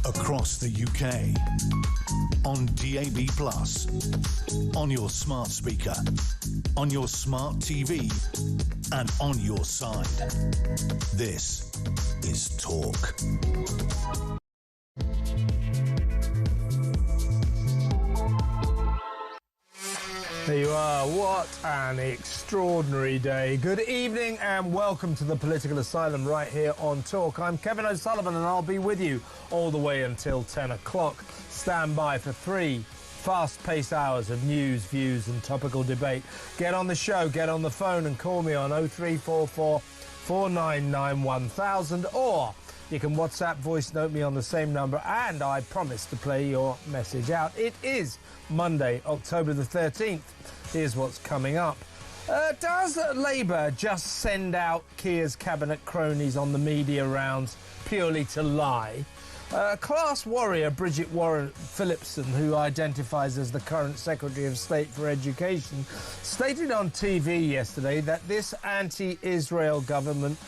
across the UK, on DAB+, on your smart speaker, on your smart TV, and on your side. This is Talk. There you are. What an extraordinary day. Good evening and welcome to the Political Asylum right here on Talk. I'm Kevin O'Sullivan and I'll be with you all the way until 10 o'clock. Stand by for 3 fast-paced hours of news, views and topical debate. Get on the show, get on the phone and call me on 0344 499 1000, or you can WhatsApp voice note me on the same number, and I promise to play your message out. It is Monday, October the 13th. Here's what's coming up. Does Labour just send out Keir's cabinet cronies on the media rounds purely to lie? Class warrior Bridget Warren-Phillipson, who identifies as the current Secretary of State for Education, stated on TV yesterday that this anti-Israel government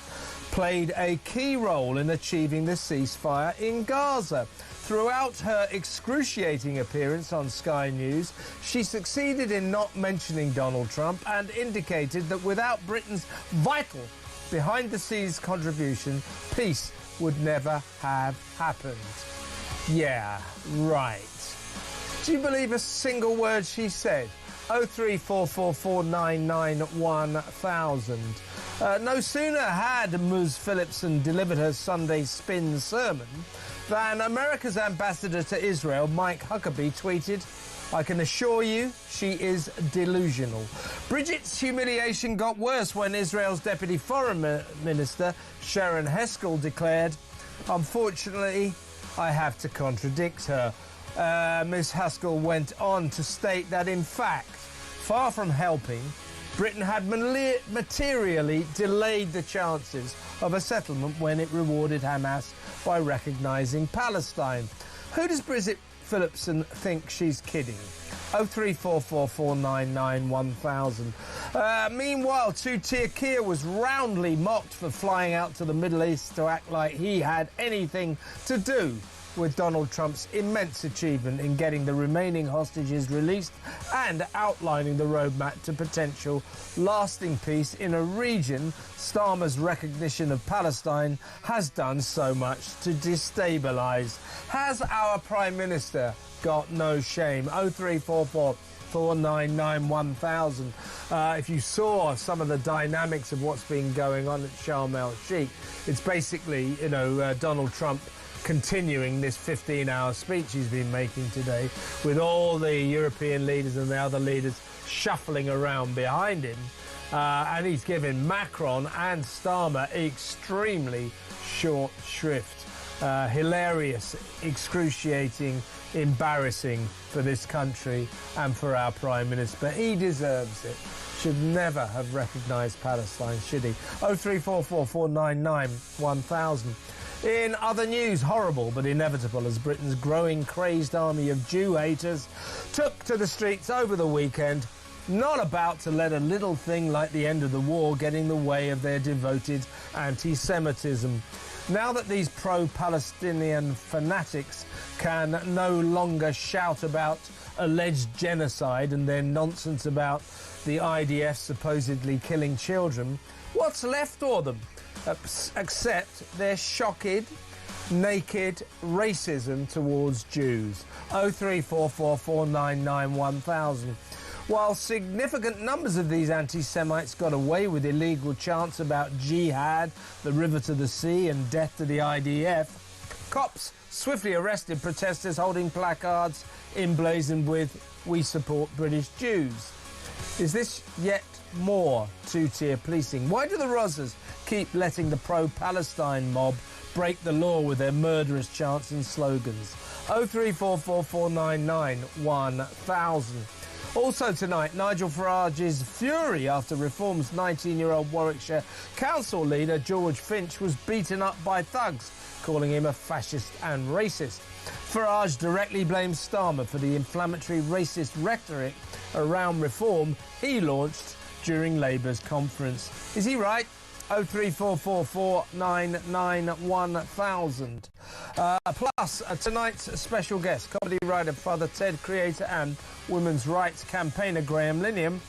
played a key role in achieving the ceasefire in Gaza. Throughout her excruciating appearance on Sky News, she succeeded in not mentioning Donald Trump and indicated that without Britain's vital behind-the-scenes contribution, peace would never have happened. Yeah, right. Do you believe a single word she said? 0344 499 1000. No sooner had Ms. Phillipson delivered her Sunday spin sermon than America's ambassador to Israel, Mike Huckabee, tweeted, "I can assure you she is delusional." Bridget's humiliation got worse when Israel's Deputy Foreign Minister, Sharon Heskell, declared, "Unfortunately, I have to contradict her." Ms. Haskell went on to state that, in fact, far from helping, Britain had materially delayed the chances of a settlement when it rewarded Hamas by recognising Palestine. Who does Bridget Phillipson think she's kidding? 0344 499 1000. Meanwhile, two-tier Keir was roundly mocked for flying out to the Middle East to act like he had anything to do with Donald Trump's immense achievement in getting the remaining hostages released and outlining the roadmap to potential lasting peace in a region Starmer's recognition of Palestine has done so much to destabilise. Has our Prime Minister got no shame? 0344 499 1000. If you saw some of the dynamics of what's been going on at Sharm el-Sheikh, it's basically, Donald Trump continuing this 15-hour speech he's been making today, with all the European leaders and the other leaders shuffling around behind him. And he's given Macron and Starmer extremely short shrift. Hilarious, excruciating, embarrassing for this country and for our Prime Minister. But he deserves it. Should never have recognised Palestine, should he? 0344 499 1000. In other news, horrible but inevitable as Britain's growing crazed army of Jew haters took to the streets over the weekend, not about to let a little thing like the end of the war get in the way of their devoted anti-Semitism. Now that these pro-Palestinian fanatics can no longer shout about alleged genocide and their nonsense about the IDF supposedly killing children, what's left for them? Except their shocked, naked racism towards Jews. 0344 499 1000. While significant numbers of these anti-Semites got away with illegal chants about jihad, the river to the sea and death to the IDF, cops swiftly arrested protesters holding placards emblazoned with "We support British Jews." Is this yet more two-tier policing? Why do the Rozzers keep letting the pro-Palestine mob break the law with their murderous chants and slogans? 0344 499 1000. Also tonight, Nigel Farage's fury after Reform's 19-year-old Warwickshire council leader George Finch was beaten up by thugs, calling him a fascist and racist. Farage directly blames Starmer for the inflammatory racist rhetoric around reform he launched during Labour's conference. Is he right? 03444991000. Plus, tonight's special guest, comedy writer, Father Ted, creator and women's rights campaigner Graham Linehan,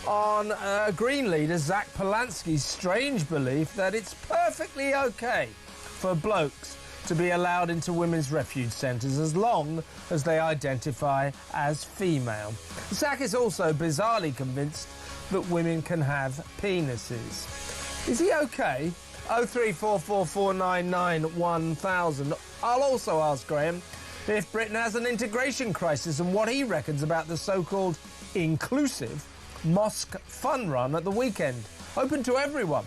on Green leader Zach Polanski's strange belief that it's perfectly okay for blokes to be allowed into women's refuge centres as long as they identify as female. Zach is also bizarrely convinced that women can have penises. Is he okay? 03444991000. I'll also ask Graham if Britain has an integration crisis and what he reckons about the so-called inclusive mosque fun run at the weekend. Open to everyone,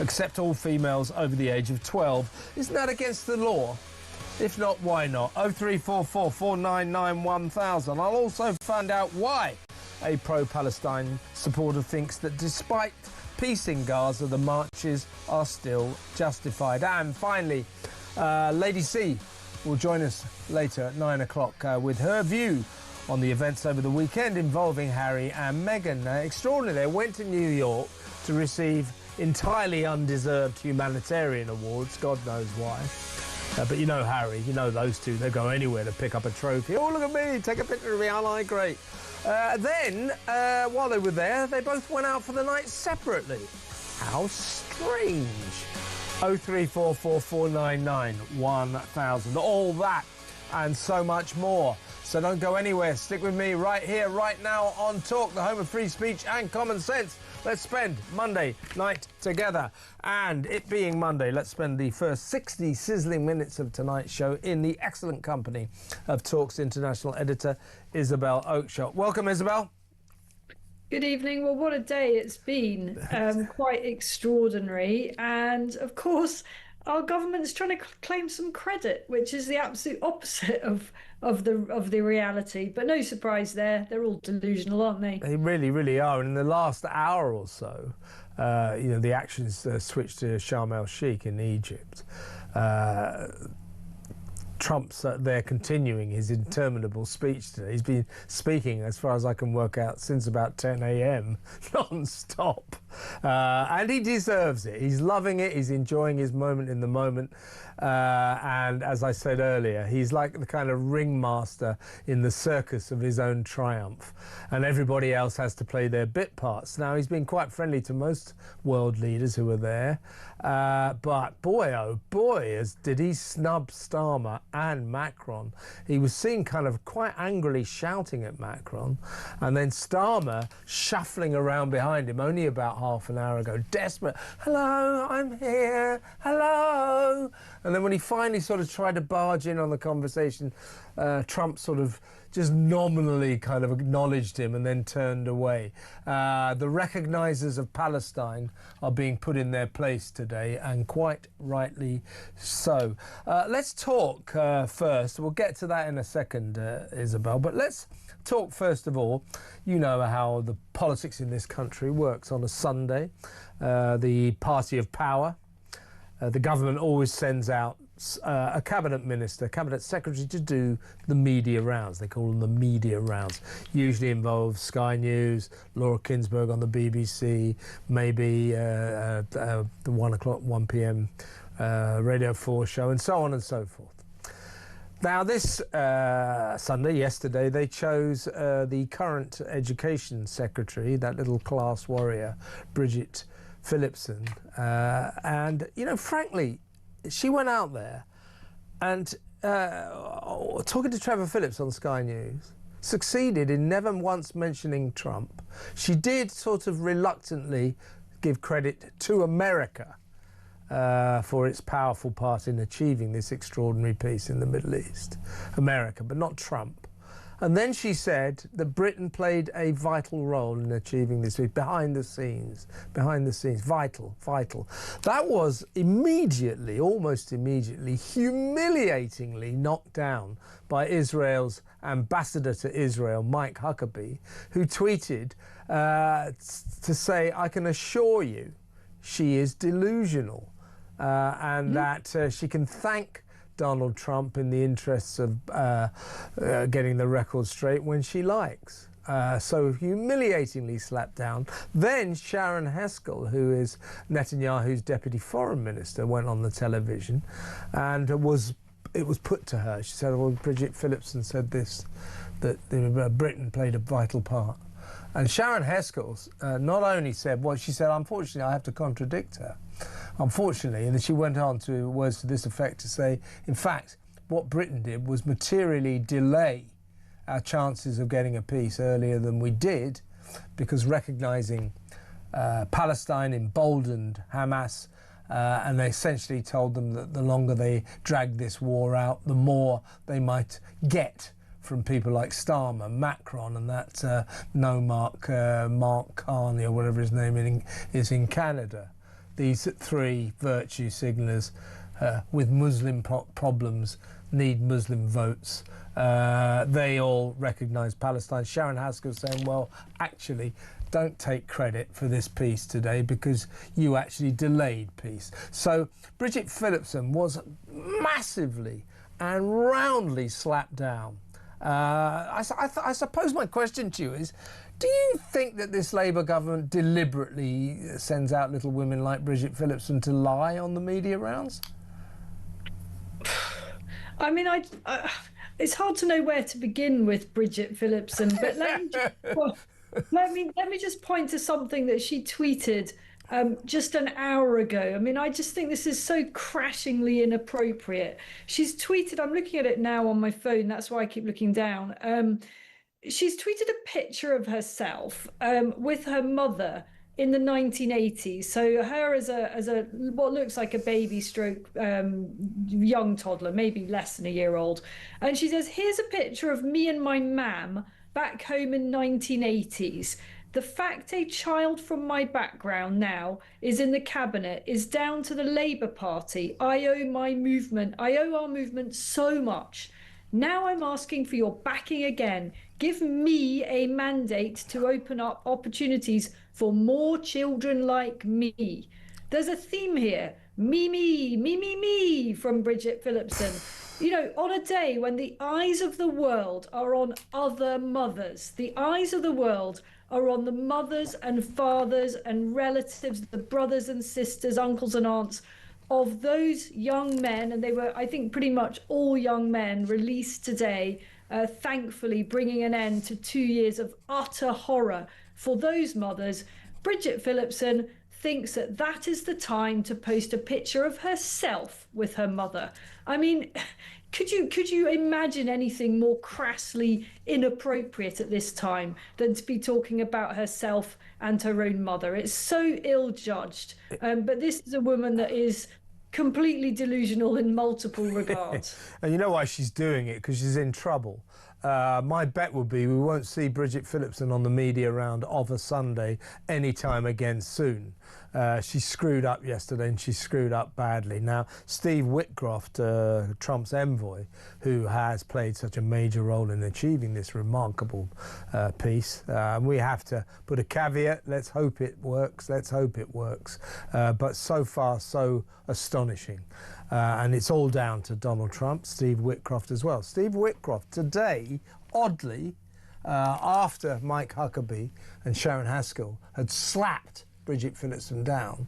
except all females over the age of 12. Isn't that against the law? If not, why not? 03444991000. I'll also find out why a pro-Palestine supporter thinks that despite peace in Gaza, the marches are still justified. And finally, Lady C will join us later at 9 o'clock with her view on the events over the weekend involving Harry and Meghan. Extraordinary, they went to New York to receive entirely undeserved humanitarian awards, God knows why. But you know Harry, you know those two, they'll go anywhere to pick up a trophy. Oh, look at me, take a picture of me, aren't I great? Then, while they were there, they both went out for the night separately. How strange. 03444991000. All that and so much more. So don't go anywhere. Stick with me right here, right now on Talk, the home of free speech and common sense. Let's spend Monday night together. And it being Monday, let's spend the first 60 sizzling minutes of tonight's show in the excellent company of Talk's international editor, Isabel Oakeshott. Welcome, Isabel. Good evening. Well, what a day it's been. Quite extraordinary. And, of course, our government's trying to claim some credit, which is the absolute opposite of the reality. But no surprise there. They're all delusional, aren't they? They really, really are. And in the last hour or so, the actions switched to Sharm el-Sheikh in Egypt. Trump's there continuing his interminable speech today. He's been speaking, as far as I can work out, since about 10 a.m. non-stop. And he deserves it. He's loving it. He's enjoying his moment in the moment. And as I said earlier, he's like the kind of ringmaster in the circus of his own triumph. And everybody else has to play their bit parts. Now, he's been quite friendly to most world leaders who are there. But boy, oh boy, did he snub Starmer and Macron. He was seen kind of quite angrily shouting at Macron, and then Starmer shuffling around behind him only about half an hour ago, desperate, hello, I'm here, hello. And then when he finally sort of tried to barge in on the conversation, Trump sort of just nominally kind of acknowledged him and then turned away. The recognisers of Palestine are being put in their place today, and quite rightly so. Let's talk first. We'll get to that in a second, Isabel, but let's talk first of all. You know how the politics in this country works. On a Sunday, the party of power, the government always sends out a cabinet minister, cabinet secretary to do the media rounds. They call them the media rounds. Usually involves Sky News, Laura Kinsberg on the BBC, maybe the 1 p.m. Radio 4 show, and so on and so forth. Now, this Sunday, yesterday, they chose the current education secretary, that little class warrior, Bridget Phillipson, and, you know, frankly, she went out there and, talking to Trevor Phillips on Sky News, succeeded in never once mentioning Trump. She did sort of reluctantly give credit to America for its powerful part in achieving this extraordinary peace in the Middle East. America, but not Trump. And then she said that Britain played a vital role in achieving this behind the scenes, vital. That was immediately, almost immediately, humiliatingly knocked down by Israel's ambassador to Israel, Mike Huckabee, who tweeted to say, I can assure you she is delusional and that she can thank Donald Trump in the interests of getting the record straight when she likes. So humiliatingly slapped down. Then Sharon Haskell, who is Netanyahu's deputy foreign minister, went on the television and it was put to her. She said, well, Bridget Phillipson said this, that Britain played a vital part. And Sharon Haskell not only said, well, she said, unfortunately, I have to contradict her. Unfortunately, and then she went on to words to this effect to say, in fact, what Britain did was materially delay our chances of getting a peace earlier than we did, because recognising Palestine emboldened Hamas, and they essentially told them that the longer they dragged this war out, the more they might get from people like Starmer, Macron, and that Mark Carney, or whatever his name is in Canada. These three virtue signallers with Muslim problems need Muslim votes. They all recognise Palestine. Sharon Haskell saying, well, actually, don't take credit for this peace today because you actually delayed peace. So Bridget Phillipson was massively and roundly slapped down. I suppose my question to you is, do you think that this Labour government deliberately sends out little women like Bridget Phillipson to lie on the media rounds? I mean, it's hard to know where to begin with Bridget Phillipson, but let me just point to something that she tweeted just an hour ago. I mean, I just think this is so crashingly inappropriate. She's tweeted, I'm looking at it now on my phone, that's why I keep looking down. She's tweeted a picture of herself with her mother in the 1980s. So her as a what looks like a baby stroke young toddler, maybe less than a year old. And she says, here's a picture of me and my mam back home in 1980s. The fact a child from my background now is in the cabinet is down to the Labour Party. I owe our movement so much. Now I'm asking for your backing again. Give me a mandate to open up opportunities for more children like me. There's a theme here. Me, from Bridget Phillipson. You know, on a day when the eyes of the world are on other mothers, the eyes of the world are on the mothers and fathers and relatives, the brothers and sisters, uncles and aunts of those young men, and they were, I think, pretty much all young men released today, thankfully bringing an end to 2 years of utter horror for those mothers. Bridget Phillipson thinks that that is the time to post a picture of herself with her mother. I mean, could you imagine anything more crassly inappropriate at this time than to be talking about herself and her own mother? It's so ill-judged. But this is a woman that is completely delusional in multiple regards. And you know why she's doing it? Because she's in trouble. My bet would be we won't see Bridget Phillipson on the media round of a Sunday anytime again soon. She screwed up yesterday, and she screwed up badly. Now, Steve Whitcroft, Trump's envoy, who has played such a major role in achieving this remarkable peace, we have to put a caveat. Let's hope it works. Let's hope it works. But so far, so astonishing. And it's all down to Donald Trump, Steve Whitcroft as well. Steve Whitcroft today, oddly, after Mike Huckabee and Sharon Haskell had slapped Bridget Phillipson down,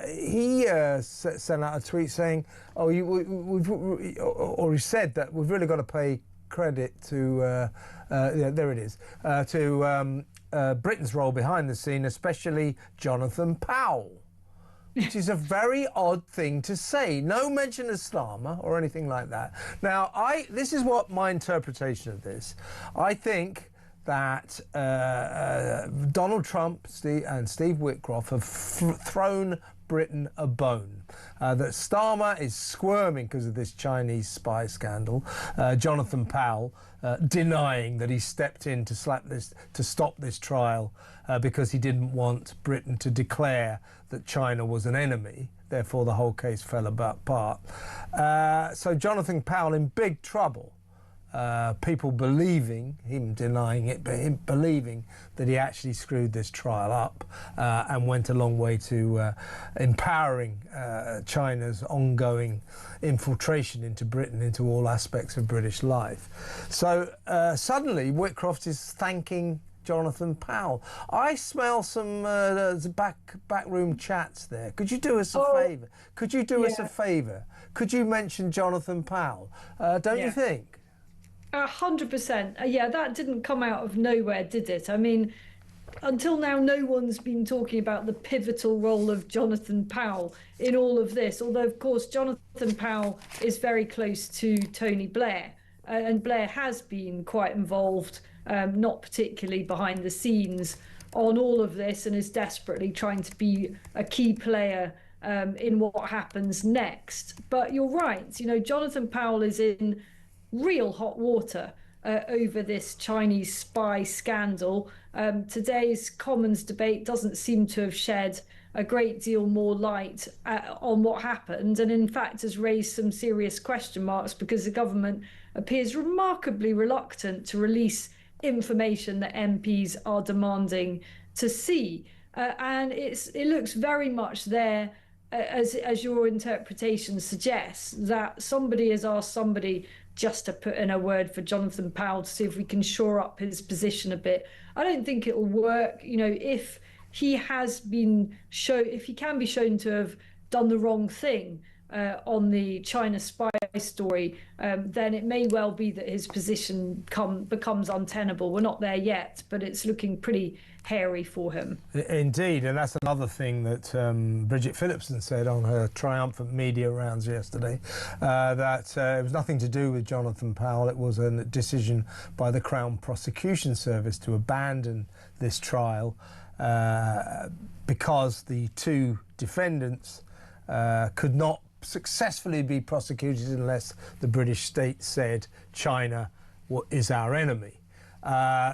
he sent out a tweet saying, "Oh, he said that we've really got to pay credit to, yeah, there it is, to Britain's role behind the scene, especially Jonathan Powell." Which is a very odd thing to say. No mention of Starmer or anything like that. Now, this is what my interpretation of this. I think that Donald Trump and Steve Whitcroft have thrown Britain a bone. That Starmer is squirming because of this Chinese spy scandal. Jonathan Powell denying that he stepped in to stop this trial because he didn't want Britain to declare that China was an enemy. Therefore, the whole case fell apart. So Jonathan Powell in big trouble people believing, him denying it, but him believing that he actually screwed this trial up and went a long way to empowering China's ongoing infiltration into Britain, into all aspects of British life. So suddenly Whitcroft is thanking Jonathan Powell. I smell some backroom chats there. Could you do us a favour? Could you do us a favour? Could you mention Jonathan Powell? Don't you think? 100%. Yeah, that didn't come out of nowhere, did it? I mean, until now, no one's been talking about the pivotal role of Jonathan Powell in all of this. Although, of course, Jonathan Powell is very close to Tony Blair, and Blair has been quite involved, not particularly behind the scenes, on all of this, and is desperately trying to be a key player in what happens next. But you're right, you know, Jonathan Powell is in real hot water over this Chinese spy scandal. Today's Commons debate doesn't seem to have shed a great deal more light on what happened, and in fact has raised some serious question marks, because the government appears remarkably reluctant to release information that MPs are demanding to see. And it looks very much there, as your interpretation suggests, that somebody has asked somebody just to put in a word for Jonathan Powell to see if we can shore up his position a bit. I don't think it'll work. You know, if he has been if he can be shown to have done the wrong thing on the China spy story, then it may well be that his position becomes untenable. We're not there yet, but it's looking pretty hairy for him. Indeed, and that's another thing that Bridget Phillipson said on her triumphant media rounds yesterday, that it was nothing to do with Jonathan Powell. It was a decision by the Crown Prosecution Service to abandon this trial because the two defendants could not successfully be prosecuted unless the British state said China is our enemy.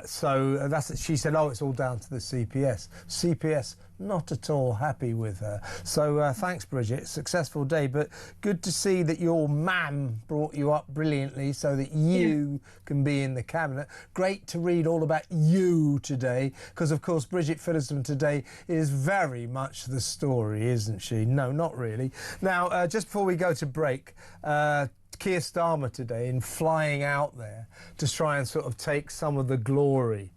So she said, oh, it's all down to the CPS. CPS not at all happy with her. So thanks, Bridget. Successful day, but good to see that your mam brought you up brilliantly so that you can be in the cabinet. Great to read all about you today, because of course Bridget Phillipson today is very much the story, isn't she? No, not really. Now, just before we go to break, Keir Starmer today in flying out there to try and sort of take some of the glory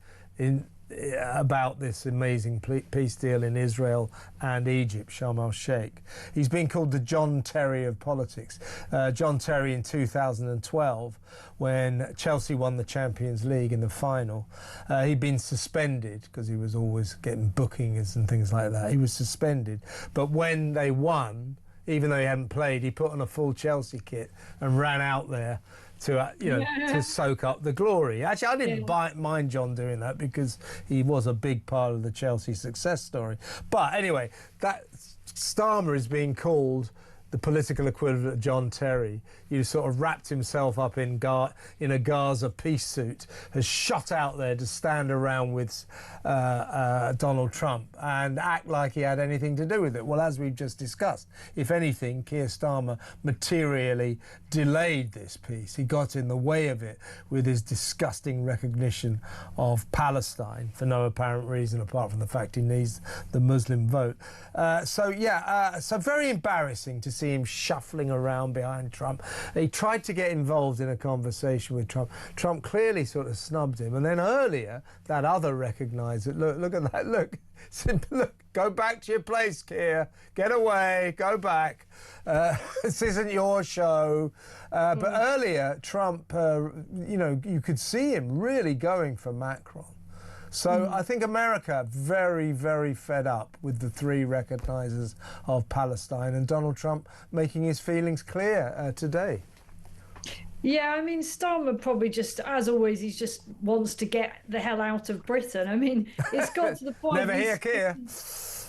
about this amazing peace deal in Israel and Egypt, Sharm el-Sheikh. He's been called the John Terry of politics. John Terry in 2012, when Chelsea won the Champions League in the final, he'd been suspended because he was always getting bookings and things like that. He was suspended. But when they won, even though he hadn't played, he put on a full Chelsea kit and ran out there to, to soak up the glory. Actually, I didn't mind John doing that because he was a big part of the Chelsea success story. But anyway, that Starmer is being called the political equivalent of John Terry. He sort of wrapped himself up in a Gaza peace suit, has shot out there to stand around with Donald Trump and act like he had anything to do with it. Well, as we've just discussed, if anything, Keir Starmer materially delayed this peace. He got in the way of it with his disgusting recognition of Palestine for no apparent reason apart from the fact he needs the Muslim vote. So very embarrassing to see him shuffling around behind Trump. He tried to get involved in a conversation with Trump. Trump clearly sort of snubbed him. And then earlier, that other recognised it. Look at that. Look, go back to your place, Keir. Get away. Go back. This isn't your show. But earlier, Trump, you could see him really going for Macron. So I think America very, very fed up with the three recognisers of Palestine, and Donald Trump making his feelings clear today. Yeah, I mean, Starmer probably just, as always, he just wants to get the hell out of Britain. I mean, it's got to the point... Never hear, Keir.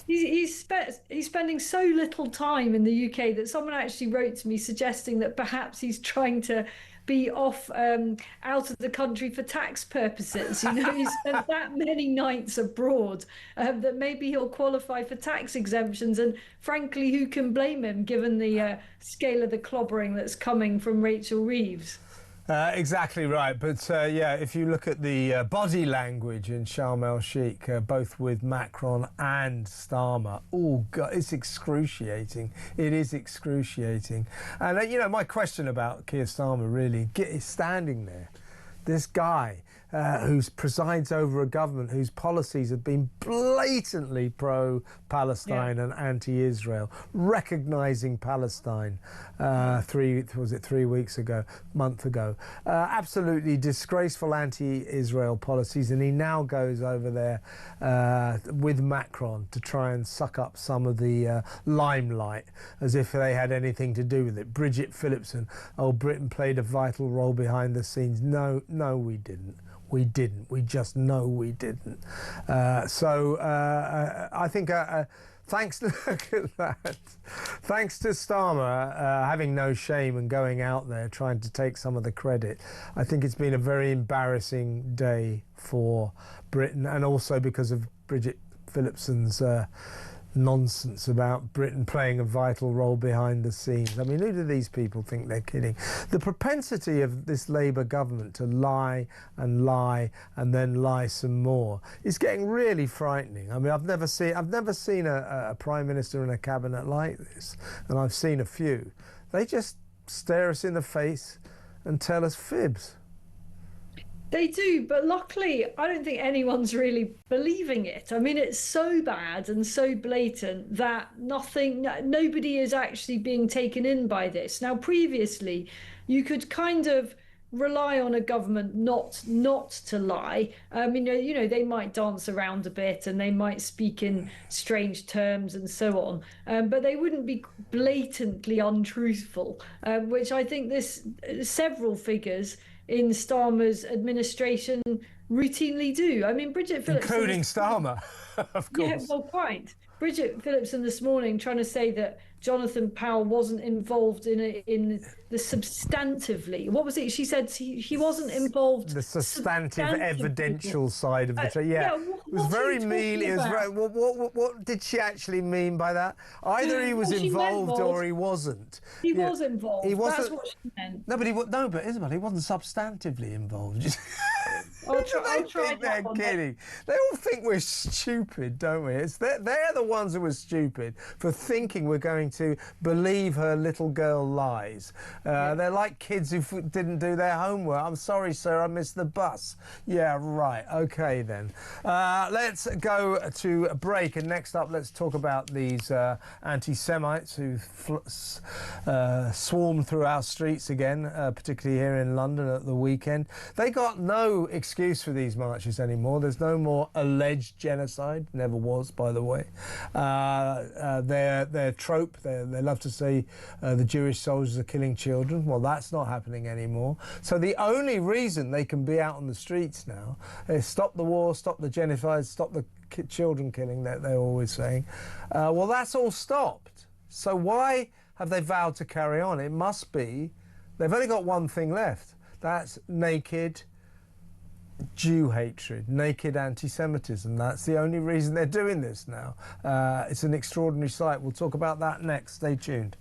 He's spending so little time in the UK that someone actually wrote to me suggesting that perhaps he's trying to be off out of the country for tax purposes. You know, he's spent that many nights abroad that maybe he'll qualify for tax exemptions. And frankly, who can blame him given the scale of the clobbering that's coming from Rachel Reeves? Exactly right. But yeah, if you look at the body language in Sharm el-Sheikh, both with Macron and Starmer, oh God, it's excruciating. It is excruciating. And you know, my question about Keir Starmer really is standing there. This guy who presides over a government whose policies have been blatantly pro-Palestine and anti-Israel, recognising Palestine 3 weeks ago, month ago. Absolutely disgraceful anti-Israel policies, and he now goes over there with Macron to try and suck up some of the limelight, as if they had anything to do with it. Bridget Phillipson, oh, Britain played a vital role behind the scenes. No, we didn't. We didn't. We just know we didn't. So I think thanks to look at that. Thanks to Starmer having no shame and going out there trying to take some of the credit. I think it's been a very embarrassing day for Britain, and also because of Bridget Phillipson's nonsense about Britain playing a vital role behind the scenes. I mean, who do these people think they're kidding? The propensity of this Labour government to lie and then lie some more is getting really frightening. I mean, I've never seen a Prime Minister in a cabinet like this, and I've seen a few. They just stare us in the face and tell us fibs. They do, but luckily, I don't think anyone's really believing it. I mean, it's so bad and so blatant that nobody is actually being taken in by this. Now, previously, you could kind of rely on a government not to lie. You know, they might dance around a bit and they might speak in strange terms and so on, but they wouldn't be blatantly untruthful, which I think several figures in Starmer's administration routinely do. I mean, Bridget Phillipson... Including Starmer, of course. Yeah, well, quite. Bridget Phillipson this morning trying to say that Jonathan Powell wasn't involved in the substantively. What was it? She said he wasn't involved. The substantive evidential side of the it was very mean. It was very, what did she actually mean by that? Either he was involved or he wasn't. He was involved. He wasn't. That's what she meant. But Isabel, he wasn't substantively involved. I'll try they're kidding. They all think we're stupid, don't we? They're the ones who are stupid for thinking we're going to believe her little girl lies. They're like kids who didn't do their homework. I'm sorry, sir, I missed the bus. Yeah, right. Okay, then. Let's go to a break, and next up, let's talk about these anti-Semites who swarmed through our streets again, particularly here in London at the weekend. They got no excuse for these marches anymore. There's no more alleged genocide. Never was, by the way. Their trope, they love to say the Jewish soldiers are killing children. Well, that's not happening anymore. So the only reason they can be out on the streets now is stop the war, stop the genocide, stop the children killing that they're always saying. Well, that's all stopped. So why have they vowed to carry on? It must be they've only got one thing left. That's naked Jew hatred, naked anti-Semitism. That's the only reason they're doing this now. It's an extraordinary sight. We'll talk about that next. Stay tuned.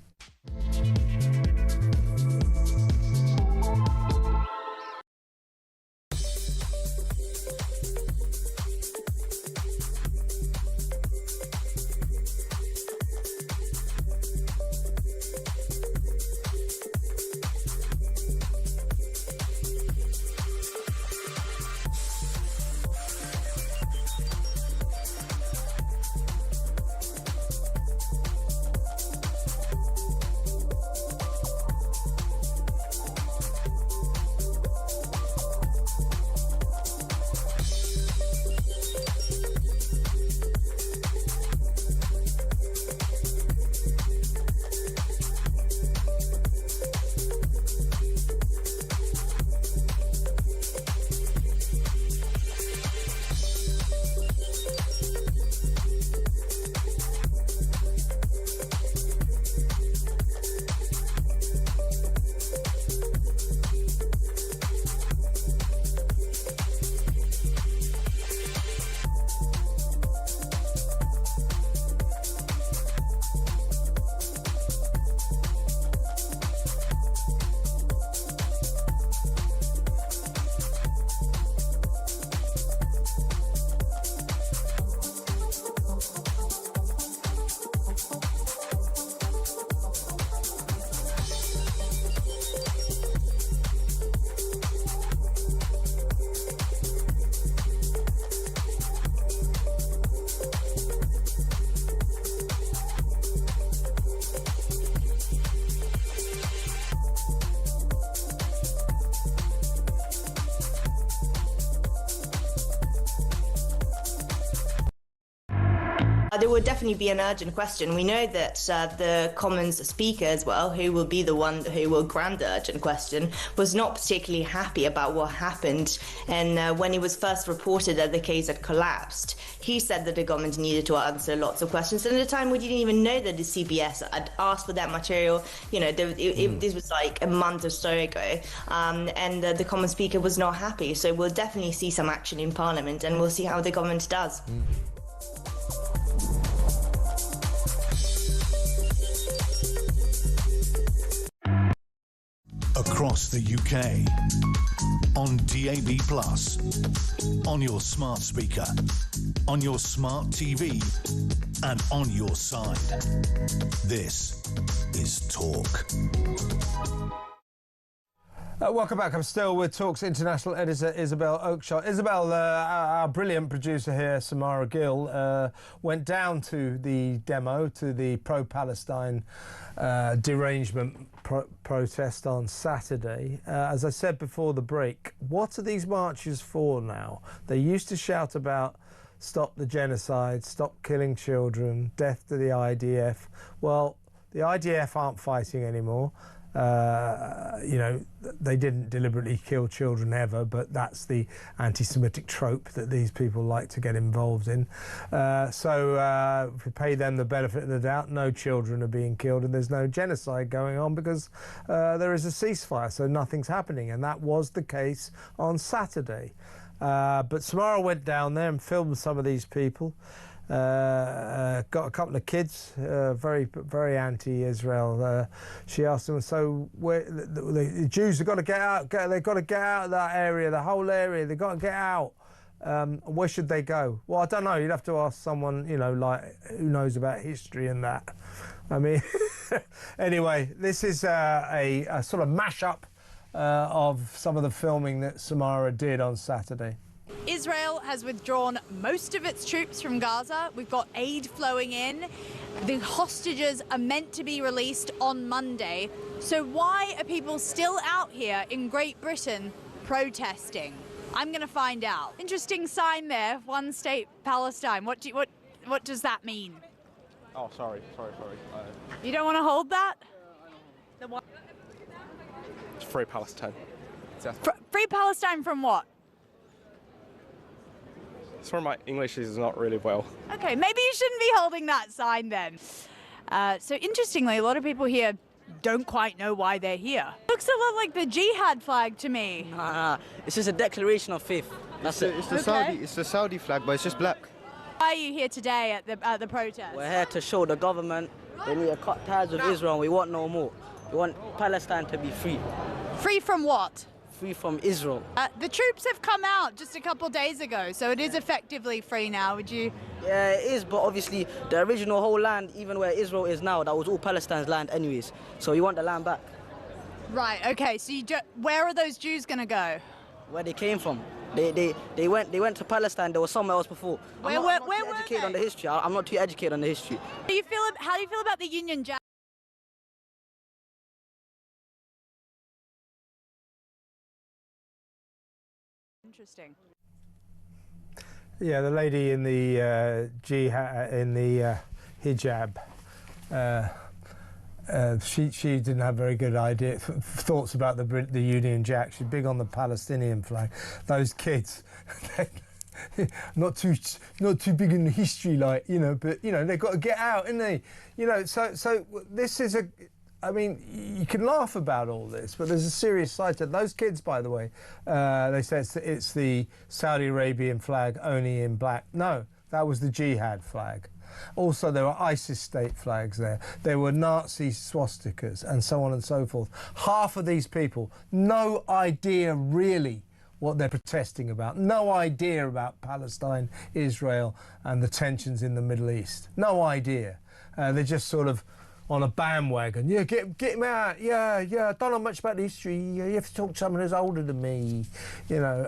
There will definitely be an urgent question. We know that the Commons Speaker as well, who will be the one who will grant the urgent question, was not particularly happy about what happened. And when it was first reported that the case had collapsed, he said that the government needed to answer lots of questions. And at the time, we didn't even know that the CBS had asked for that material. You know, this was like a month or so ago. And the Commons Speaker was not happy. So we'll definitely see some action in Parliament, and we'll see how the government does. Across the UK, on DAB+, on your smart speaker, on your smart TV, and on your side. This is Talk. Welcome back. I'm still with Talk's international editor, Isabel Oakeshott. Isabel, our brilliant producer here, Samara Gill, went down to the demo, to the pro-Palestine derangement protest on Saturday. As I said before the break, what are these marches for now? They used to shout about stop the genocide, stop killing children, death to the IDF. Well, the IDF aren't fighting anymore. You know, they didn't deliberately kill children ever, but that's the anti-Semitic trope that these people like to get involved in. So if we pay them the benefit of the doubt, no children are being killed and there's no genocide going on because there is a ceasefire, so nothing's happening. And that was the case on Saturday. But Samara went down there and filmed some of these people. Got a couple of kids, very anti-Israel. She asked them, so where the Jews have got to get out, they've got to get out of that area, the whole area, they've got to get out. Where should they go? Well, I don't know, you'd have to ask someone, you know, like, who knows about history and that. I mean, anyway, this is a sort of mashup of some of the filming that Samara did on Saturday. Israel has withdrawn most of its troops from Gaza. We've got aid flowing in. The hostages are meant to be released on Monday. So why are people still out here in Great Britain protesting? I'm going to find out. Interesting sign there, one state Palestine. What does that mean? Oh, sorry. You don't want to hold that? It's Free Palestine. Free Palestine from what? Sorry, my English is not really well. Okay, maybe you shouldn't be holding that sign then. So interestingly, a lot of people here don't quite know why they're here. Looks a lot like the jihad flag to me. Nah, it's just a declaration of faith. That's it. It's the Saudi flag, but it's just black. Why are you here today at the protest? We're here to show the government they need to cut ties with Israel and we want no more. We want Palestine to be free. Free from what? Free from Israel. The troops have come out just a couple days ago, so it is effectively free now, would you? Yeah, it is, but obviously the original whole land, even where Israel is now, that was all Palestine's land anyways. So you want the land back. Right, okay, so where are those Jews going to go? Where they came from. They went to Palestine, they were somewhere else before. Where I'm not were too educated they? on the history. I'm not too educated on the history. How do you feel about the Union Jack? Interesting. Yeah, the lady in the hijab, she didn't have very good thoughts about the Union Jack. She's big on the Palestinian flag. Those kids, not too big in the history, like, you know. But you know, they've got to get out, ain't they? You know, so this is a. I mean, you can laugh about all this, but there's a serious side to it. Those kids, by the way, they say it's the Saudi Arabian flag only in black. No, that was the jihad flag. Also, there were ISIS state flags there. There were Nazi swastikas and so on and so forth. Half of these people, no idea really what they're protesting about. No idea about Palestine, Israel and the tensions in the Middle East. No idea. They're just sort of on a bandwagon. Yeah, get him out. Yeah, I don't know much about the history. You have to talk to someone who's older than me, you know,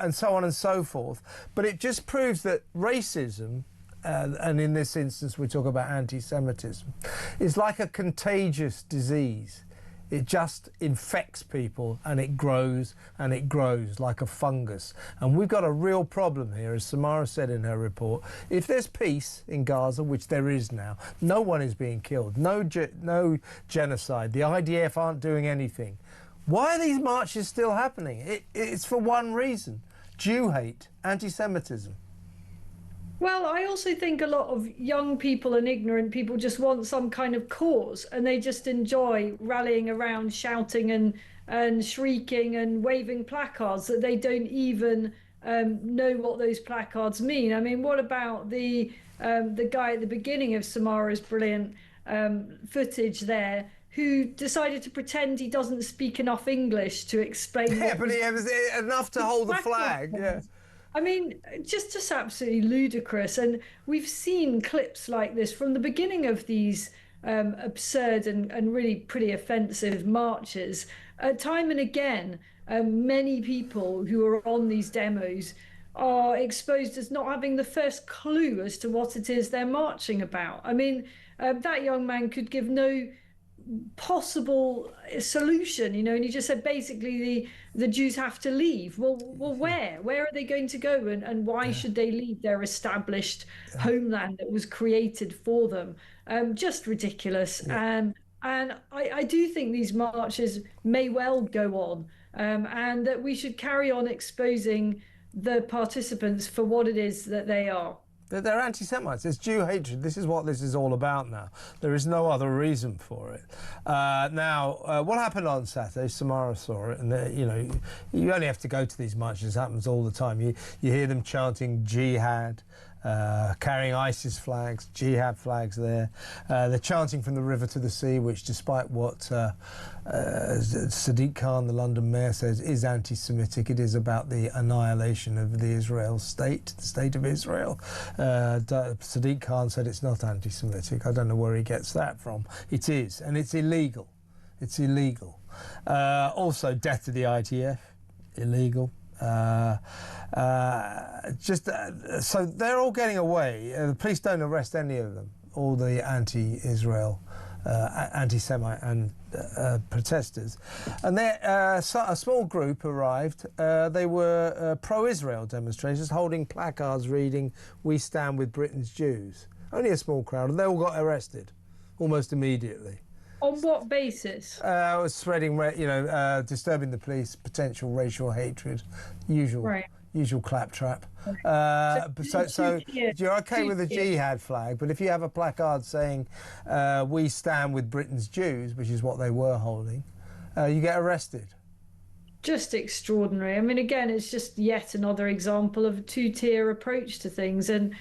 and so on and so forth. But it just proves that racism, and in this instance we talk about anti-Semitism, is like a contagious disease. It just infects people, and it grows like a fungus. And we've got a real problem here, as Samara said in her report. If there's peace in Gaza, which there is now, no one is being killed, no genocide, the IDF aren't doing anything. Why are these marches still happening? It's for one reason: Jew hate, anti-Semitism. Well, I also think a lot of young people and ignorant people just want some kind of cause, and they just enjoy rallying around, shouting and shrieking and waving placards that they don't even know what those placards mean. I mean, what about the guy at the beginning of Samara's brilliant footage there, who decided to pretend he doesn't speak enough English to explain? Yeah, but he was enough to hold the flag. Yeah. I mean, just absolutely ludicrous. And we've seen clips like this from the beginning of these absurd and really pretty offensive marches. Time and again, many people who are on these demos are exposed as not having the first clue as to what it is they're marching about. I mean, that young man could give no possible solution, you know, and he just said basically the Jews have to leave. Well, where are they going to go, and why should they leave their established homeland that was created for them? Just ridiculous. And I do think these marches may well go on, and that we should carry on exposing the participants for what it is that they are. They're anti-Semites. It's Jew hatred. This is what this is all about now. There is no other reason for it. What happened on Saturday? Samara saw it, and you know, you only have to go to these marches. It happens all the time. You hear them chanting jihad, carrying ISIS flags, jihad flags there. They're chanting from the river to the sea, which, despite what Sadiq Khan, the London mayor, says is anti-Semitic, it is about the annihilation of the Israel state, the state of Israel. Sadiq Khan said it's not anti-Semitic. I don't know where he gets that from. It is, and it's illegal. It's illegal. Also, death to the ITF, illegal. So they're all getting away. The police don't arrest any of them, all the anti-Israel, anti-Semite and protesters. And a small group arrived. They were pro-Israel demonstrators holding placards reading, "We stand with Britain's Jews." Only a small crowd, and they all got arrested almost immediately. On what basis? Was spreading, disturbing the police, potential racial hatred, usual claptrap. So you're okay with the jihad flag, but if you have a placard saying "We stand with Britain's Jews," which is what they were holding, you get arrested. Just extraordinary. I mean, again, it's just yet another example of a two-tier approach to things, and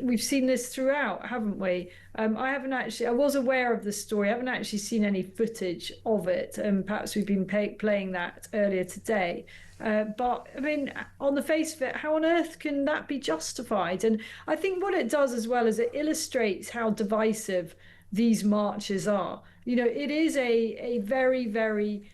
we've seen this throughout, haven't we? I was aware of the story. I haven't actually seen any footage of it, and perhaps we've been playing that earlier today. But I mean, on the face of it, how on earth can that be justified? And I think what it does as well is it illustrates how divisive these marches are. You know, it is a very, very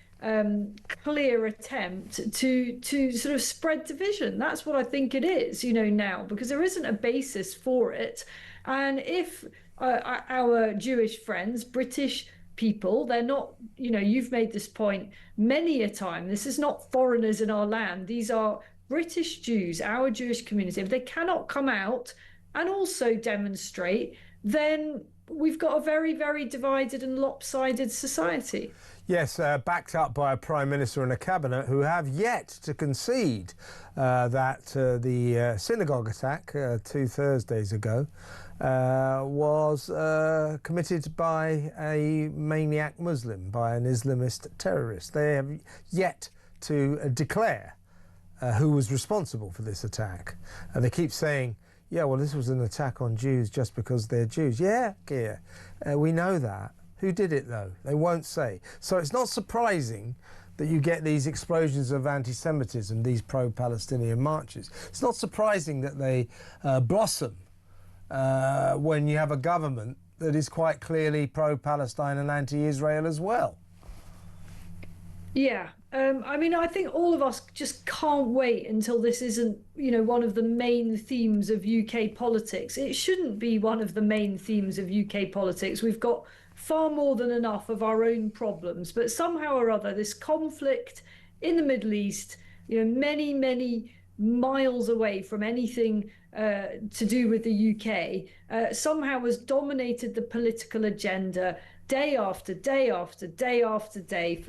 clear attempt to sort of spread division. That's what I think it is, you know, now, because there isn't a basis for it. And if our Jewish friends, British people, they're not, you know, you've made this point many a time, this is not foreigners in our land, these are British Jews, our Jewish community. If they cannot come out and also demonstrate, then we've got a very, very divided and lopsided society. Yes, backed up by a Prime Minister and a Cabinet who have yet to concede that the synagogue attack 2 Thursdays ago was committed by a maniac Muslim, by an Islamist terrorist. They have yet to declare who was responsible for this attack. They keep saying, yeah, well, this was an attack on Jews just because they're Jews. Yeah, we know that. Who did it, though? They won't say. So it's not surprising that you get these explosions of anti-Semitism, these pro-Palestinian marches. It's not surprising that they blossom when you have a government that is quite clearly pro-Palestine and anti-Israel as well. Yeah. I mean, I think all of us just can't wait until this isn't, you know, one of the main themes of UK politics. It shouldn't be one of the main themes of UK politics. We've got far more than enough of our own problems. But somehow or other, this conflict in the Middle East, many, many miles away from anything to do with the UK, somehow has dominated the political agenda day after day after day after day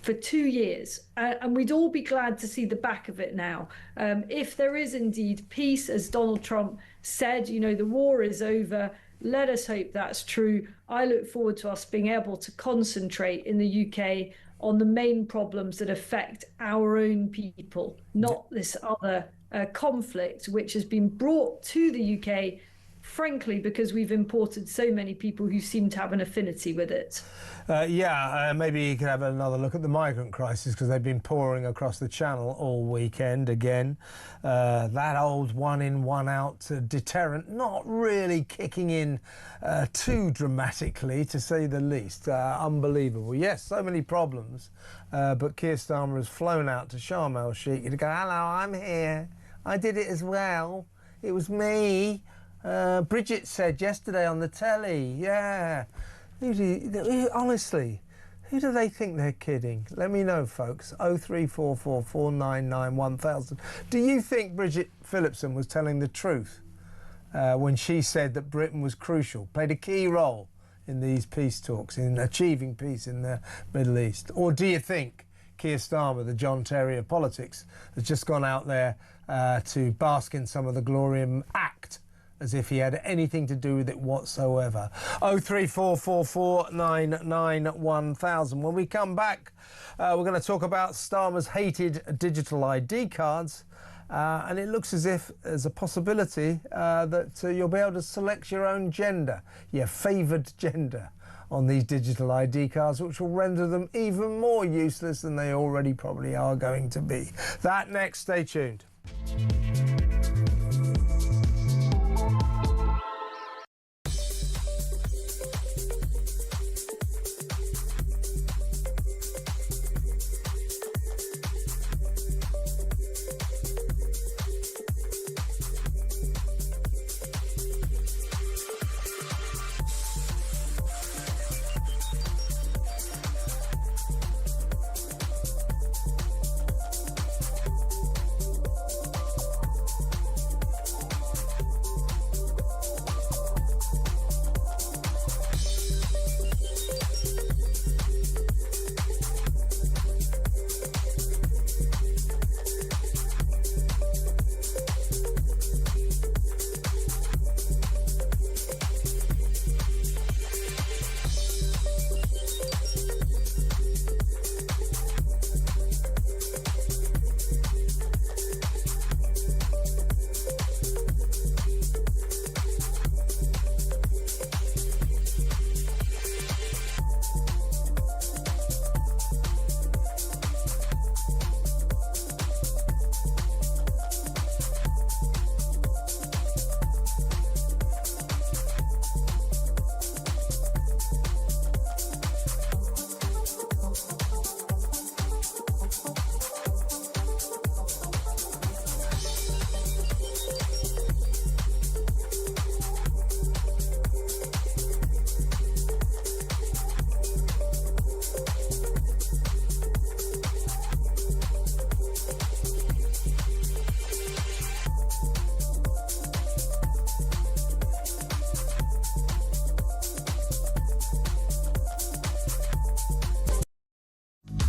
for 2 years, and we'd all be glad to see the back of it now. If there is indeed peace, as Donald Trump said, the war is over. Let us hope that's true. I look forward to us being able to concentrate in the UK on the main problems that affect our own people, not this other conflict which has been brought to the UK, frankly, because we've imported so many people who seem to have an affinity with it. Maybe you could have another look at the migrant crisis, because they've been pouring across the channel all weekend again. That old one in, one out deterrent not really kicking in too dramatically, to say the least. Unbelievable. Yes, so many problems, but Keir Starmer has flown out to Sharm el-Sheikh to go, hello, I'm here. I did it as well. It was me. Bridget said yesterday on the telly, yeah. Honestly, who do they think they're kidding? Let me know, folks. 0344 499 1000. Do you think Bridget Phillipson was telling the truth when she said that Britain was crucial, played a key role in these peace talks, in achieving peace in the Middle East? Or do you think Keir Starmer, the John Terry of politics, has just gone out there to bask in some of the glory and act as if he had anything to do with it whatsoever? 03444991000. When we come back, we're going to talk about Starmer's hated digital ID cards, and it looks as if there's a possibility that you'll be able to select your own gender, your favoured gender, on these digital ID cards, which will render them even more useless than they already probably are going to be. That next, stay tuned.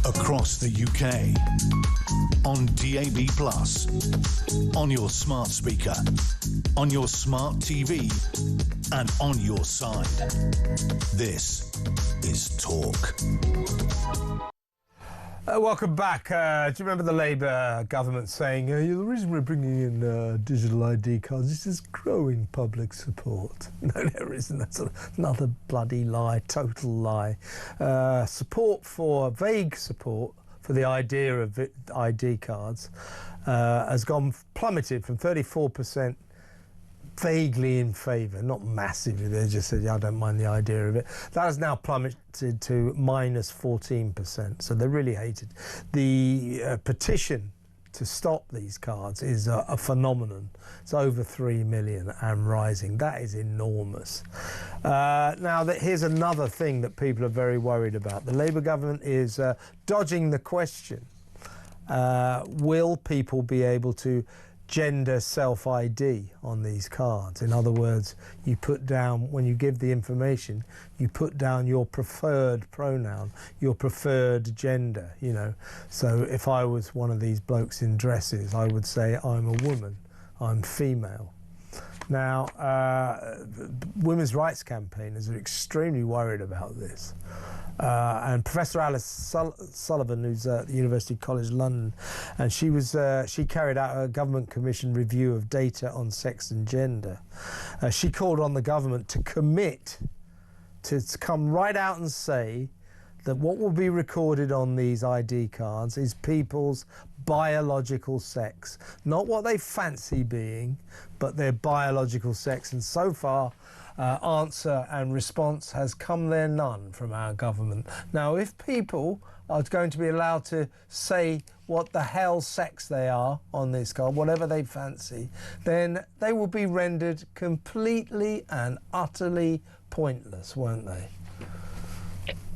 Across the UK, on DAB+, on your smart speaker, on your smart TV, and on your side. This is Talk. Welcome back. Do you remember the Labour government saying, the reason we're bringing in digital ID cards is there's growing public support? No, there isn't. That's another bloody lie, total lie. Vague support for the idea of ID cards has plummeted from 34% vaguely in favour, not massively. They just said, yeah, I don't mind the idea of it. That has now plummeted to minus 14%. So they really hated the petition to stop these cards is a phenomenon. It's over 3 million and rising. That is enormous. Now, here's another thing that people are very worried about. The Labour government is dodging the question. Will people be able to gender self-ID on these cards? In other words, you put down, when you give the information, you put down your preferred pronoun, your preferred gender, you know. So if I was one of these blokes in dresses, I would say I'm a woman, I'm female. Now, women's rights campaigners are extremely worried about this. And Professor Alice Sullivan, who's at the University College London, and she carried out a government commission review of data on sex and gender. She called on the government to commit to come right out and say that what will be recorded on these ID cards is people's biological sex, not what they fancy being, but their biological sex. And so far, answer and response has come there none from our government. Now, if people are going to be allowed to say what the hell sex they are on this card, whatever they fancy, then they will be rendered completely and utterly pointless, won't they?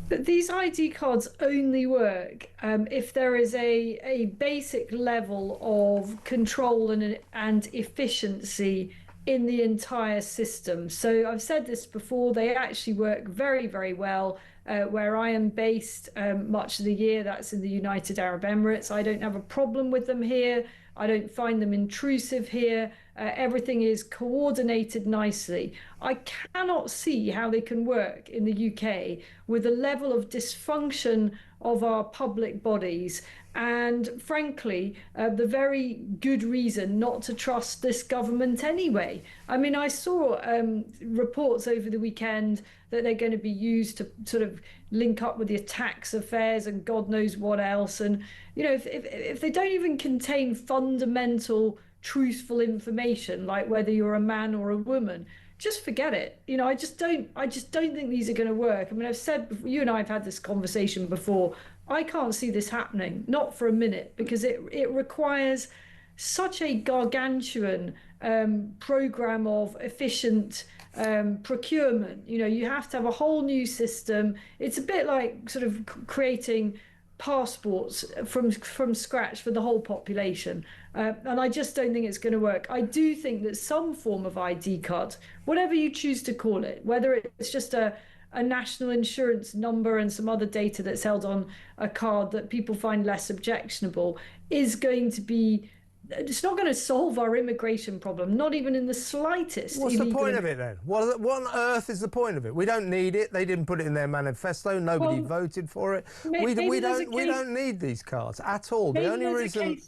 But these ID cards only work if there is a basic level of control and efficiency in the entire system. So I've said this before, they actually work very, very well. Where I am based much of the year, that's in the United Arab Emirates. I don't have a problem with them here. I don't find them intrusive here. Everything is coordinated nicely. I cannot see how they can work in the UK with the level of dysfunction of our public bodies and, frankly, the very good reason not to trust this government anyway. I mean, I saw reports over the weekend that they're going to be used to sort of link up with the tax affairs and God knows what else. And, you know, if they don't even contain fundamental truthful information, like whether you're a man or a woman, just forget it. You know, I just don't think these are going to work. I mean, I've said before, you and I have had this conversation before, I can't see this happening, not for a minute, because it requires such a gargantuan program of efficient procurement. You know, you have to have a whole new system. It's a bit like sort of creating passports from scratch for the whole population. And I just don't think it's going to work. I do think that some form of ID card, whatever you choose to call it, whether it's just a national insurance number and some other data that's held on a card that people find less objectionable, is going to be, it's not going to solve our immigration problem, not even in the slightest. What's the point of it then? What on earth is the point of it? We don't need it. They didn't put it in their manifesto. Nobody voted for it. We don't need these cards at all. The only reason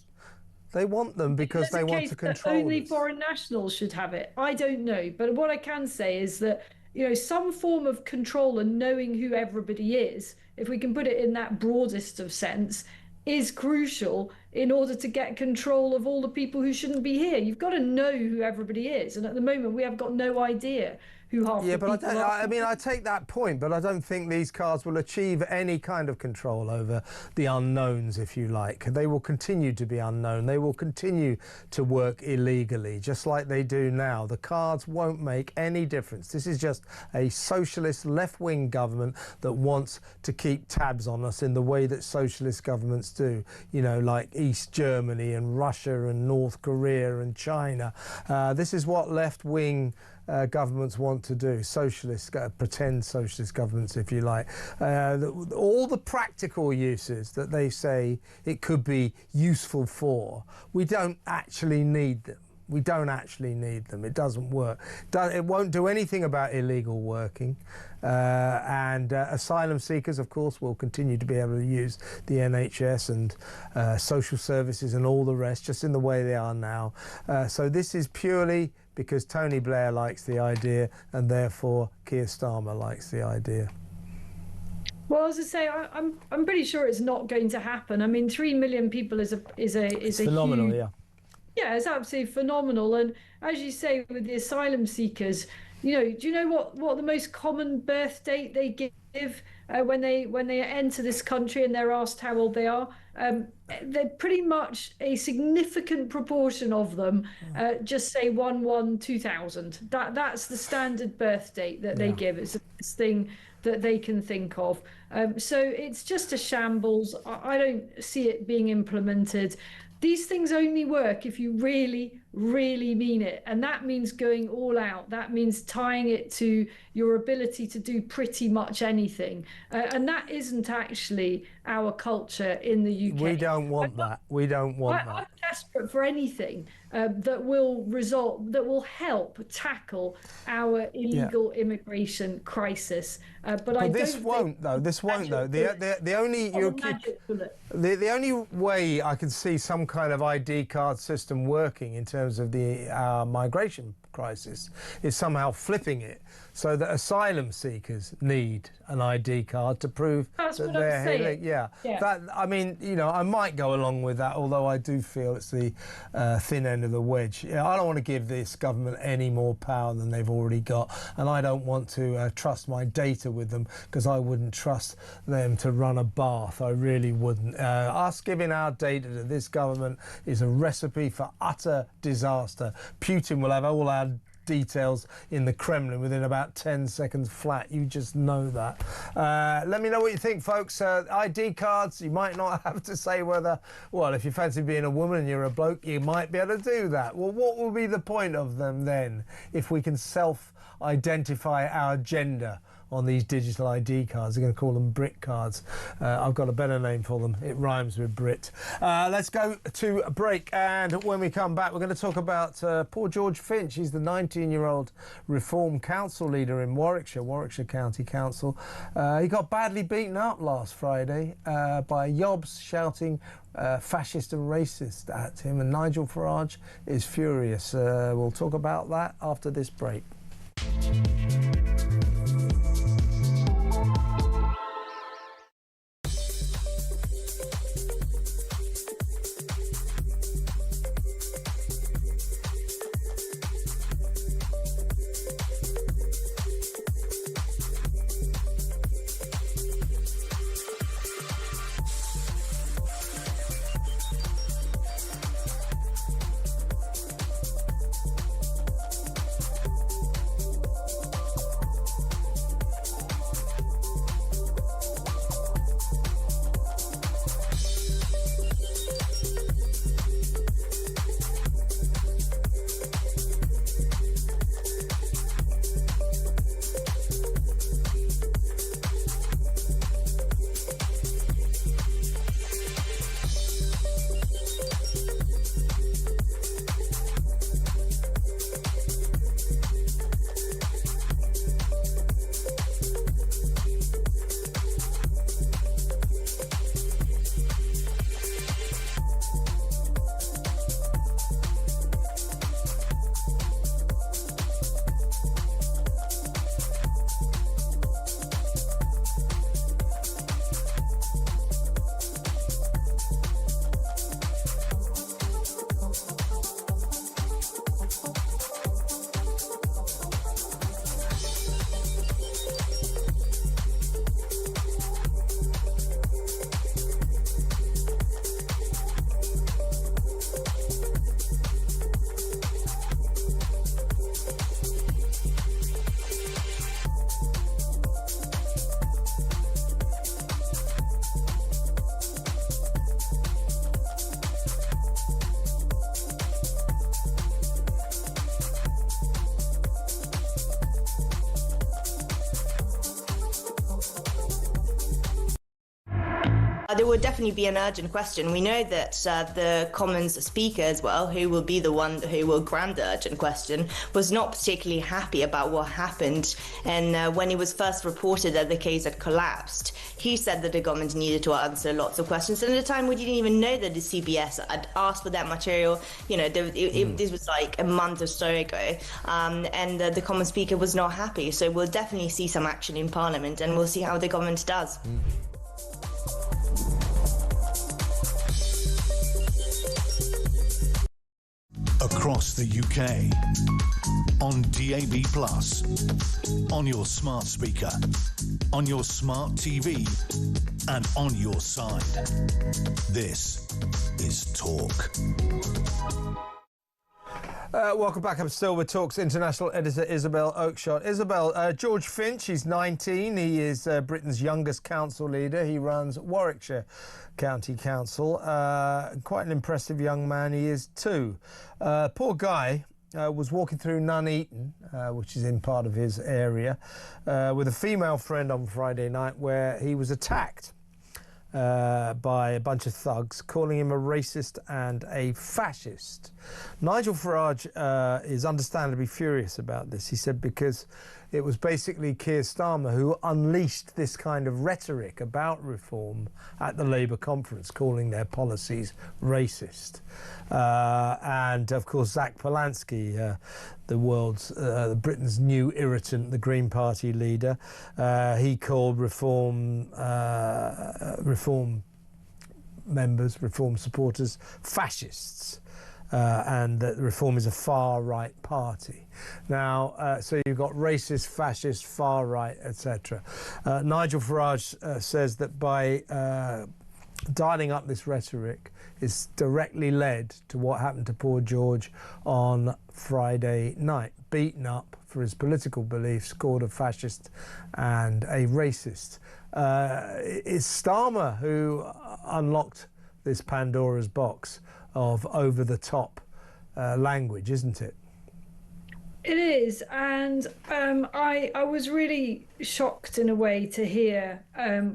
they want them because they want to control only this. Foreign nationals should have it. I don't know, but what I can say is that, you know, some form of control and knowing who everybody is, if we can put it in that broadest of sense, is crucial in order to get control of all the people who shouldn't be here. You've got to know who everybody is, and at the moment we have got no idea who half the people are. Yeah, but I mean, I take that point, but I don't think these cards will achieve any kind of control over the unknowns, if you like. They will continue to be unknown. They will continue to work illegally, just like they do now. The cards won't make any difference. This is just a socialist left-wing government that wants to keep tabs on us in the way that socialist governments do, you know, like East Germany and Russia and North Korea and China. This is what left-wing governments want to do, pretend socialist governments, if you like. All the practical uses that they say it could be useful for, we don't actually need them. We don't actually need them. It doesn't work. It won't do anything about illegal working. And asylum seekers, of course, will continue to be able to use the NHS and social services and all the rest, just in the way they are now. So this is purely because Tony Blair likes the idea, and therefore Keir Starmer likes the idea. Well, as I say, I'm pretty sure it's not going to happen. I mean, 3 million people is a phenomenal, huge, yeah. Yeah, it's absolutely phenomenal. And as you say, with the asylum seekers, you know, do you know what the most common birth date they give when they enter this country and they're asked how old they are, they're pretty much a significant proportion of them just say 1/1/2000. That's the standard birth date that they give. It's the best thing that they can think of. So it's just a shambles. I don't see it being implemented. These things only work if you really, really mean it. And that means going all out. That means tying it to your ability to do pretty much anything. And that isn't actually our culture in the UK. We don't want that. We don't want that. I'm desperate for anything that will help tackle our illegal immigration crisis. But this won't, though. This won't, though. The only way I can see some kind of ID card system working in terms of the migration crisis is somehow flipping it so that asylum seekers need an ID card to prove that they're here. Yeah. That, I mean, you know, I might go along with that, although I do feel it's the thin end of the wedge. You know, I don't want to give this government any more power than they've already got, and I don't want to trust my data with them, because I wouldn't trust them to run a bath. I really wouldn't. Us giving our data to this government is a recipe for utter disaster. Putin will have all our details in the Kremlin within about 10 seconds flat. You just know that. Let me know what you think, folks. ID cards, you might not have to say whether, well, if you fancy being a woman and you're a bloke, you might be able to do that. Well, what will be the point of them then if we can self-identify our gender on these digital ID cards? They're going to call them Brit cards. I've got a better name for them. It rhymes with Brit. Let's go to a break, and when we come back, we're going to talk about poor George Finch. He's the 19-year-old Reform Council leader in Warwickshire County Council. He got badly beaten up last Friday by yobs shouting fascist and racist at him, and Nigel Farage is furious. We'll talk about that after this break. There will definitely be an urgent question. We know that the Commons Speaker as well, who will be the one who will grant the urgent question, was not particularly happy about what happened. And when it was first reported that the case had collapsed, he said that the government needed to answer lots of questions. And at the time, we didn't even know that the CBS had asked for that material. You know, this was like a month or so ago. And the Commons Speaker was not happy. So we'll definitely see some action in Parliament, and we'll see how the government does. across the UK. On DAB+, on your smart speaker, on your smart TV, and on your side. This is Talk. Welcome back. I'm still with Talk's international editor Isabel Oakeshott. Isabel, George Finch, he's 19. He is Britain's youngest council leader. He runs Warwickshire County Council. Quite an impressive young man he is too. Poor guy was walking through Nuneaton, which is in part of his area, with a female friend on Friday night where he was attacked by a bunch of thugs, calling him a racist and a fascist. Nigel Farage is understandably furious about this. He said because it was basically Keir Starmer who unleashed this kind of rhetoric about reform at the Labour conference, calling their policies racist. And of course, Zach Polanski, the Britain's new irritant, the Green Party leader, he called reform members, reform supporters, fascists. And that Reform is a far-right party. Now, so you've got racist, fascist, far-right, etc. Nigel Farage says that by dialing up this rhetoric is directly led to what happened to poor George on Friday night. Beaten up for his political beliefs, called a fascist and a racist. It's Starmer who unlocked this Pandora's box of over-the-top language, isn't it? It is, and I was really shocked in a way to hear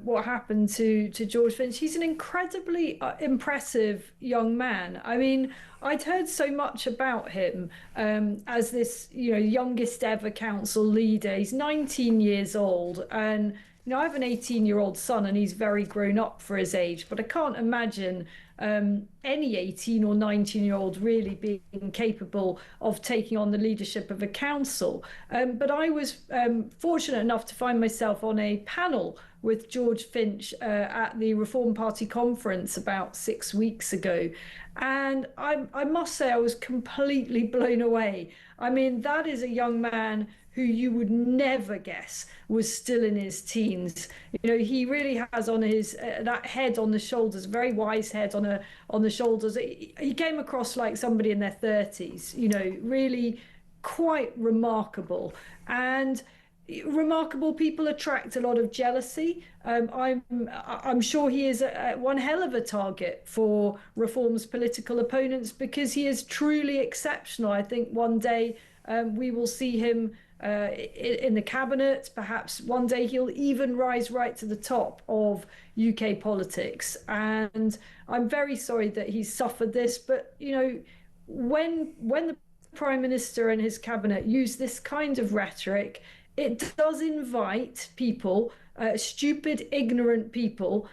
what happened to George Finch. He's an incredibly impressive young man. I mean, I'd heard so much about him as this, youngest ever council leader. He's 19 years old, and I have an 18-year-old son, and he's very grown up for his age. But I can't imagine any 18 or 19-year-old really being capable of taking on the leadership of a council. But I was fortunate enough to find myself on a panel with George Finch at the Reform Party conference about 6 weeks ago. And I must say I was completely blown away. I mean, that is a young man who you would never guess was still in his teens. He really has on his that head on the shoulders, very wise head on the shoulders. He came across like somebody in their 30s, really quite remarkable. And remarkable people attract a lot of jealousy. I'm sure he is one hell of a target for Reform's political opponents because he is truly exceptional. I think one day we will see him in the cabinet. Perhaps one day he'll even rise right to the top of UK politics. And I'm very sorry that he's suffered this, but when the Prime Minister and his cabinet use this kind of rhetoric, it does invite people, stupid, ignorant people,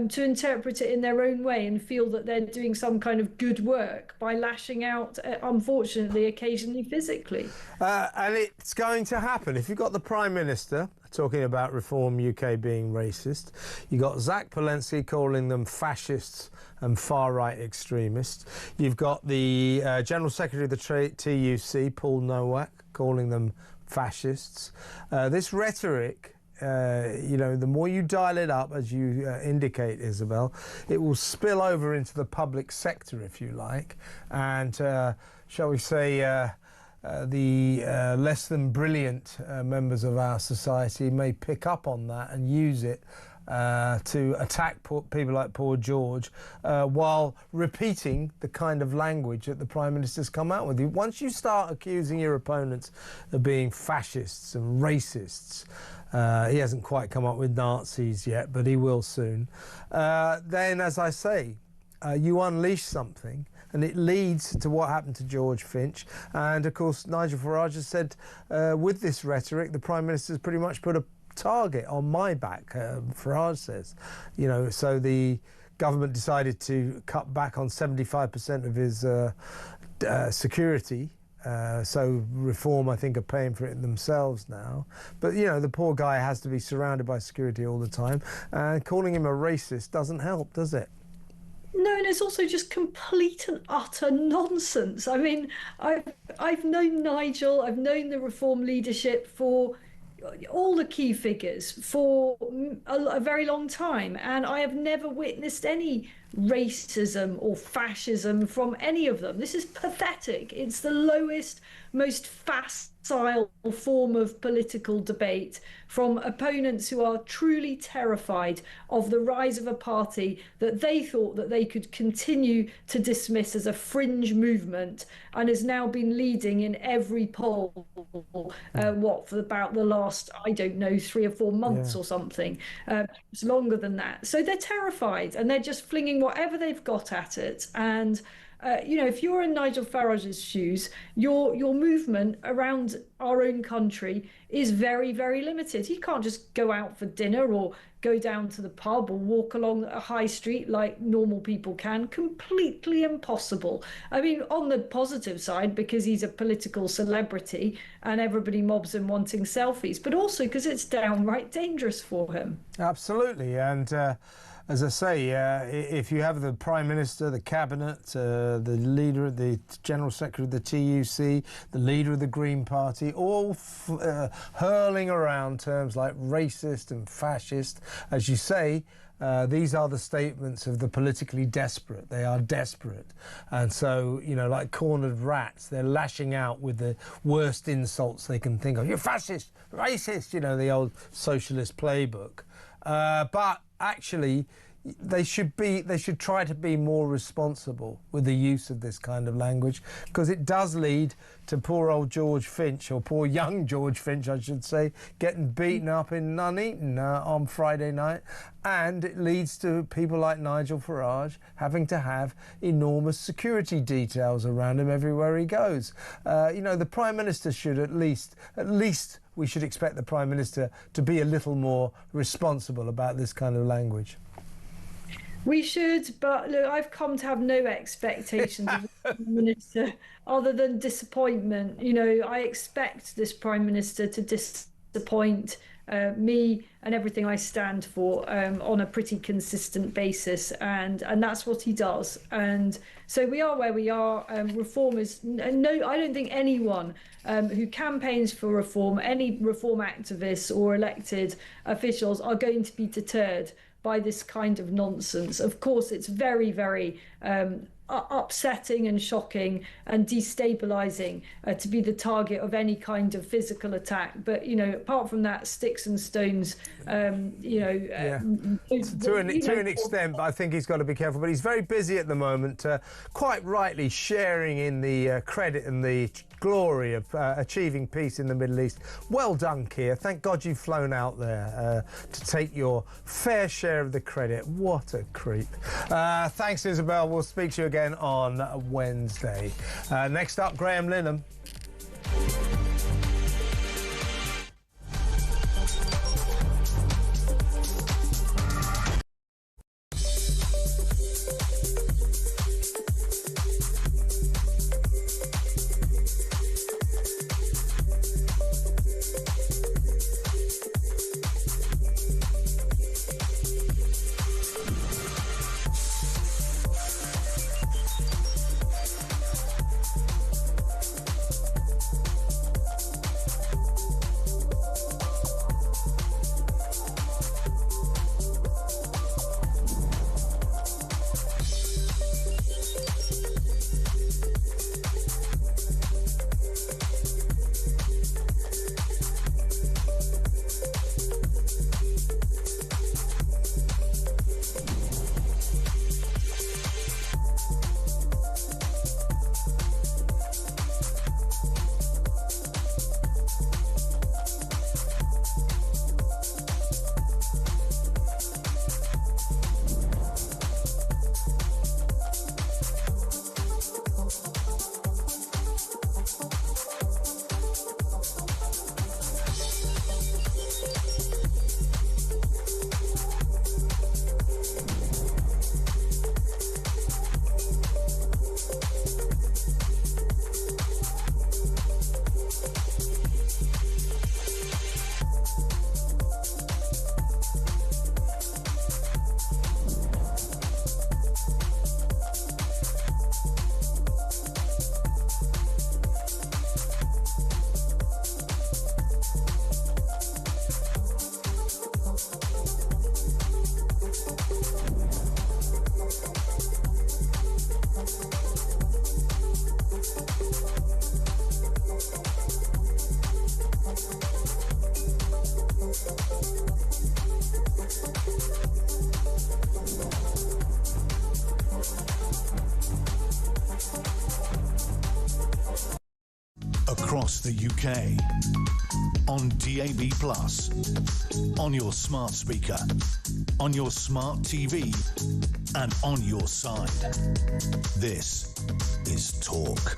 to interpret it in their own way and feel that they're doing some kind of good work by lashing out, unfortunately, occasionally physically. And it's going to happen. If you've got the Prime Minister talking about Reform UK being racist, you've got Zach Polanski calling them fascists and far-right extremists. You've got the General Secretary of the TUC, Paul Nowak, calling them fascists. This rhetoric, the more you dial it up, as you indicate, Isabel, it will spill over into the public sector, if you like, and shall we say the less than brilliant members of our society may pick up on that and use it to attack people like poor George, while repeating the kind of language that the Prime Minister's come out with. Once you start accusing your opponents of being fascists and racists, he hasn't quite come up with Nazis yet, but he will soon, then, as I say, you unleash something, and it leads to what happened to George Finch. And, of course, Nigel Farage has said, with this rhetoric, the Prime Minister's pretty much put a target on my back, Farage says. So the government decided to cut back on 75% of his security. So Reform, I think, are paying for it themselves now. But, the poor guy has to be surrounded by security all the time. And calling him a racist doesn't help, does it? No, and it's also just complete and utter nonsense. I mean, I've known Nigel, I've known the Reform leadership for all the key figures for a very long time, and I have never witnessed any racism or fascism from any of them. This is pathetic. It's the lowest, most facile form of political debate from opponents who are truly terrified of the rise of a party that they thought that they could continue to dismiss as a fringe movement and has now been leading in every poll, for about the last, I don't know, 3 or 4 months or something. It's longer than that. So they're terrified and they're just flinging whatever they've got at it. And if you're in Nigel Farage's shoes, your movement around our own country is very, very limited. He can't just go out for dinner or go down to the pub or walk along a high street like normal people can. Completely impossible. I mean, on the positive side, because he's a political celebrity and everybody mobs him wanting selfies, but also because it's downright dangerous for him. Absolutely. And as I say, if you have the Prime Minister, the Cabinet, the leader, the General Secretary of the TUC, the leader of the Green Party, all hurling around terms like racist and fascist, as you say, these are the statements of the politically desperate. They are desperate. And so, like cornered rats, they're lashing out with the worst insults they can think of. You're fascist, racist, the old socialist playbook. But actually, they should try to be more responsible with the use of this kind of language, because it does lead to poor old George Finch, or poor young George Finch, I should say, getting beaten up in Nuneaton on Friday night. And it leads to people like Nigel Farage having to have enormous security details around him everywhere he goes. The Prime Minister should at least we should expect the Prime Minister to be a little more responsible about this kind of language. We should, but look, I've come to have no expectations of the Prime Minister other than disappointment. I expect this Prime Minister to disappoint me and everything I stand for on a pretty consistent basis, and that's what he does. And so we are where we are. Reform is no. I don't think anyone who campaigns for reform, any reform activists or elected officials, are going to be deterred by this kind of nonsense. Of course, it's very, very upsetting and shocking and destabilizing to be the target of any kind of physical attack. But apart from that, sticks and stones. To an extent, but I think he's got to be careful. But he's very busy at the moment, quite rightly sharing in the credit and the glory of achieving peace in the Middle East. Well done, Keir. Thank God you've flown out there to take your fair share of the credit. What a creep. Thanks, Isabel. We'll speak to you again on Wednesday. Next up, Graham Linnham. across the UK, on DAB+, on your smart speaker, on your smart TV, and on your side. This is Talk.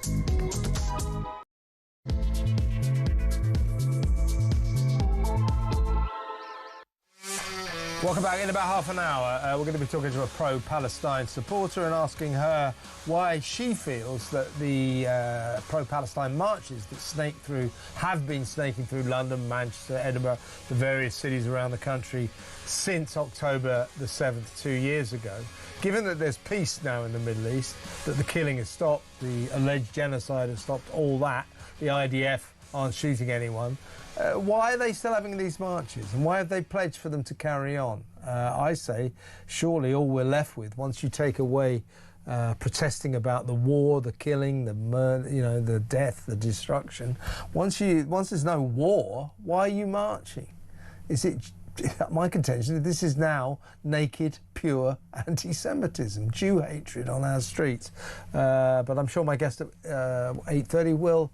Welcome back. In about half an hour, we're going to be talking to a pro-Palestine supporter and asking her why she feels that the pro-Palestine marches that have been snaking through London, Manchester, Edinburgh, the various cities around the country since October the 7th, 2 years ago. Given that there's peace now in the Middle East, that the killing has stopped, the alleged genocide has stopped, all that, the IDF aren't shooting anyone, why are they still having these marches, and why have they pledged for them to carry on? I say, surely all we're left with, once you take away protesting about the war, the killing, the murder, the death, the destruction, once there's no war, why are you marching? Is it my contention that this is now naked, pure anti-Semitism, Jew hatred on our streets? But I'm sure my guest at 8:30 will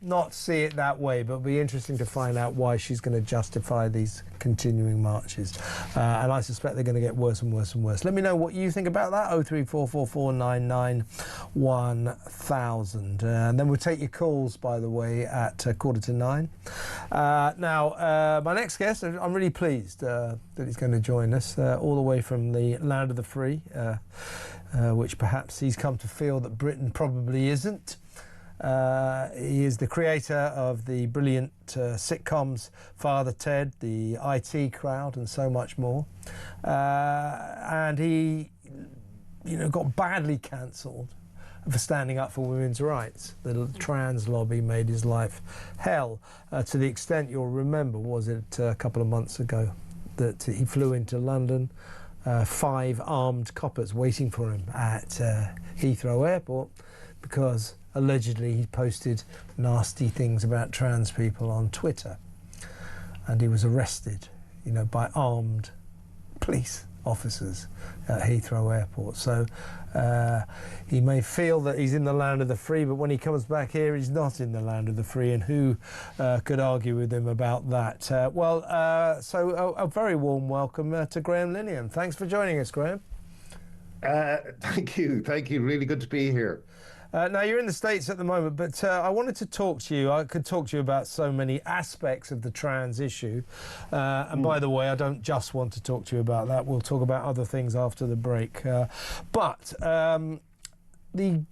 not see it that way, but it'll be interesting to find out why she's going to justify these continuing marches. And I suspect they're going to get worse and worse and worse. Let me know what you think about that. 03444991000. And then we'll take your calls, by the way, at 8:45. Now, my next guest, I'm really pleased that he's going to join us all the way from the land of the free, which perhaps he's come to feel that Britain probably isn't. He is the creator of the brilliant sitcoms Father Ted, the IT Crowd, and so much more. And he, got badly cancelled for standing up for women's rights. The trans lobby made his life hell, to the extent, you'll remember, was it a couple of months ago, that he flew into London, 5 armed coppers waiting for him at Heathrow Airport, because allegedly he posted nasty things about trans people on Twitter, and he was arrested, by armed police officers at Heathrow Airport. So he may feel that he's in the land of the free, but when he comes back here, he's not in the land of the free, and who could argue with him about that? So a very warm welcome to Graham Linehan. Thanks for joining us, Graham. Thank you. Really good to be here. Now, you're in the States at the moment, but I wanted to talk to you. I could talk to you about so many aspects of the trans issue. And by the way, I don't just want to talk to you about that. We'll talk about other things after the break. But the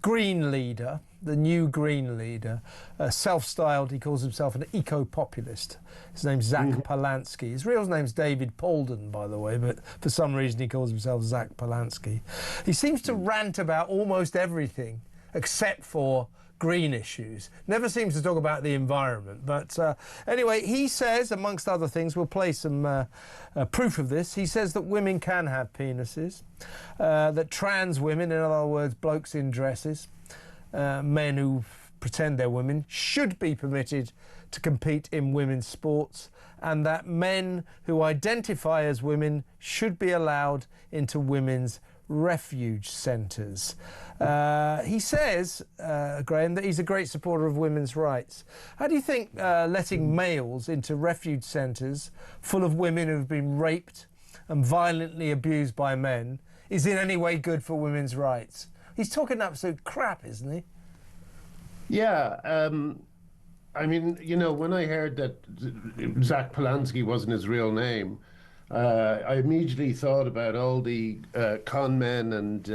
Green leader, the new Green leader, self-styled, he calls himself an eco-populist. His name's Zach Polansky. His real name's David Polden, by the way, but for some reason he calls himself Zach Polansky. He seems to rant about almost everything except for green issues. Never seems to talk about the environment. But anyway, he says, amongst other things, we'll play some proof of this. He says that women can have penises, that trans women, in other words, blokes in dresses, men who pretend they're women, should be permitted to compete in women's sports, and that men who identify as women should be allowed into women's refuge centres. He says, Graham, that he's a great supporter of women's rights. How do you think letting males into refuge centres full of women who've been raped and violently abused by men is in any way good for women's rights? He's talking absolute crap, isn't he? Yeah. I mean, when I heard that Zach Polansky wasn't his real name, I immediately thought about all the con men and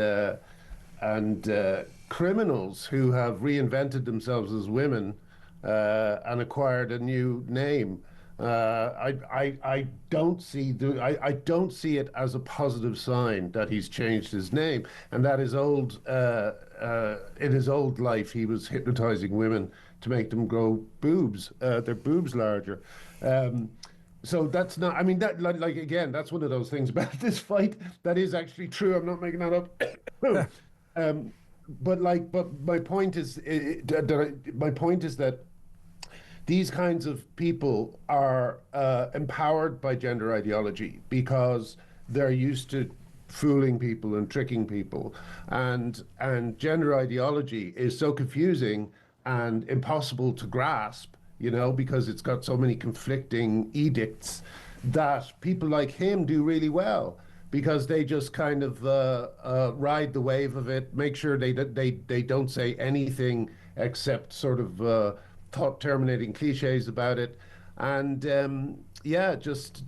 criminals who have reinvented themselves as women and acquired a new name. I don't see it as a positive sign that he's changed his name, and that in his old life he was hypnotizing women to make them grow boobs, their boobs larger. So that's not, I mean, that like again, that's one of those things about this fight that is actually true. I'm not making that up. But my point is that these kinds of people are empowered by gender ideology because they're used to fooling people and tricking people, and gender ideology is so confusing and impossible to grasp, you know, because it's got so many conflicting edicts, that people like him do really well, because they just kind of ride the wave of it, make sure they don't say anything except sort of thought-terminating cliches about it, and yeah, just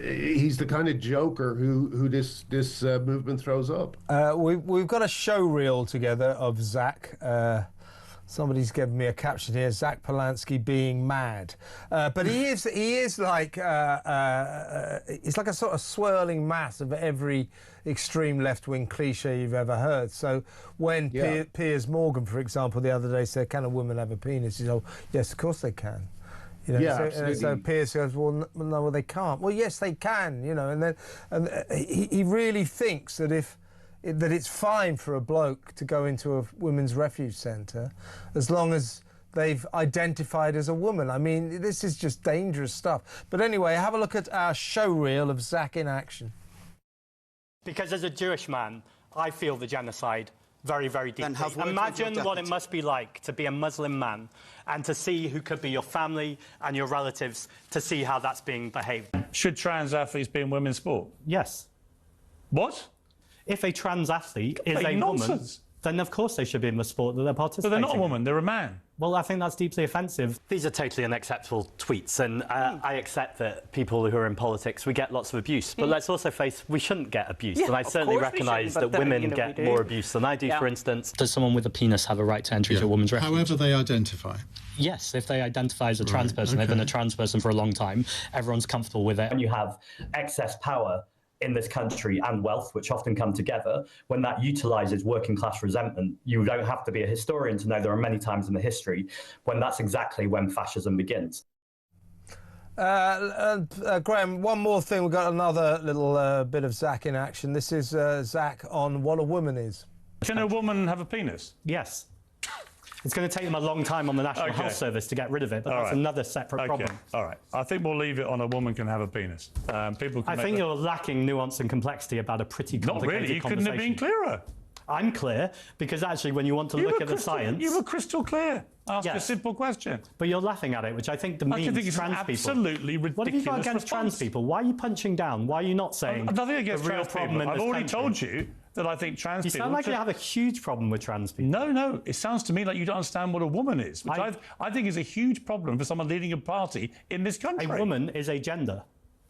he's the kind of joker who this movement throws up. We've got a show reel together of Zach. Somebody's given me a caption here: Zach Polanski being mad, but he is like it's like a sort of swirling mass of every extreme left-wing cliche you've ever heard. So when Piers Morgan, for example, the other day said, "Can a woman have a penis?" He said, "Oh, yes, of course they can." You know, yeah, so Piers goes, well, no, they can't. Well, yes, they can. You know, and then he really thinks that that it's fine for a bloke to go into a women's refuge centre as long as they've identified as a woman. I mean, this is just dangerous stuff. But anyway, have a look at our show reel of Zach in action. Because as a Jewish man, I feel the genocide very, very deeply. Imagine what it must be like to be a Muslim man and to see who could be your family and your relatives, to see how that's being behaved. Should trans athletes be in women's sport? Yes. What? If a trans athlete is a woman, then of course they should be in the sport that they're participating in. But they're not a woman, they're a man. Well, I think that's deeply offensive. These are totally unacceptable tweets, and I accept that people who are in politics, we get lots of abuse, but let's also face we shouldn't get abuse, and I certainly recognise that women get more abuse than I do, for instance. Does someone with a penis have a right to entry to a woman's refuge? However they identify. Yes, if they identify as a trans person, they've been a trans person for a long time, everyone's comfortable with it. When you have excess power in this country and wealth, which often come together, when that utilises working class resentment, you don't have to be a historian to know there are many times in the history when that's exactly when fascism begins. Graham, one more thing. We've got another little bit of Zach in action. This is Zach on what a woman is. Can a woman have a penis? Yes. It's going to take them a long time on the National Health Service to get rid of it, but that's another separate problem. All right. I think we'll leave it on a woman can have a penis. People can I think you're lacking nuance and complexity about a pretty complicated Not really. You couldn't have been clearer. I'm clear, because actually when you want to look at the science... You were crystal clear. Ask a simple question. But you're laughing at it, which I think demeans trans people. Absolutely ridiculous. What have you got against trans people? Why are you punching down? Why are you not saying nothing against the real trans problem people? in this I've already country? told you that I think trans people... You sound like you have a huge problem with trans people. No. It sounds to me like you don't understand what a woman is, which I think is a huge problem for someone leading a party in this country. A woman is a gender.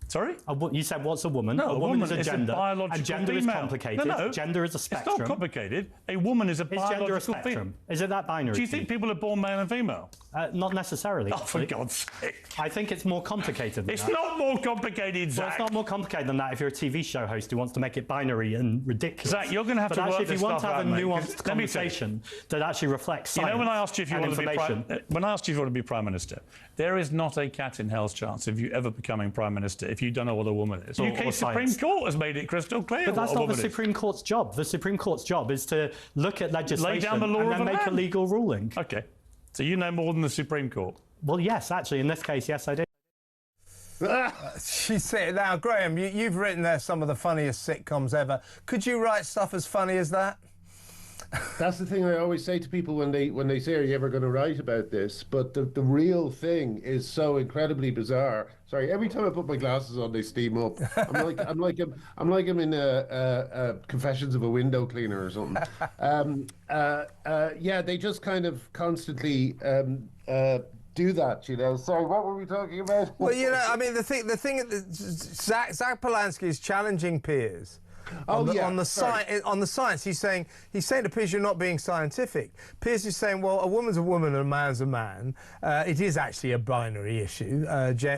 Sorry? You said, what's a woman? No, a woman is a is gender. A biological and gender female. is complicated. No. Gender is a spectrum. It's not complicated. A woman is a biological gender a spectrum? Is it that binary? Do you think people are born male and female? Not necessarily. Oh, for God's sake. I think it's more complicated than that. It's not more complicated, Zach. Well, it's not more complicated than that if you're a TV show host who wants to make it binary and ridiculous. Zach, you're going to have to work if you want to have a nuanced conversation that actually reflects science, when I asked you if you want to be when I asked you if you want to be Prime Minister, there is not a cat in hell's chance of you ever becoming Prime Minister if you don't know what a woman is. The UK Supreme Court has made it crystal clear. But that's not the Supreme Court's job. The Supreme Court's job is to look at legislation lay down the law and then of make a legal ruling. OK. So you know more than the Supreme Court? Well, yes, actually, in this case, yes, I do. She said, now, Graham, you've written there some of the funniest sitcoms ever. Could you write stuff as funny as that? That's the thing I always say to people when they say, "Are you ever going to write about this?" But the real thing is so incredibly bizarre. Sorry, every time I put my glasses on, they steam up. I'm like I'm in a Confessions of a Window Cleaner or something. Yeah, they just kind of constantly do that, you know. Sorry, what were we talking about? Well, you know, I mean, the thing, Zach Polanski is challenging Piers. On the science, he's saying to Piers, you're not being scientific. Piers is saying, well, a woman's a woman and a man's a man. It is actually a binary issue.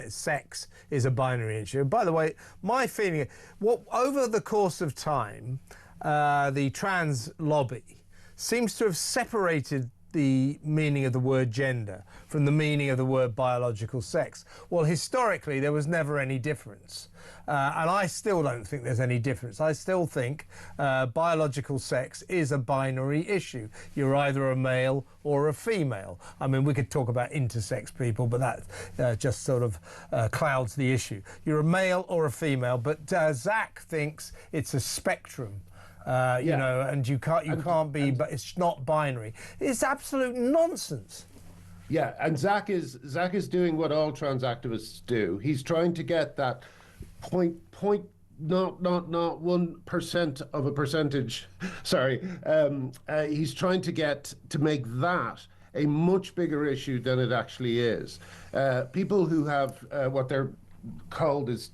Sex is a binary issue. By the way, my feeling, over the course of time, the trans lobby seems to have separated the meaning of the word gender from the meaning of the word biological sex. Well, historically, there was never any difference. And I still don't think there's any difference. I still think biological sex is a binary issue. You're either a male or a female. I mean, we could talk about intersex people, but that just sort of clouds the issue. You're a male or a female, but Zach thinks it's a spectrum. You know, and you can't be, but it's not binary. It's absolute nonsense. Yeah, and Zach is doing what all trans activists do. He's trying to get that not 1% of a percentage. Sorry, he's trying to make that a much bigger issue than it actually is. People who have what they're called as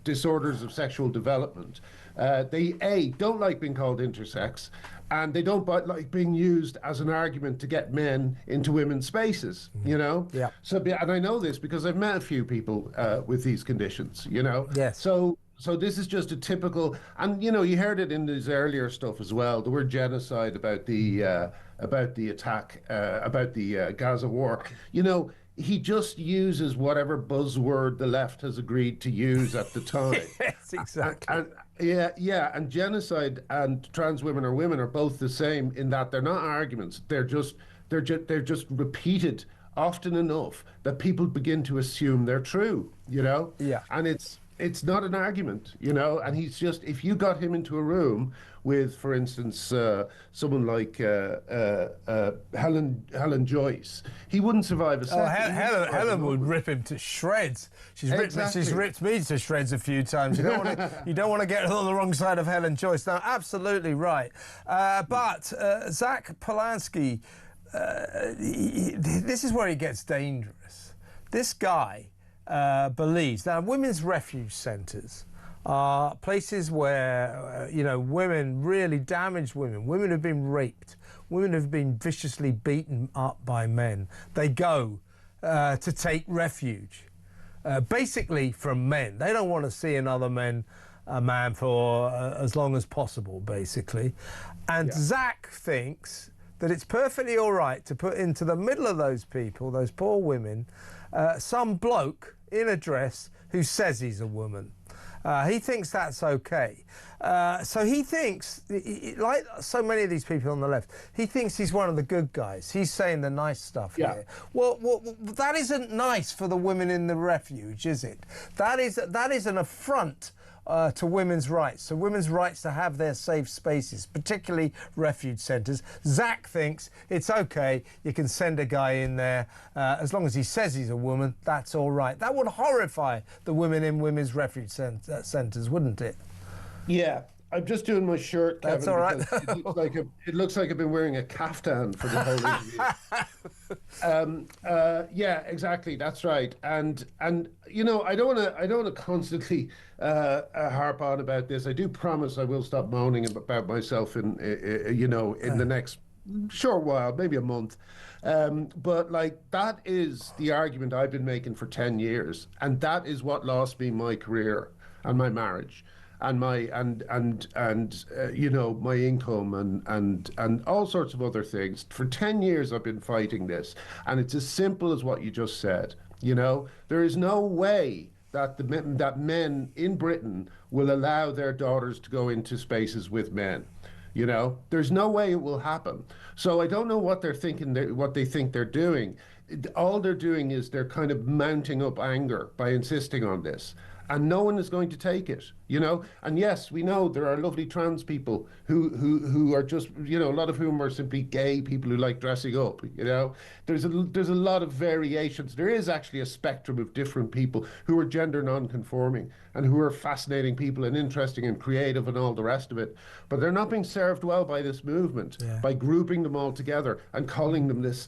disorders of sexual development, they don't like being called intersex, and they don't like being used as an argument to get men into women's spaces, you know? Yeah. So, and I know this because I've met a few people with these conditions, you know? Yes. So this is just a typical, and you know, you heard it in his earlier stuff as well, the word genocide about the attack, about the Gaza war. You know, he just uses whatever buzzword the left has agreed to use at the time. Yes, exactly. And genocide and trans women or women are both the same in that they're not arguments. They're just repeated often enough that people begin to assume they're true, you know? Yeah. And it's not an argument, you know, and he's just, if you got him into a room with, for instance, someone like Helen Joyce, he wouldn't survive a second. Helen would rip him to shreds. She's ripped me to shreds a few times. You don't want to get on the wrong side of Helen Joyce. No, absolutely right. But Zach Polanski, this is where he gets dangerous. This guy believes now women's refuge centres are places where you know, women, really damaged women who've been raped, women who've been viciously beaten up by men. They go to take refuge, basically from men. They don't want to see another man for as long as possible, basically. And Zach thinks that it's perfectly all right to put into the middle of those people, those poor women, some bloke in a dress who says he's a woman. He thinks that's okay. So he thinks, like so many of these people on the left, he thinks he's one of the good guys. He's saying the nice stuff here. Well, that isn't nice for the women in the refuge, is it? That is an affront to women's rights, so women's rights to have their safe spaces, particularly refuge centres. Zach thinks it's okay, you can send a guy in there, as long as he says he's a woman, that's all right. That would horrify the women in women's refuge centres, wouldn't it? Yeah. I'm just doing my shirt, Kevin. That's all right. It looks like I've been wearing a kaftan for the whole interview. Yeah, exactly. That's right. And you know, I don't want to constantly harp on about this. I do promise I will stop moaning about myself in the next short while, maybe a month. But like, that is the argument I've been making for 10 years, and that is what lost me my career and my marriage. And my you know, my income and all sorts of other things. For 10 years I've been fighting this, and it's as simple as what you just said. You know, there is no way that that men in Britain will allow their daughters to go into spaces with men. You know, there's no way it will happen. So I don't know what they're thinking, what they think they're doing. All they're doing is they're kind of mounting up anger by insisting on this. And no one is going to take it, you know. And yes, we know there are lovely trans people who are just, you know, a lot of whom are simply gay people who like dressing up, you know. There's a lot of variations. There is actually a spectrum of different people who are gender non-conforming and who are fascinating people and interesting and creative and all the rest of it. But they're not being served well by this movement, by grouping them all together and calling them this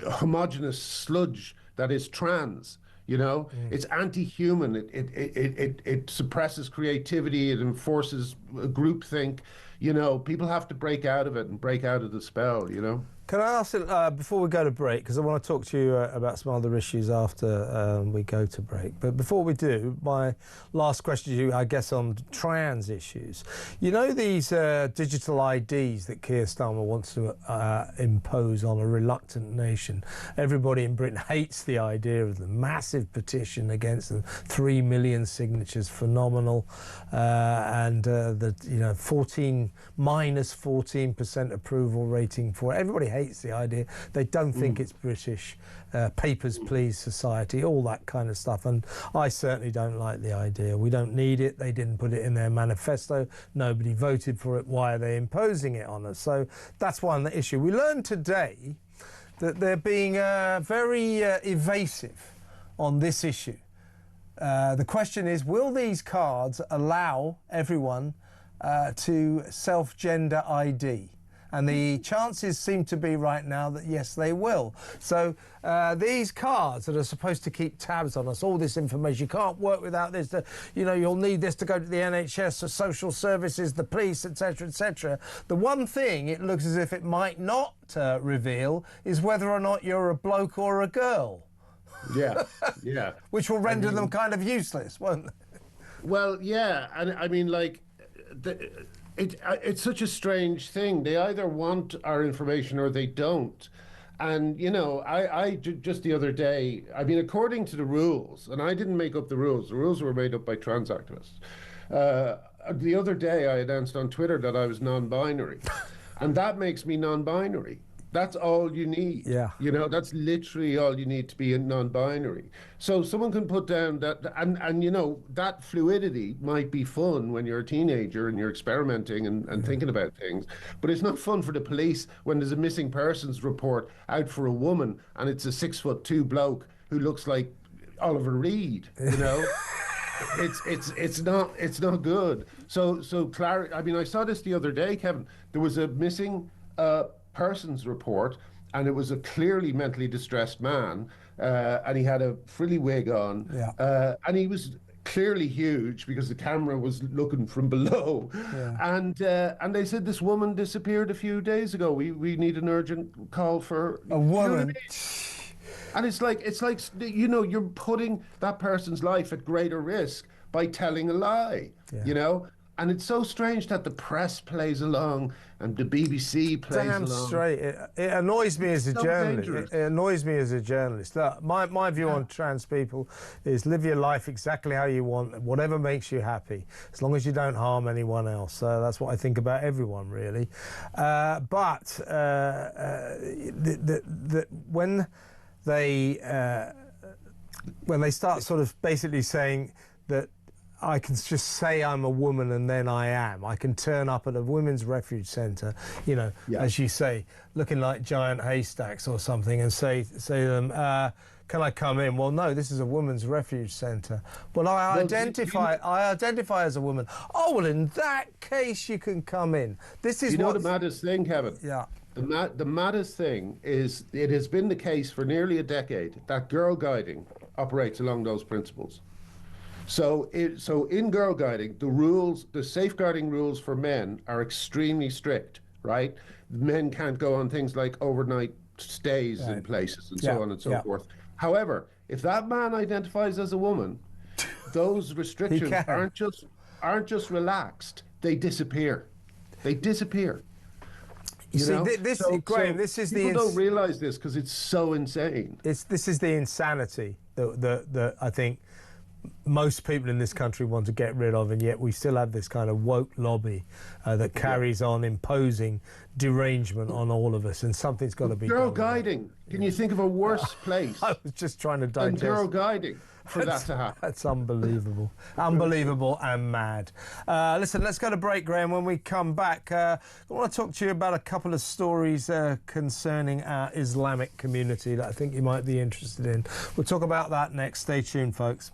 homogenous sludge that is trans. You know, it's anti-human. It suppresses creativity. It enforces groupthink. You know, people have to break out of it and break out of the spell. You know. Can I ask, before we go to break, because I want to talk to you about some other issues after we go to break. But before we do, my last question to you, I guess, on trans issues. You know these digital IDs that Keir Starmer wants to impose on a reluctant nation? Everybody in Britain hates the idea of them. Massive petition against them, 3 million signatures, phenomenal. -14% approval rating for it. Everybody hates hates the idea. They don't think it's British. Papers, please society, all that kind of stuff. And I certainly don't like the idea. We don't need it. They didn't put it in their manifesto. Nobody voted for it. Why are they imposing it on us? So that's one issue. We learned today that they're being very evasive on this issue. The question is, will these cards allow everyone to self-gender ID? And the chances seem to be right now that yes, they will. So these cards that are supposed to keep tabs on us, all this information, you can't work without this, you'll need this to go to the NHS, the social services, the police, etc., etc. The one thing it looks as if it might not reveal is whether or not you're a bloke or a girl. Yeah, yeah. Which will render them kind of useless, won't they? Well, yeah, and I mean, like, it's such a strange thing. They either want our information or they don't. And, I just the other day, I mean, according to the rules, and I didn't make up the rules were made up by trans activists. The other day I announced on Twitter that I was non-binary, and that makes me non-binary. That's all you need. Yeah. That's literally all you need to be non-binary. So someone can put down that, and that fluidity might be fun when you're a teenager and you're experimenting and thinking about things, but it's not fun for the police when there's a missing persons report out for a woman and it's a 6'2" bloke who looks like Oliver Reed, It's not good. So Clara, I mean, I saw this the other day, Kevin. There was a missing persons report, and it was a clearly mentally distressed man, and he had a frilly wig on, and he was clearly huge because the camera was looking from below, and they said this woman disappeared a few days ago. We need an urgent call for a woman. And it's like you're putting that person's life at greater risk by telling a lie, And it's so strange that the press plays along and the BBC plays along. Damn straight. It annoys me as a journalist. It annoys me as a journalist. Look, my view on trans people is live your life exactly how you want, whatever makes you happy, as long as you don't harm anyone else. So that's what I think about everyone, really. But when they start sort of basically saying that I can just say I'm a woman and then I am. I can turn up at a women's refuge centre, as you say, looking like giant haystacks or something, and say to them, can I come in? Well, no, this is a women's refuge centre. Well, I identify as a woman. Oh, well, in that case, you can come in. This is the maddest thing, Kevin? Yeah. The maddest thing is it has been the case for nearly a decade that girl guiding operates along those principles. So in girl guiding, the safeguarding rules for men are extremely strict, right? Men can't go on things like overnight stays in places and so on and so forth. However, if that man identifies as a woman, those restrictions aren't just relaxed; they disappear. They disappear. Graham, this is people don't realise this because it's so insane. This is the insanity that I think most people in this country want to get rid of, and yet we still have this kind of woke lobby that carries on imposing derangement on all of us, and something's got to be done. Girl guiding. Can you think of a worse place? I was just trying to digest. And girl guiding for that to happen. That's unbelievable. Unbelievable and mad. Listen, let's go to break, Graham. When we come back, I want to talk to you about a couple of stories concerning our Islamic community that I think you might be interested in. We'll talk about that next. Stay tuned, folks.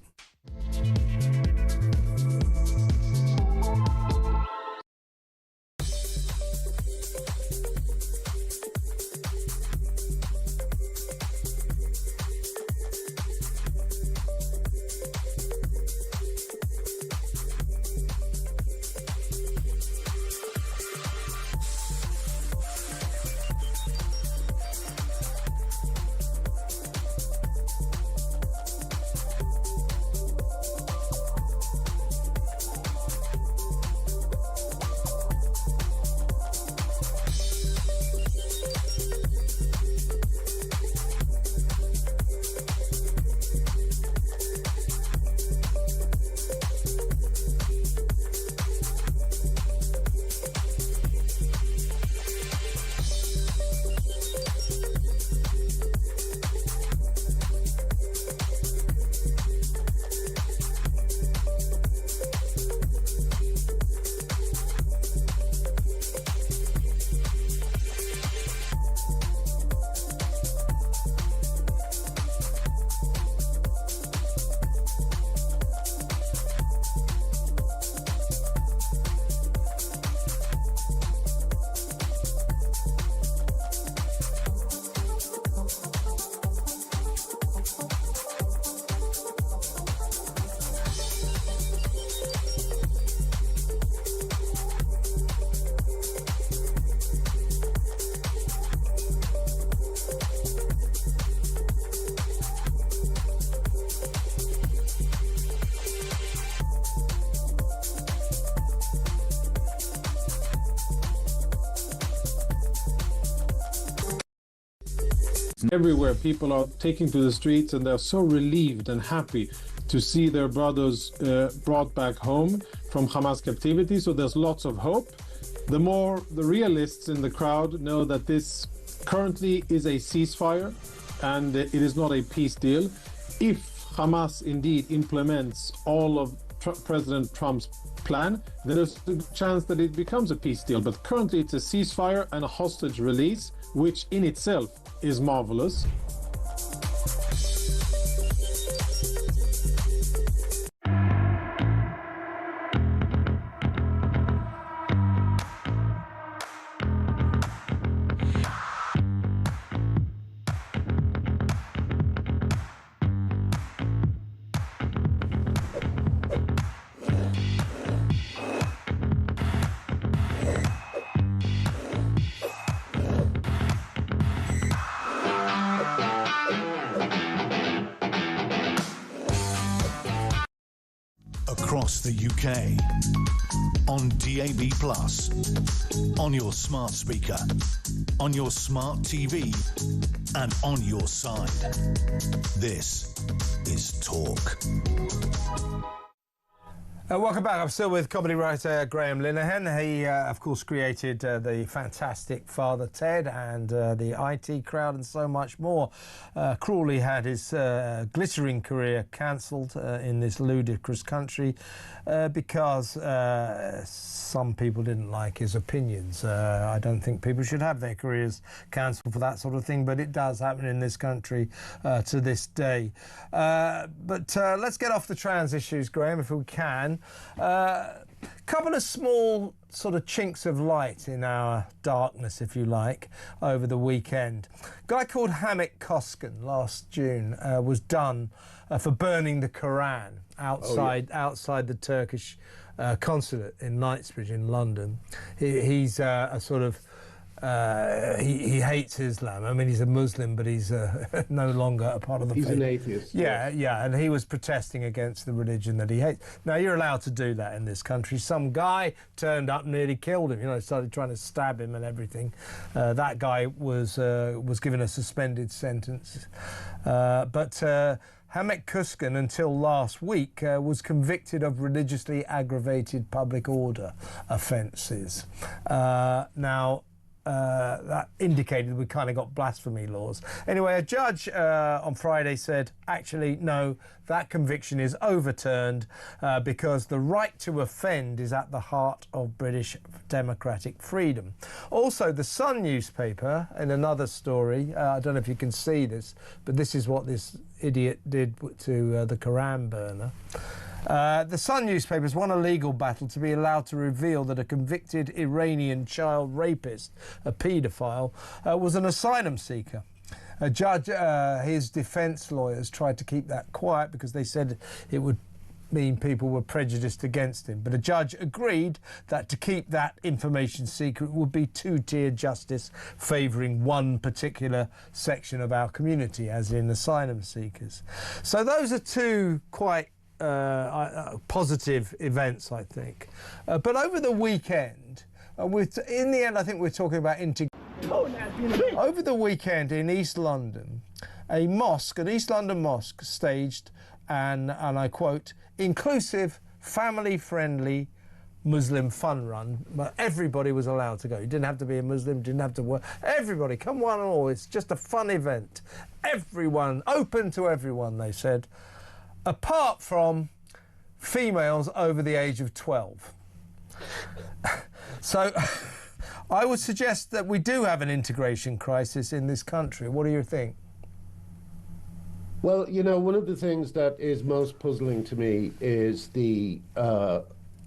Everywhere, people are taking to the streets, and they're so relieved and happy to see their brothers brought back home from Hamas captivity. So there's lots of hope. The realists in the crowd know that this currently is a ceasefire and it is not a peace deal. If Hamas indeed implements all of President Trump's plan, then there's a chance that it becomes a peace deal. But currently it's a ceasefire and a hostage release, which in itself is marvelous. Across the UK, on DAB+, on your smart speaker, on your smart TV, and on your side. This is Talk. Welcome back. I'm still with comedy writer Graham Linehan. He, of course, created the fantastic Father Ted and the IT Crowd and so much more. Cruelly had his glittering career cancelled in this ludicrous country because some people didn't like his opinions. I don't think people should have their careers cancelled for that sort of thing, but it does happen in this country to this day. But let's get off the trans issues, Graham, if we can. Couple of small sort of chinks of light in our darkness, if you like, over the weekend. A guy called Hamit Koskan last June was done for burning the Quran outside the Turkish consulate in Knightsbridge in London. He's a sort of he hates Islam. I mean, he's a Muslim, but he's no longer a part of the faith. He's an atheist. Yeah, and he was protesting against the religion that he hates. Now, you're allowed to do that in this country. Some guy turned up and nearly killed him, started trying to stab him and everything. That guy was given a suspended sentence. But Hamit Koskan, until last week, was convicted of religiously aggravated public order offences. Now, that indicated we kind of got blasphemy laws. Anyway, a judge on Friday said, actually, no, that conviction is overturned because the right to offend is at the heart of British democratic freedom. Also, the Sun newspaper, in another story, I don't know if you can see this, but this is what this idiot did to the Quran burner. The Sun newspaper has won a legal battle to be allowed to reveal that a convicted Iranian child rapist, a paedophile, was an asylum seeker. A judge, his defence lawyers tried to keep that quiet because they said it would mean people were prejudiced against him. But a judge agreed that to keep that information secret would be two-tier justice favouring one particular section of our community, as in asylum seekers. So those are two quite positive events, I think. But over the weekend, in the end, I think we're talking about integration. Over the weekend in East London, an East London mosque staged and I quote, inclusive, family-friendly Muslim fun run, but everybody was allowed to go. You didn't have to be a Muslim, didn't have to work. Everybody, come one and all, it's just a fun event. Everyone, open to everyone, they said, apart from females over the age of 12. So I would suggest that we do have an integration crisis in this country. What do you think? Well, one of the things that is most puzzling to me is the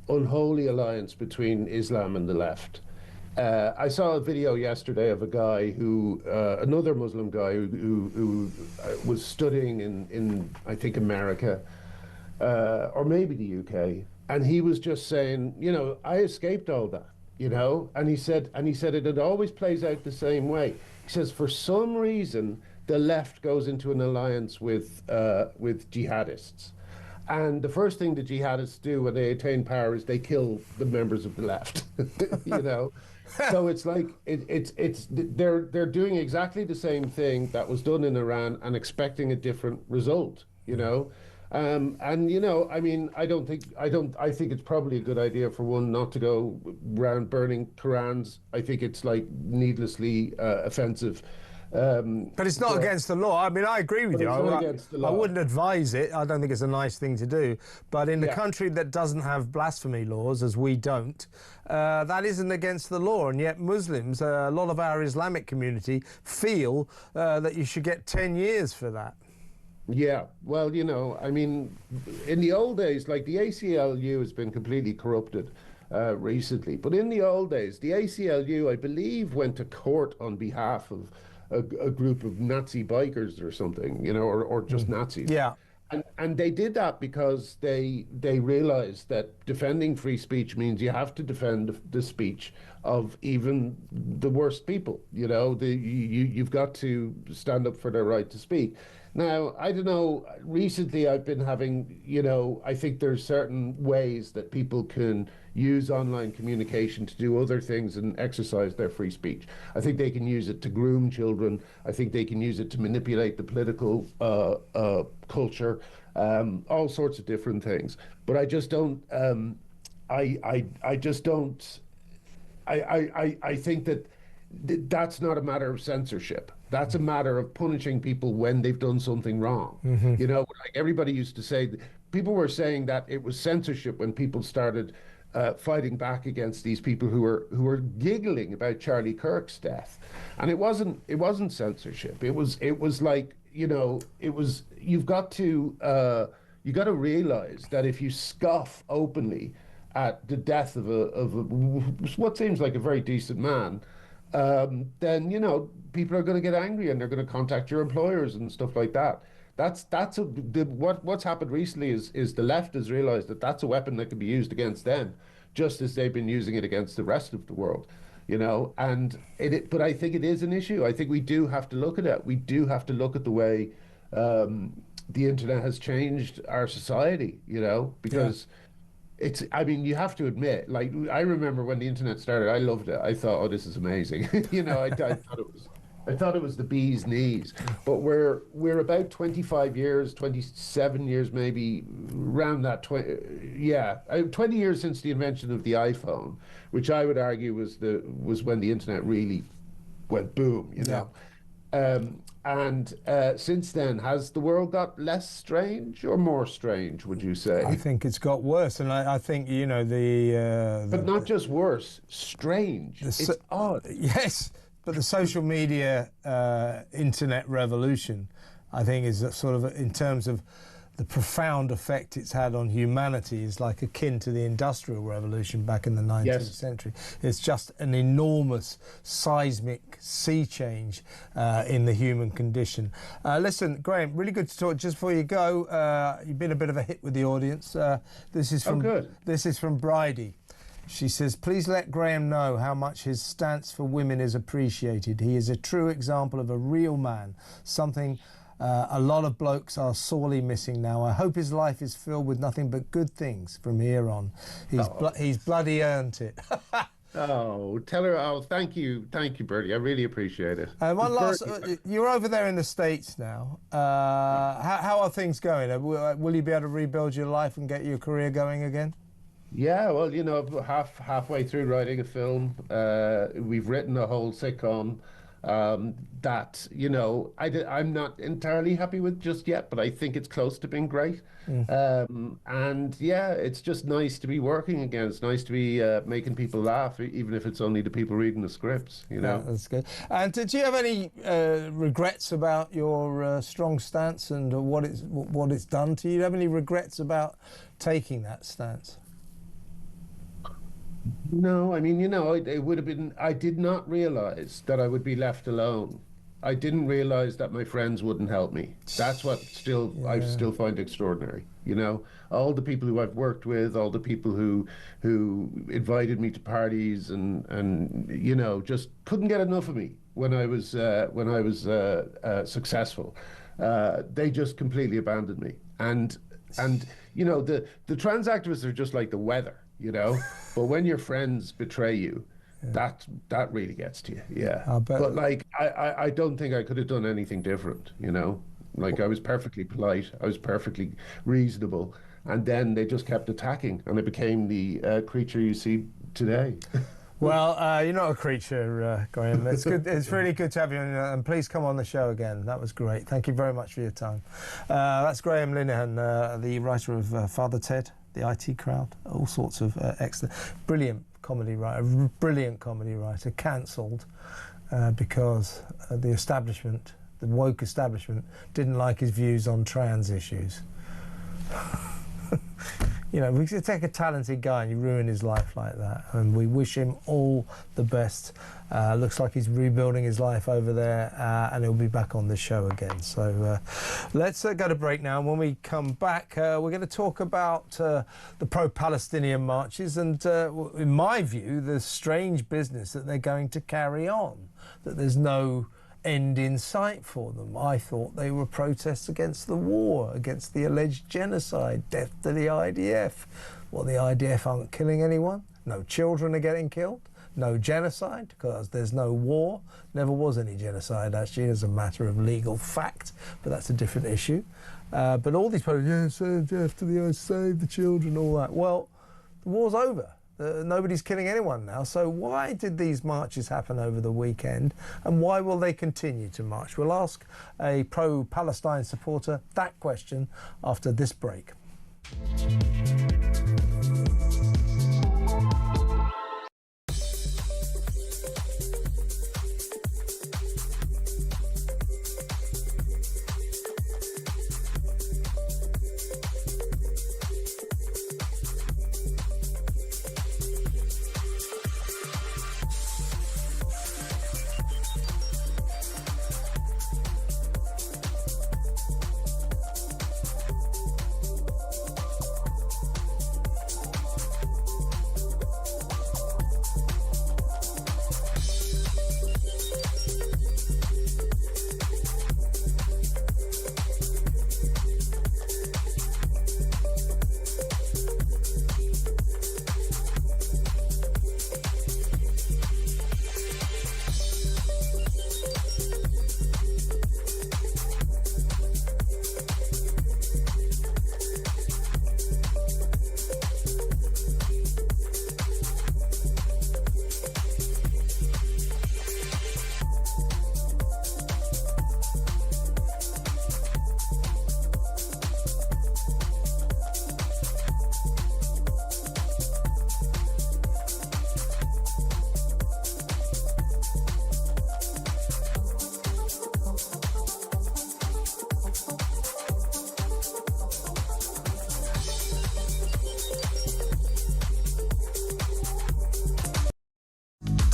unholy alliance between Islam and the left. I saw a video yesterday of a guy another Muslim guy who was studying in I think America, or maybe the UK, and he was just saying, I escaped all that, and he said it always plays out the same way. He says for some reason the left goes into an alliance with jihadists. And the first thing the jihadists do when they attain power is they kill the members of the left, So it's like they're doing exactly the same thing that was done in Iran and expecting a different result, you know. And you know, I mean, I think it's probably a good idea for one not to go around burning Qurans. I think it's like needlessly offensive. But it's not against the law. I mean, I agree with you. It's not against the law. I wouldn't advise it. I don't think it's a nice thing to do. But in a country that doesn't have blasphemy laws, as we don't, that isn't against the law. And yet Muslims, a lot of our Islamic community, feel that you should get 10 years for that. Yeah, well, you know, I mean, in the old days, like the ACLU has been completely corrupted recently. But in the old days, the ACLU, I believe, went to court on behalf of a group of Nazi bikers or something, you know, or just Nazis. Yeah. And they did that because they realized that defending free speech means you have to defend the speech of even the worst people. You know, you've got to stand up for their right to speak. Now, I don't know, recently I've been having, you know, I think there's certain ways that people can use online communication to do other things and exercise their free speech. I think they can use it to groom children. I think they can use it to manipulate the political culture, all sorts of different things. But I just don't, I just don't, I think that that's not a matter of censorship. That's a matter of punishing people when they've done something wrong. You know, like everybody used to say, people were saying that it was censorship when people started fighting back against these people who were giggling about Charlie Kirk's death, and it wasn't censorship. It was like, you know, you've got to realize that if you scoff openly at the death of what seems like a very decent man, then, you know, people are going to get angry and they're going to contact your employers and stuff like that. What's happened recently is the left has realized that that's a weapon that can be used against them, just as they've been using it against the rest of the world, you know. And but I think it is an issue. I think we do have to look at it. We do have to look at the way the internet has changed our society, you know, because. Yeah. I mean, you have to admit, like, I remember when the internet started, I loved it. I thought, oh, this is amazing. You know, I thought it was the bee's knees. But we're about 25 years, 27 years maybe, around that 20 years since the invention of the iPhone, which I would argue was when the internet really went boom, you know. Yeah. And since then, has the world got less strange or more strange, would you say? I think it's got worse, and I think, you know, But not just worse, strange. It's odd. Yes, but the social media internet revolution, I think, is sort of, in terms of the profound effect it's had on humanity, is like akin to the Industrial Revolution back in the 19th century. It's just an enormous seismic sea change in the human condition. Listen, Graham, really good to talk. Just before you go, you've been a bit of a hit with the audience. This is from Bridie. She says, please let Graham know how much his stance for women is appreciated. He is a true example of a real man, something a lot of blokes are sorely missing now. I hope his life is filled with nothing but good things from here on. He's bloody earned it. Oh, tell her. Oh, thank you, Bertie. I really appreciate it. One last. You're over there in the States now. How are things going? Will you be able to rebuild your life and get your career going again? Yeah, well, you know, halfway through writing a film. We've written a whole sitcom. That, you know, I'm not entirely happy with just yet, but I think it's close to being great. And yeah, it's just nice to be working again. It's nice to be making people laugh, even if it's only the people reading the scripts, you know. Yeah, that's good. And do you have any regrets about your strong stance and what it's done to you? Do you have any regrets about taking that stance? No, I mean, you know, it would have been, I did not realize that I would be left alone. I didn't realize that my friends wouldn't help me. That's what I still find extraordinary. You know, all the people who I've worked with, all the people who invited me to parties and you know, just couldn't get enough of me when I was successful. They just completely abandoned me. And you know, the trans activists are just like the weather. You know, but when your friends betray you, That really gets to you, yeah. I bet. But like, I don't think I could have done anything different, you know? Like, I was perfectly polite, I was perfectly reasonable, and then they just kept attacking, and I became the creature you see today. Well, you're not a creature, Graham. It's good. It's really good to have you, and please come on the show again. That was great. Thank you very much for your time. That's Graham Linehan, the writer of Father Ted, The IT Crowd, all sorts of excellent, brilliant comedy writer, cancelled because the establishment, the woke establishment, didn't like his views on trans issues. You know, we could take a talented guy and you ruin his life like that. And we wish him all the best. Looks like he's rebuilding his life over there, and he'll be back on the show again. So let's go to break now. And when we come back, we're going to talk about the pro-Palestinian marches and, in my view, the strange business that they're going to carry on, that there's no end in sight for them. I thought they were protests against the war, against the alleged genocide, death to the IDF. Well, the IDF aren't killing anyone. No children are getting killed. No genocide, because there's no war. Never was any genocide, actually, as a matter of legal fact, but that's a different issue. But all these people, yeah, death to the IDF, save the children, all that. Well, the war's over. Nobody's killing anyone now. So why did these marches happen over the weekend, and why will they continue to march? We'll ask a pro-Palestine supporter that question after this break.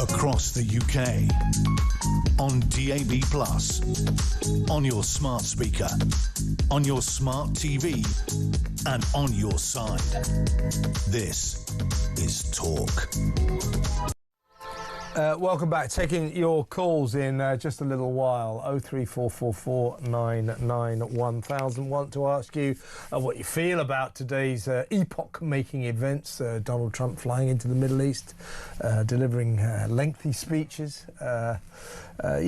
Across the UK, on DAB+, on your smart speaker, on your smart TV, and on your side. This is Talk. Welcome back. Taking your calls in just a little while. 03444991000. Want to ask you what you feel about today's epoch-making events. Donald Trump flying into the Middle East, delivering lengthy speeches, you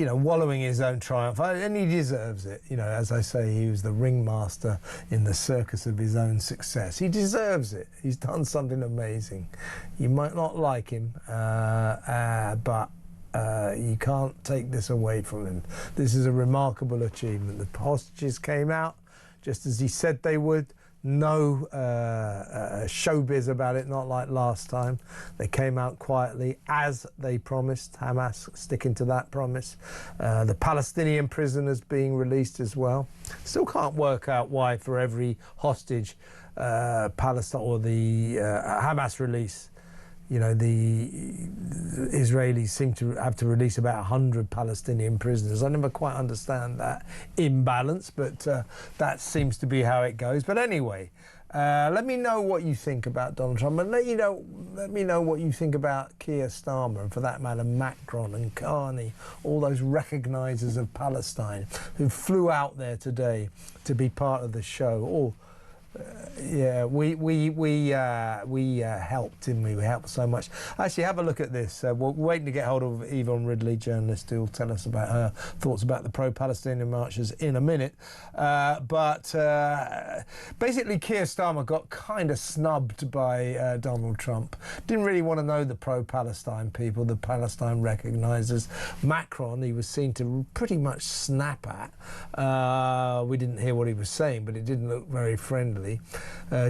know, wallowing in his own triumph, and he deserves it. You know, as I say, he was the ringmaster in the circus of his own success. He deserves it. He's done something amazing. You might not like him, but you can't take this away from him. This is a remarkable achievement. The hostages came out just as he said they would. No showbiz about it, not like last time. They came out quietly, as they promised, Hamas sticking to that promise. The Palestinian prisoners being released as well. Still can't work out why for every hostage Palestine or the Hamas release, you know, the Israelis seem to have to release about 100 Palestinian prisoners. I never quite understand that imbalance, but that seems to be how it goes. But anyway, let me know what you think about Donald Trump, and let me know what you think about Keir Starmer, and for that matter, Macron and Carney, all those recognisers of Palestine who flew out there today to be part of the show. All Yeah, we helped, didn't we? We helped so much. Actually, have a look at this. We're waiting to get hold of Yvonne Ridley, journalist, who will tell us about her thoughts about the pro-Palestinian marches in a minute. But basically, Keir Starmer got kind of snubbed by Donald Trump. Didn't really want to know the pro-Palestine people, the Palestine recognisers. Macron, he was seen to pretty much snap at. We didn't hear what he was saying, but it didn't look very friendly.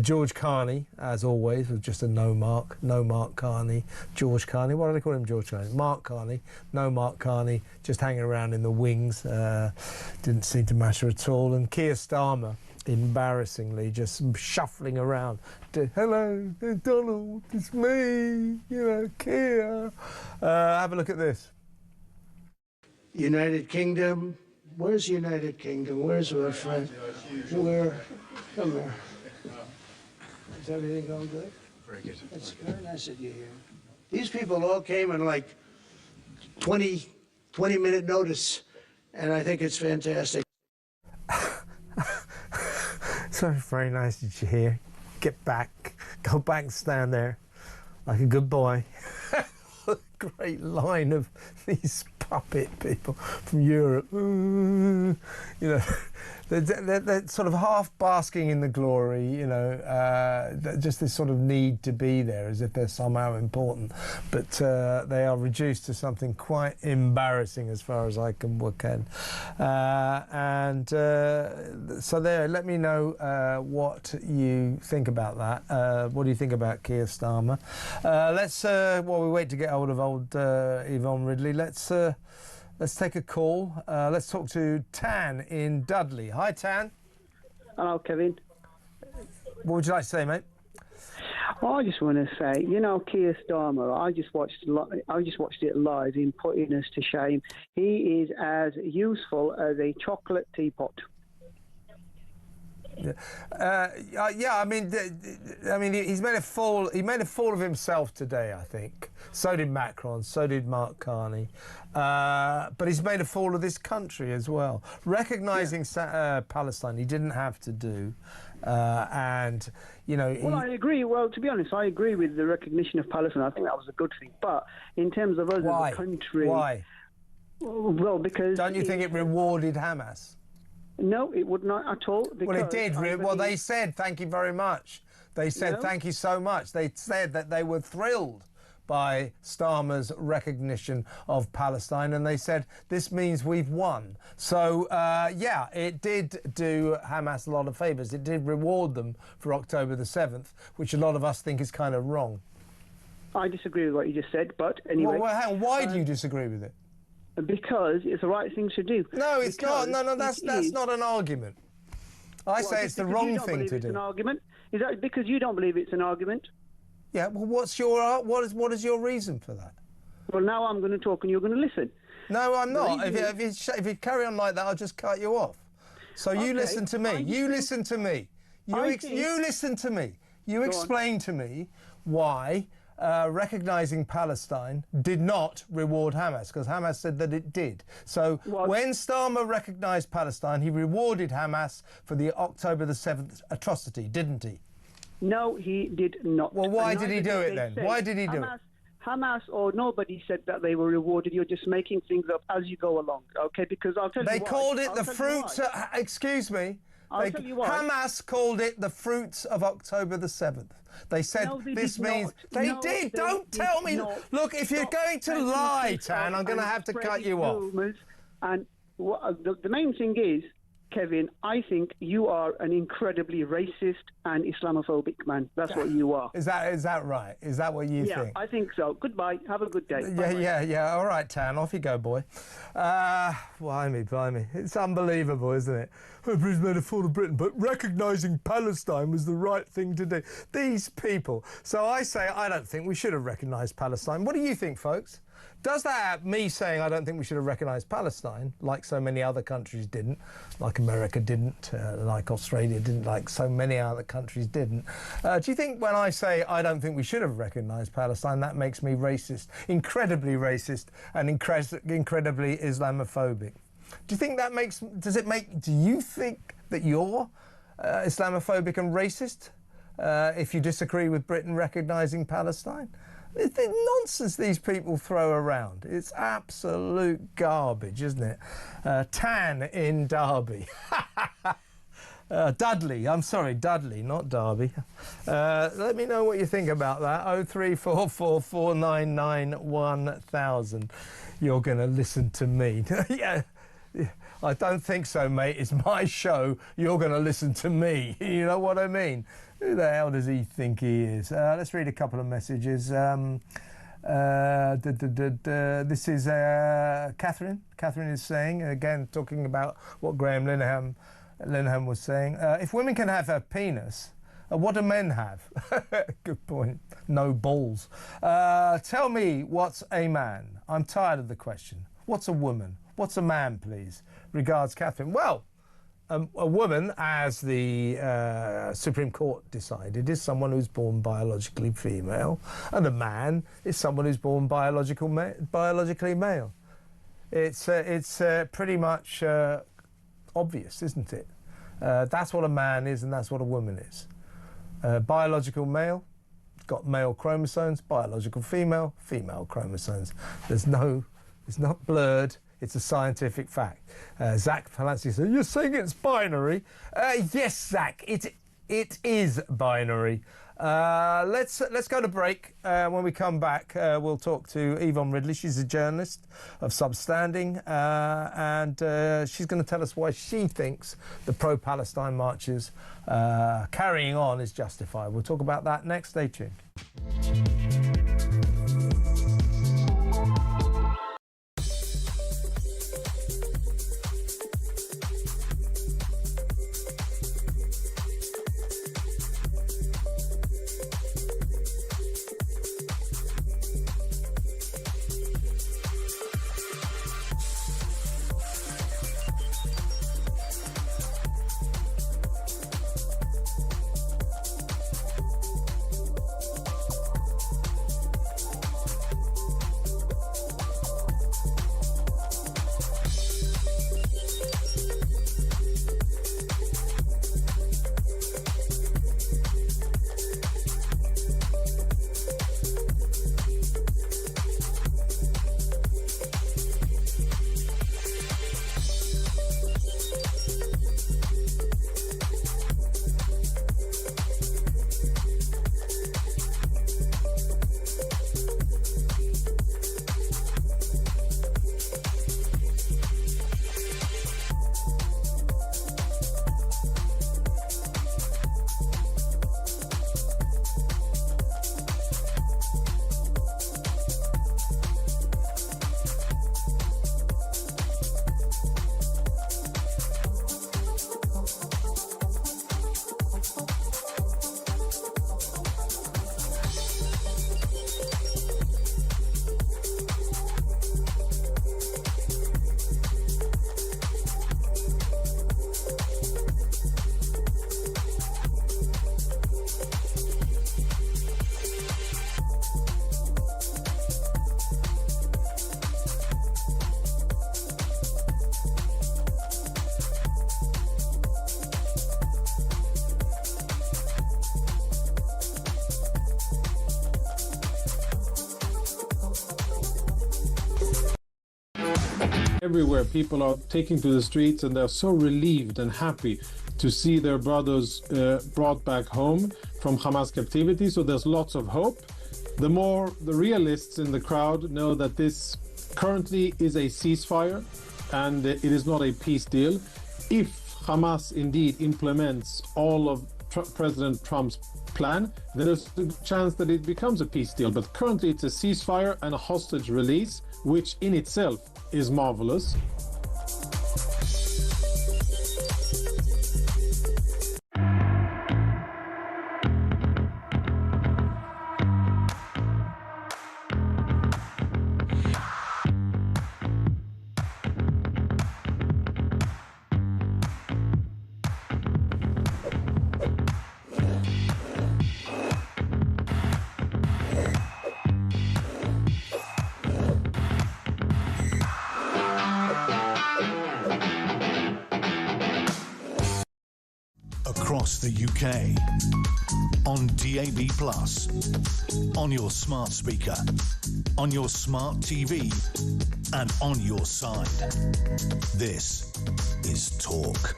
George Carney, as always, was just a no mark Carney. George Carney, what do they call him? George Carney. Mark Carney, no Mark Carney, just hanging around in the wings. Didn't seem to matter at all. And Keir Starmer, embarrassingly, just shuffling around. Hello, Donald, it's me, Keir. Have a look at this. United Kingdom. Where's United Kingdom? Where's our friend? Come here. Is everything going good? Very good. It's very nice that you're here. These people all came in like 20-minute notice, and I think it's fantastic. So very nice that you're here. Get back. Go back and stand there like a good boy. Great line of these puppet people from Europe. They're sort of half basking in the glory, just this sort of need to be there as if they're somehow important. But they are reduced to something quite embarrassing as far as I can work out. So there, let me know what you think about that. What do you think about Keir Starmer? While we wait to get hold of old Yvonne Ridley, let's take a call. Let's talk to Tan in Dudley. Hi, Tan. Hello, Kevin. What would you like to say, mate? Well, I just want to say, Keir Starmer. I just watched it live. Him putting us to shame. He is as useful as a chocolate teapot. I mean, he's made a fool. He made a fool of himself today, I think. So did Macron. So did Mark Carney. But he's made a fool of this country as well. Recognising Palestine, he didn't have to do. Well, I agree. Well, to be honest, I agree with the recognition of Palestine. I think that was a good thing. But in terms of us as a country, why? Well, because don't you think it rewarded Hamas? No, it would not at all. Well, it did. Well, they said thank you very much. They said thank you so much. They said that they were thrilled by Starmer's recognition of Palestine, and they said this means we've won. So, it did do Hamas a lot of favours. It did reward them for October the 7th, which a lot of us think is kind of wrong. I disagree with what you just said, but anyway. Well, hang on, why do you disagree with it? Because it's the right thing to do. No, it's not. No, that's not an argument. I say it's the wrong thing to do. It's an argument. Is that because you don't believe it's an argument? Yeah. Well, what is your reason for that? Well, now I'm going to talk and you're going to listen. No, I'm not. If you carry on like that, I'll just cut you off. So you listen to me. You listen to me. You listen to me. You explain to me why recognising Palestine did not reward Hamas, because Hamas said that it did. So when Starmer recognised Palestine, he rewarded Hamas for the October the 7th atrocity, didn't he? No, he did not. Well, why did he do it then? Why did he do it? Hamas or nobody said that they were rewarded. You're just making things up as you go along, okay? Because I'll tell you why. They called it the fruits. Excuse me. I'll tell you why. Hamas called it the fruits of October the 7th. They said this means... They did. Don't tell me. Look, if you're going to lie, Tan, I'm going to have to cut you off. And the main thing is, Kevin, I think you are an incredibly racist and Islamophobic man. That's what you are. Is that right? Is that what you think? Yeah, I think so. Goodbye. Have a good day. Yeah. All right, Tan. Off you go, boy. Blimey. It's unbelievable, isn't it? Everybody's made a fool of Britain, but recognising Palestine was the right thing to do. These people. So I say I don't think we should have recognised Palestine. What do you think, folks? Does that, me saying I don't think we should have recognised Palestine, like so many other countries didn't, like America didn't, like Australia didn't, like so many other countries didn't, do you think when I say I don't think we should have recognised Palestine, that makes me racist, incredibly racist and incredibly Islamophobic? Do you think that do you think that you're Islamophobic and racist if you disagree with Britain recognising Palestine. It's the nonsense these people throw around. It's absolute garbage, isn't it? Tan in Derby. Dudley, I'm sorry, Dudley, not Derby. Let me know what you think about that. 03444991000. You're going to listen to me. Yeah, I don't think so, mate. It's my show. You're going to listen to me. You know what I mean? Who the hell does he think he is? Let's read a couple of messages. This is Catherine. Catherine is saying, again, talking about what Graham Linehan was saying. If women can have a penis, what do men have? Good point. No balls. Tell me, what's a man? I'm tired of the question. What's a woman? What's a man, please? Regards, Catherine. Well, a woman, as the Supreme Court decided, is someone who's born biologically female, and a man is someone who's born biologically male. It's pretty much obvious, isn't it? That's what a man is, and that's what a woman is. Biological male, got male chromosomes. Biological female, female chromosomes. It's not blurred. It's a scientific fact. Zach Palansky said, "You're saying it's binary?" Yes, Zach, it is binary. Let's go to break. When we come back, we'll talk to Yvonne Ridley. She's a journalist of Substanding, and she's going to tell us why she thinks the pro-Palestine marches carrying on is justified. We'll talk about that next. Stay tuned. Everywhere, people are taking to the streets and they're so relieved and happy to see their brothers brought back home from Hamas captivity. So there's lots of hope. The realists in the crowd know that this currently is a ceasefire and it is not a peace deal. If Hamas indeed implements all of President Trump's plan, then there's a chance that it becomes a peace deal. But currently it's a ceasefire and a hostage release, which in itself is marvelous. across the UK, on DAB+, on your smart speaker, on your smart TV, and on your side. This is Talk.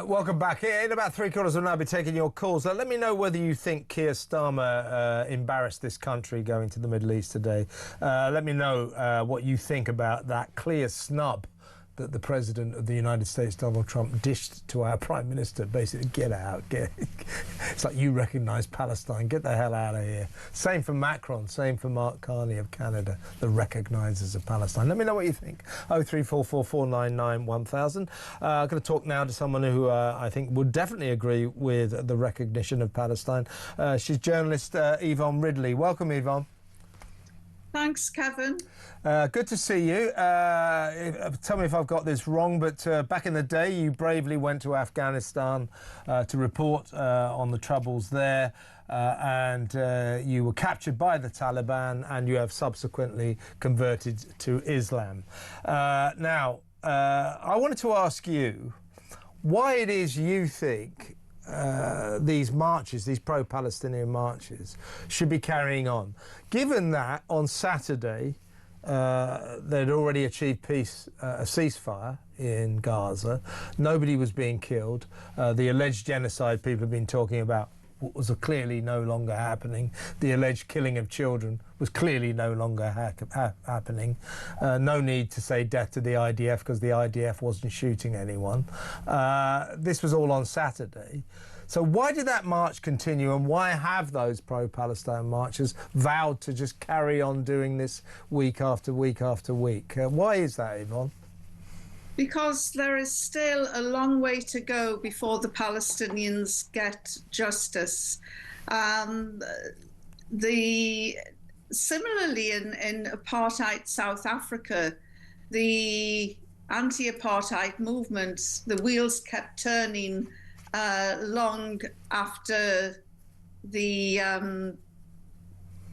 Welcome back. In about 3/4 we'll now be taking your calls. Let me know whether you think Keir Starmer embarrassed this country going to the Middle East today. Let me know what you think about that clear snub that the President of the United States, Donald Trump, dished to our Prime Minister. Basically, get out. It's like, you recognise Palestine, get the hell out of here. Same for Macron, same for Mark Carney of Canada, the recognisers of Palestine. Let me know what you think. 03444991000. I'm going to talk now to someone who I think would definitely agree with the recognition of Palestine. She's journalist Yvonne Ridley. Welcome, Yvonne. Thanks, Kevin. Good to see you. Tell me if I've got this wrong, but back in the day, you bravely went to Afghanistan to report on the troubles there, and you were captured by the Taliban, and you have subsequently converted to Islam. Now, I wanted to ask you why it is you think these marches, these pro-Palestinian marches, should be carrying on, given that on Saturday they'd already achieved peace, a ceasefire in Gaza. Nobody was being killed. The alleged genocide people have been talking about was clearly no longer happening. The alleged killing of children was clearly no longer happening. No need to say death to the IDF, because the IDF wasn't shooting anyone. This was all on Saturday. So why did that march continue, and why have those pro-Palestine marchers vowed to just carry on doing this week after week after week? Why is that, Yvonne? Because there is still a long way to go before the Palestinians get justice. Similarly, in apartheid South Africa, the anti-apartheid movement, the wheels kept turning long after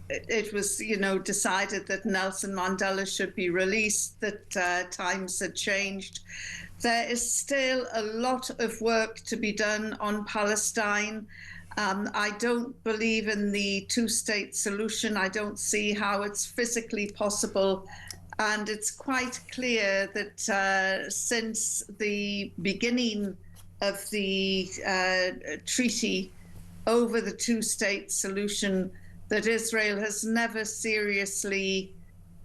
it was, decided that Nelson Mandela should be released, that times had changed. There is still a lot of work to be done on Palestine. I don't believe in the two-state solution. I don't see how it's physically possible. And it's quite clear that since the beginning of the treaty over the two-state solution, that Israel has never seriously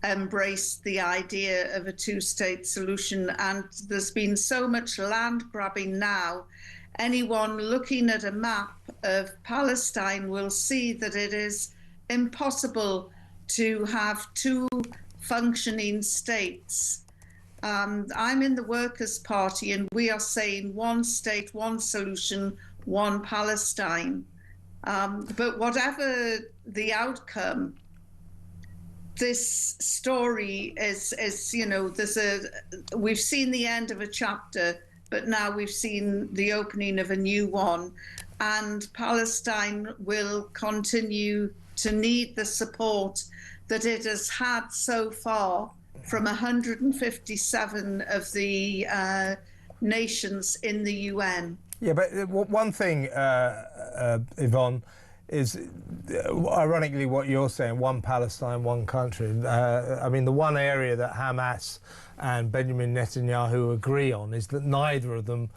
embraced the idea of a two-state solution. And there's been so much land grabbing now. Anyone looking at a map of Palestine will see that it is impossible to have two functioning states. I'm in the Workers' Party, and we are saying one state, one solution, one Palestine. But whatever the outcome, this story is we've seen the end of a chapter, but now we've seen the opening of a new one, and Palestine will continue to need the support that it has had so far from 157 of the nations in the UN. Yeah, but one thing, Yvonne, is ironically what you're saying, one Palestine, one country. I mean, the one area that Hamas and Benjamin Netanyahu agree on is that neither of them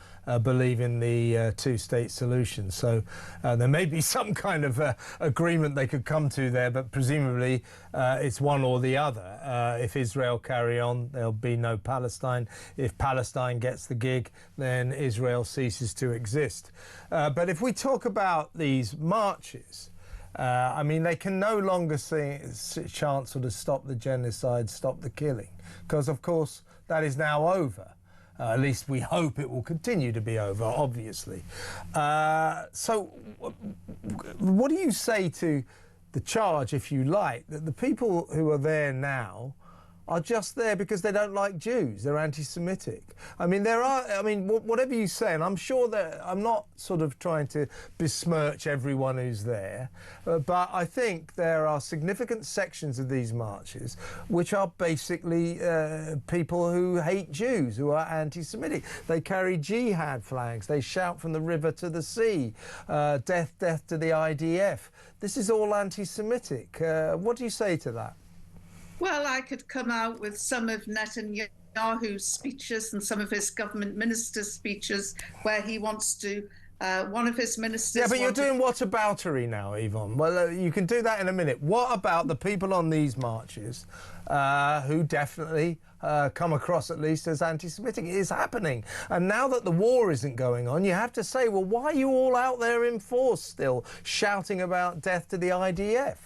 believe in the two-state solution. So there may be some kind of agreement they could come to there, but presumably it's one or the other. If Israel carry on, there'll be no Palestine. If Palestine gets the gig, then Israel ceases to exist. But if we talk about these marches, I mean, they can no longer chant sort of stop the genocide, stop the killing, because, of course, that is now over. At least we hope it will continue to be over, obviously. So what do you say to the charge, if you like, that the people who are there now are just there because they don't like Jews. They're anti-Semitic. I mean, whatever you say, and I'm sure that I'm not sort of trying to besmirch everyone who's there, but I think there are significant sections of these marches which are basically people who hate Jews, who are anti-Semitic. They carry jihad flags. They shout from the river to the sea, death, death to the IDF. This is all anti-Semitic. What do you say to that? Well, I could come out with some of Netanyahu's speeches and some of his government ministers' speeches where he wants to, one of his ministers... Yeah, but you're doing whataboutery now, Yvonne. Well, you can do that in a minute. What about the people on these marches who definitely come across at least as anti-Semitic? It is happening. And now that the war isn't going on, you have to say, well, why are you all out there in force still shouting about death to the IDF?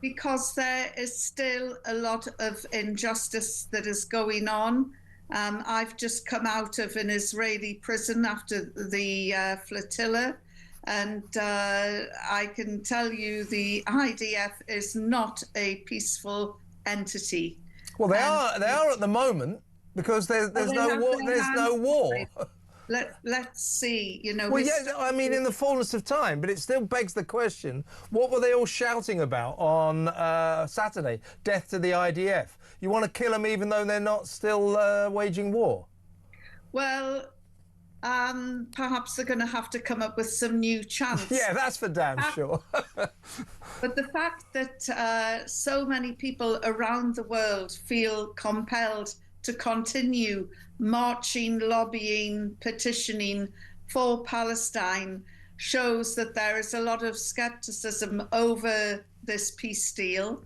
Because there is still a lot of injustice that is going on. I've just come out of an Israeli prison after the flotilla, and I can tell you the IDF is not a peaceful entity. Well, they are at the moment because there's no war. There's no war. Let's see, you know. Well, yeah, I mean, in the fullness of time, but it still begs the question, what were they all shouting about on Saturday? Death to the IDF. You want to kill them even though they're not still waging war? Well, perhaps they're going to have to come up with some new chants. Yeah, that's for damn sure. But the fact that so many people around the world feel compelled to continue marching, lobbying, petitioning for Palestine shows that there is a lot of skepticism over this peace deal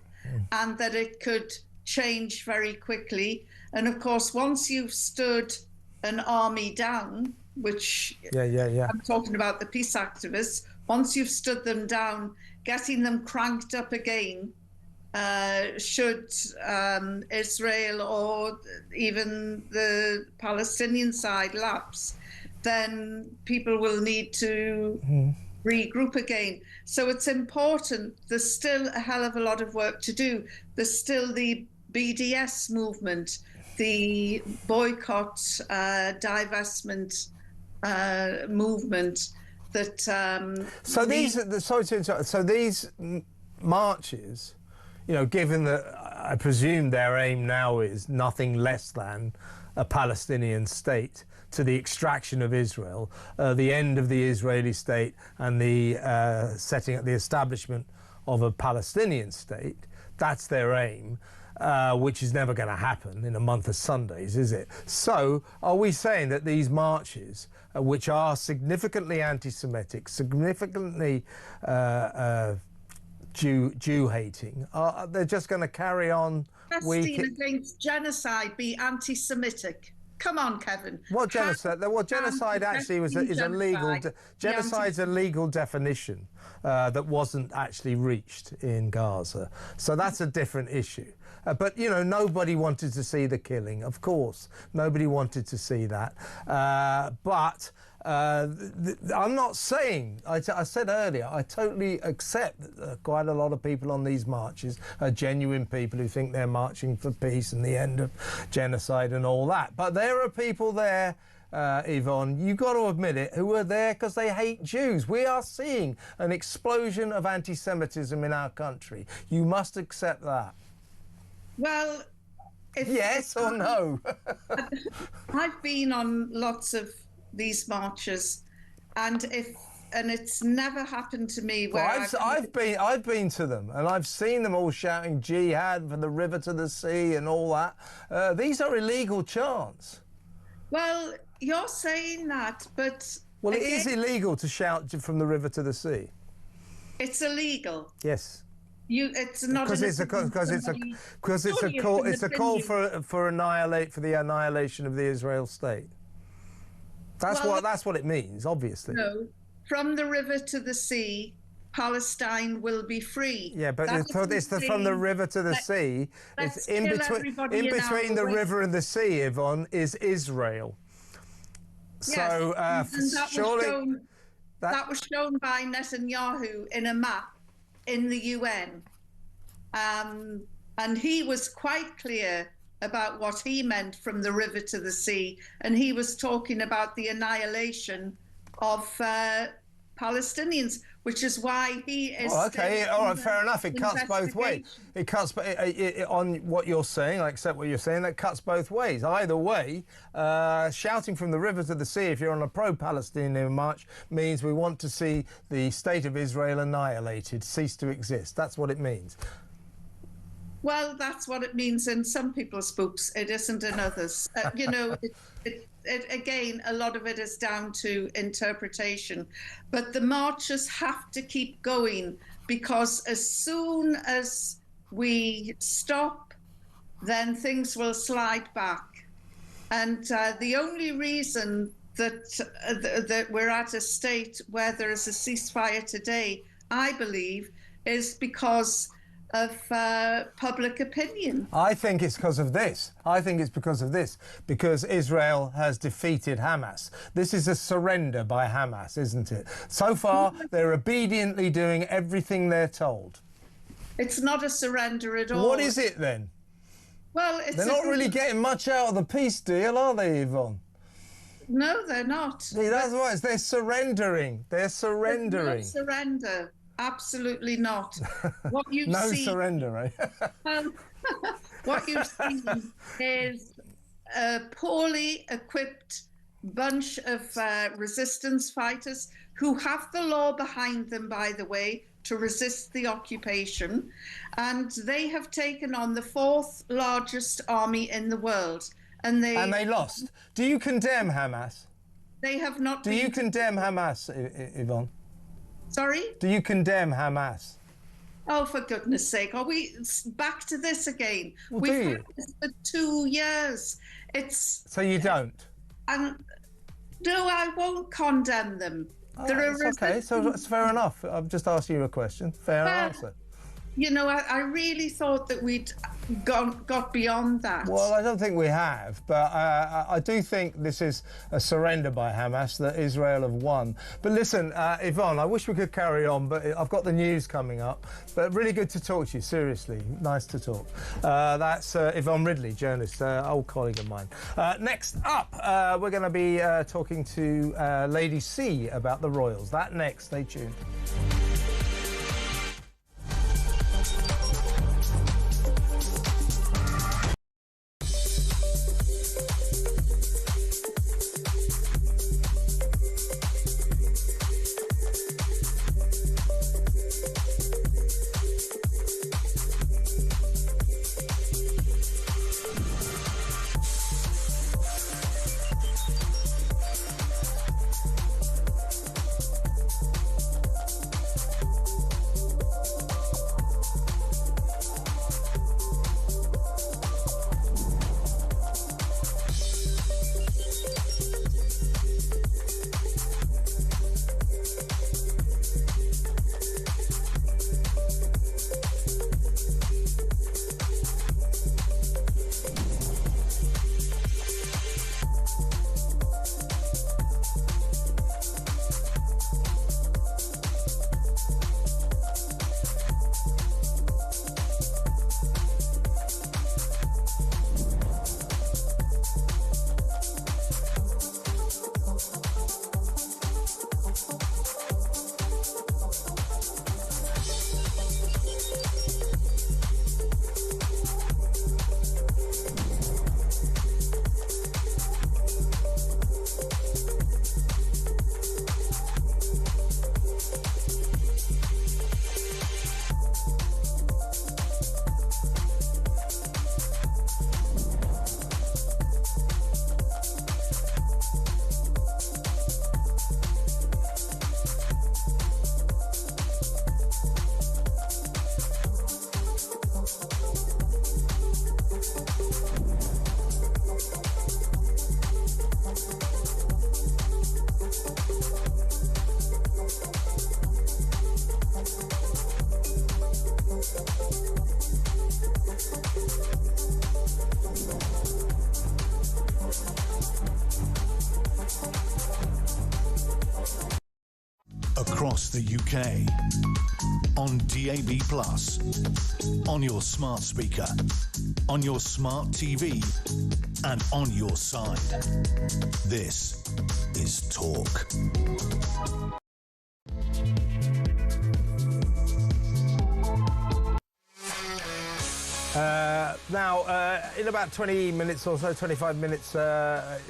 and that it could change very quickly. And of course, once you've stood an army down, which I'm talking about the peace activists, once you've stood them down, getting them cranked up again, should Israel or even the Palestinian side lapse, then people will need to regroup again. So it's important. There's still a hell of a lot of work to do. There's still the BDS movement, the boycott, divestment movement that... So these marches, you know, given that I presume their aim now is nothing less than a Palestinian state, to the extraction of Israel, the end of the Israeli state and the setting up the establishment of a Palestinian state, that's their aim, which is never going to happen in a month of Sundays, is it? So are we saying that these marches, which are significantly anti-Semitic, significantly Jew-hating, they're just going to carry on? Against genocide be anti-Semitic? Come on, Kevin. What genocide? Well, genocide actually is a legal. Genocide's a legal definition that wasn't actually reached in Gaza. So that's a different issue. But you know, nobody wanted to see the killing. Of course, nobody wanted to see that. But I'm not saying. I said earlier, I totally accept that quite a lot of people on these marches are genuine people who think they're marching for peace and the end of genocide and all that. But there are people there, Yvonne, you've got to admit it, who are there because they hate Jews. We are seeing an explosion of anti-Semitism in our country. You must accept that. Well, yes or no? I've been on lots of these marches, and it's never happened to me where I've been to them, and I've seen them all shouting jihad from the river to the sea and all that. These are illegal chants. Well, you're saying that, but well, again, it is illegal to shout from the river to the sea. It's illegal. Yes. It's not because it's a call for the annihilation of the Israel state. That's what it means, obviously. No, from the river to the sea, Palestine will be free. Yeah, but from the river to the sea. It's in between the river and the sea, Yvonne, is Israel. Yes, so surely that was shown by Netanyahu in a map in the UN, and he was quite clear about what he meant from the river to the sea, and he was talking about the annihilation of Palestinians, which is why he is. Oh, okay, all right, fair enough. It cuts both ways. It cuts on what you're saying. I accept what you're saying. That cuts both ways. Either way, shouting from the river to the sea, if you're on a pro-Palestinian march, means we want to see the state of Israel annihilated, cease to exist. That's what it means. Well, that's what it means in some people's books. It isn't in others. You know, again, a lot of it is down to interpretation. But the marches have to keep going, because as soon as we stop, then things will slide back. And the only reason that we're at a state where there is a ceasefire today, I believe, is because of public opinion. I think it's because of this. Because Israel has defeated Hamas. This is a surrender by Hamas, isn't it? So far, they're obediently doing everything they're told. It's not a surrender at all. What is it then? Well, they're not really getting much out of the peace deal, are they, Yvonne? No, they're not. See, that's right. They're surrendering. They're surrendering. It's not surrender. Absolutely not. What you've no seen, surrender, eh? What you've seen is a poorly equipped bunch of resistance fighters who have the law behind them, by the way, to resist the occupation. And they have taken on the 4th largest army in the world. And they lost. Do you condemn Hamas? They have not. Do you condemn Hamas, Yvonne? Sorry? Do you condemn Hamas? Oh, for goodness sake, are we back to this again? Well, We've had this for 2 years. So you don't? No, I won't condemn them. Oh, okay, so it's fair enough. I've just asked you a question. Fair answer. You know, I really thought that we'd got beyond that. Well, I don't think we have, but I do think this is a surrender by Hamas, that Israel have won. But listen, Yvonne, I wish we could carry on, but I've got the news coming up. But really good to talk to you, seriously. Nice to talk. That's Yvonne Ridley, journalist, old colleague of mine. Next up, we're going to be talking to Lady C about the royals. That next, stay tuned. across the UK, on DAB+, on your smart speaker, on your smart TV, and on your side. This is Talk. In about 20 minutes or so, 25 minutes,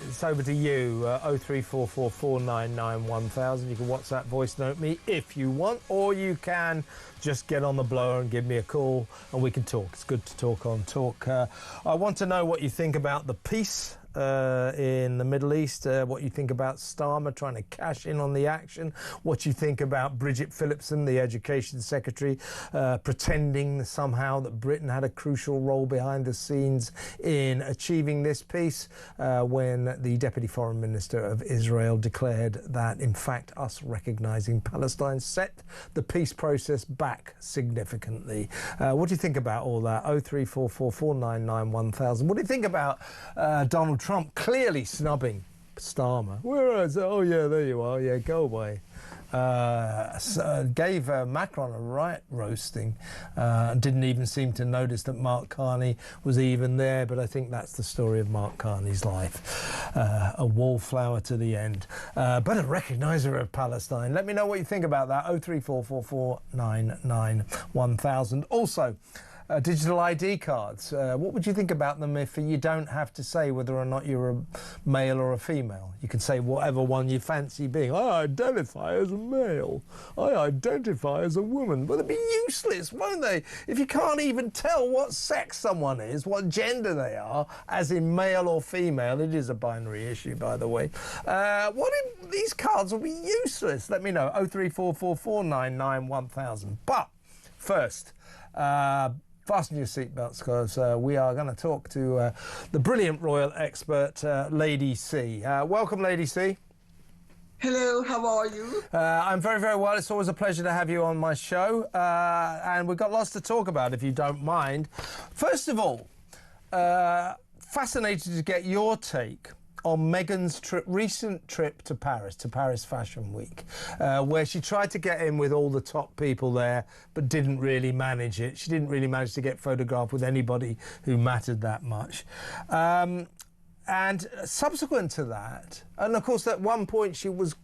it's over to you. 03444991000. You can WhatsApp voice note me if you want, or you can just get on the blower and give me a call and we can talk. It's good to talk on Talk. I want to know what you think about the peace in the Middle East, what you think about Starmer trying to cash in on the action, what you think about Bridget Phillipson, the Education Secretary, pretending somehow that Britain had a crucial role behind the scenes in achieving this peace, when the Deputy Foreign Minister of Israel declared that, in fact, us recognising Palestine set the peace process back significantly. What do you think about all that? 03444991000. What do you think about Donald Trump clearly snubbing Starmer? Whereas, oh yeah, there you are, yeah, go away. Gave Macron a right roasting. Didn't even seem to notice that Mark Carney was even there, but I think that's the story of Mark Carney's life. A wallflower to the end, but a recogniser of Palestine. Let me know what you think about that. 03444991000. Also, digital ID cards. What would you think about them if you don't have to say whether or not you're a male or a female? You can say whatever one you fancy being. I identify as a male. I identify as a woman. But they'd be useless, won't they? If you can't even tell what sex someone is, what gender they are, as in male or female. It is a binary issue, by the way. These cards will be useless. Let me know. 03444991000. But first, fasten your seatbelts, because we are going to talk to the brilliant royal expert, Lady C. Welcome, Lady C. Hello, how are you? I'm very, very well. It's always a pleasure to have you on my show. And we've got lots to talk about, if you don't mind. First of all, fascinated to get your take on Meghan's recent trip to Paris Fashion Week, where she tried to get in with all the top people there, but didn't really manage it. She didn't really manage to get photographed with anybody who mattered that much. And subsequent to that, and of course at one point she was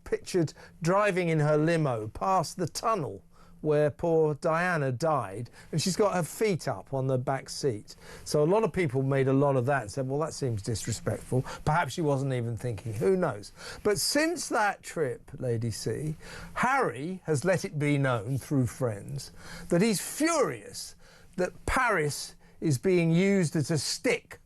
pictured driving in her limo past the tunnel where poor Diana died, and she's got her feet up on the back seat. So a lot of people made a lot of that and said, well, that seems disrespectful. Perhaps she wasn't even thinking, who knows? But since that trip, Lady C, Harry has let it be known through friends that he's furious that Paris is being used as a stick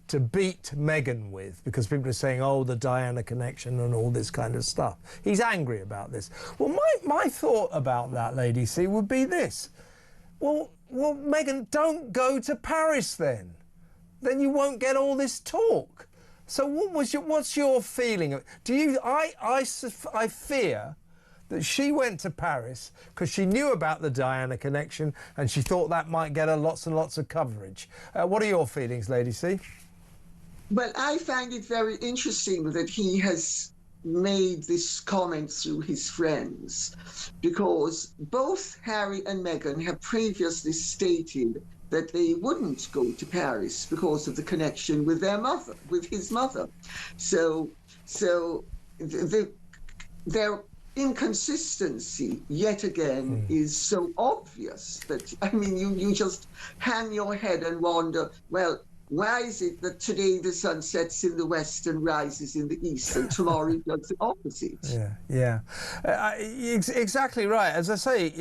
to beat Meghan with, because people are saying, oh, the Diana connection and all this kind of stuff. He's angry about this. Well, my thought about that, Lady C, would be this. Well, Meghan, don't go to Paris then. Then you won't get all this talk. So what's your feeling? I fear that she went to Paris because she knew about the Diana connection and she thought that might get her lots and lots of coverage. What are your feelings, Lady C? Well, I find it very interesting that he has made this comment through his friends, because both Harry and Meghan have previously stated that they wouldn't go to Paris because of the connection with their mother, with his mother. So their inconsistency yet again is so obvious that, I mean, you just hang your head and wonder, well, why is it that today the sun sets in the west and rises in the east, and tomorrow it does the opposite? Yeah. Exactly right. As I say,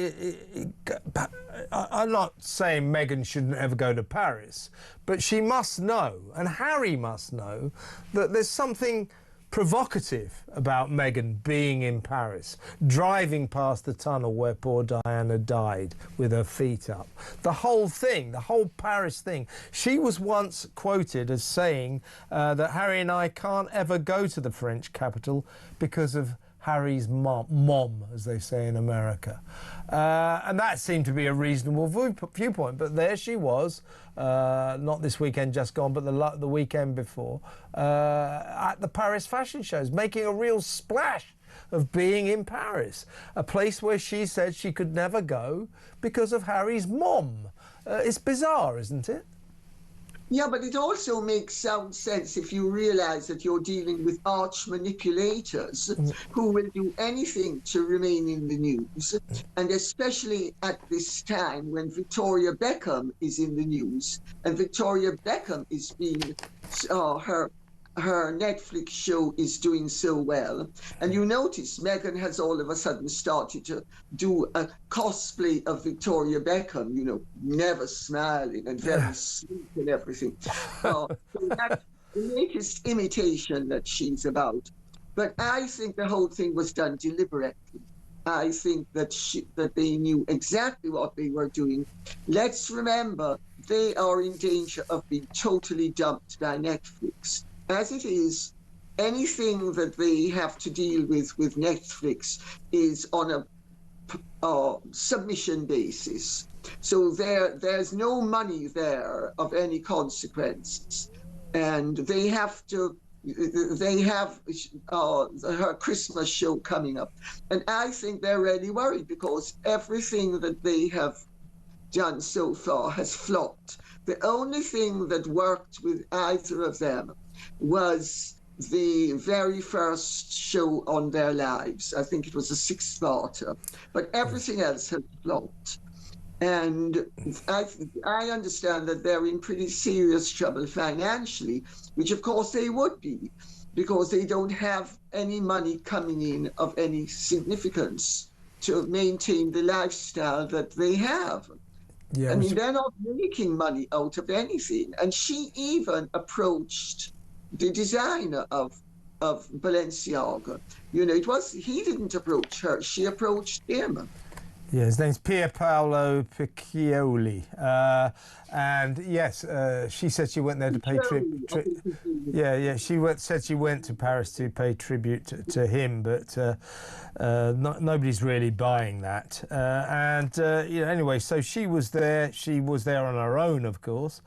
I'm not saying Meghan shouldn't ever go to Paris, but she must know, and Harry must know, that there's something provocative about Meghan being in Paris, driving past the tunnel where poor Diana died with her feet up. The whole thing, the whole Paris thing. She was once quoted as saying that Harry and I can't ever go to the French capital because of Harry's mom, as they say in America. And that seemed to be a reasonable viewpoint. But there she was, not this weekend just gone, but the weekend before, at the Paris fashion shows, making a real splash of being in Paris, a place where she said she could never go because of Harry's mom. It's bizarre, isn't it? Yeah, but it also makes sound sense if you realize that you're dealing with arch manipulators who will do anything to remain in the news. And especially at this time when Victoria Beckham is in the news, and Victoria Beckham is being, her Netflix show is doing so well. And you notice Meghan has all of a sudden started to do a cosplay of Victoria Beckham, you know, never smiling and very sweet and everything. So that's the latest imitation that she's about. But I think the whole thing was done deliberately. I think that they knew exactly what they were doing. Let's remember, they are in danger of being totally dumped by Netflix. As it is, anything that they have to deal with Netflix is on a submission basis. So there's no money there of any consequences. And they have her Christmas show coming up. And I think they're really worried because everything that they have done so far has flopped. The only thing that worked with either of them was the very first show on their lives. I think it was a 6-parter, but everything else has flopped. And I understand that they're in pretty serious trouble financially, which of course they would be, because they don't have any money coming in of any significance to maintain the lifestyle that they have. Yeah, I mean, they're not making money out of anything. And she even approached the designer of Balenciaga. You know, he didn't approach her, she approached him. Yeah, his name's Pier Paolo Piccioli. And yes, she said she went there to pay tribute. Said she went to Paris to pay tribute to him, but nobody's really buying that. Anyway, so she was there. She was there on her own, of course.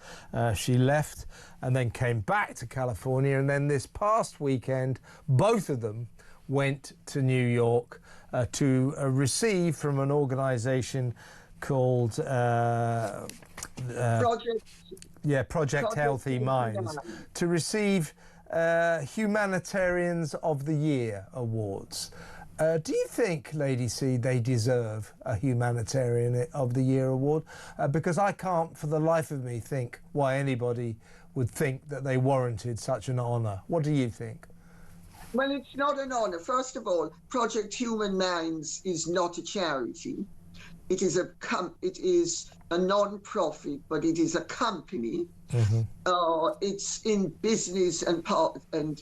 She left and then came back to California, and then this past weekend, both of them went to New York to receive from an organisation called Project Healthy Minds, to receive Humanitarians of the Year awards. Do you think, Lady C, they deserve a Humanitarian of the Year award? Because I can't for the life of me think why anybody would think that they warranted such an honour. What do you think? Well, it's not an honour. First of all, Project Human Minds is not a charity. It is a non-profit, but it is a company. Mm-hmm. It's in business and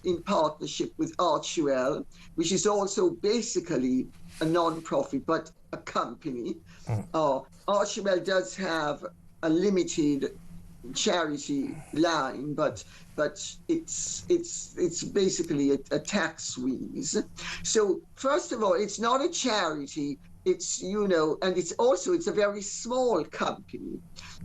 in partnership with Archwell, which is also basically a non-profit, but a company. Mm. Archwell does have a limited charity line, but it's basically a tax squeeze. So first of all, it's not a charity. It's, you know, and it's a very small company.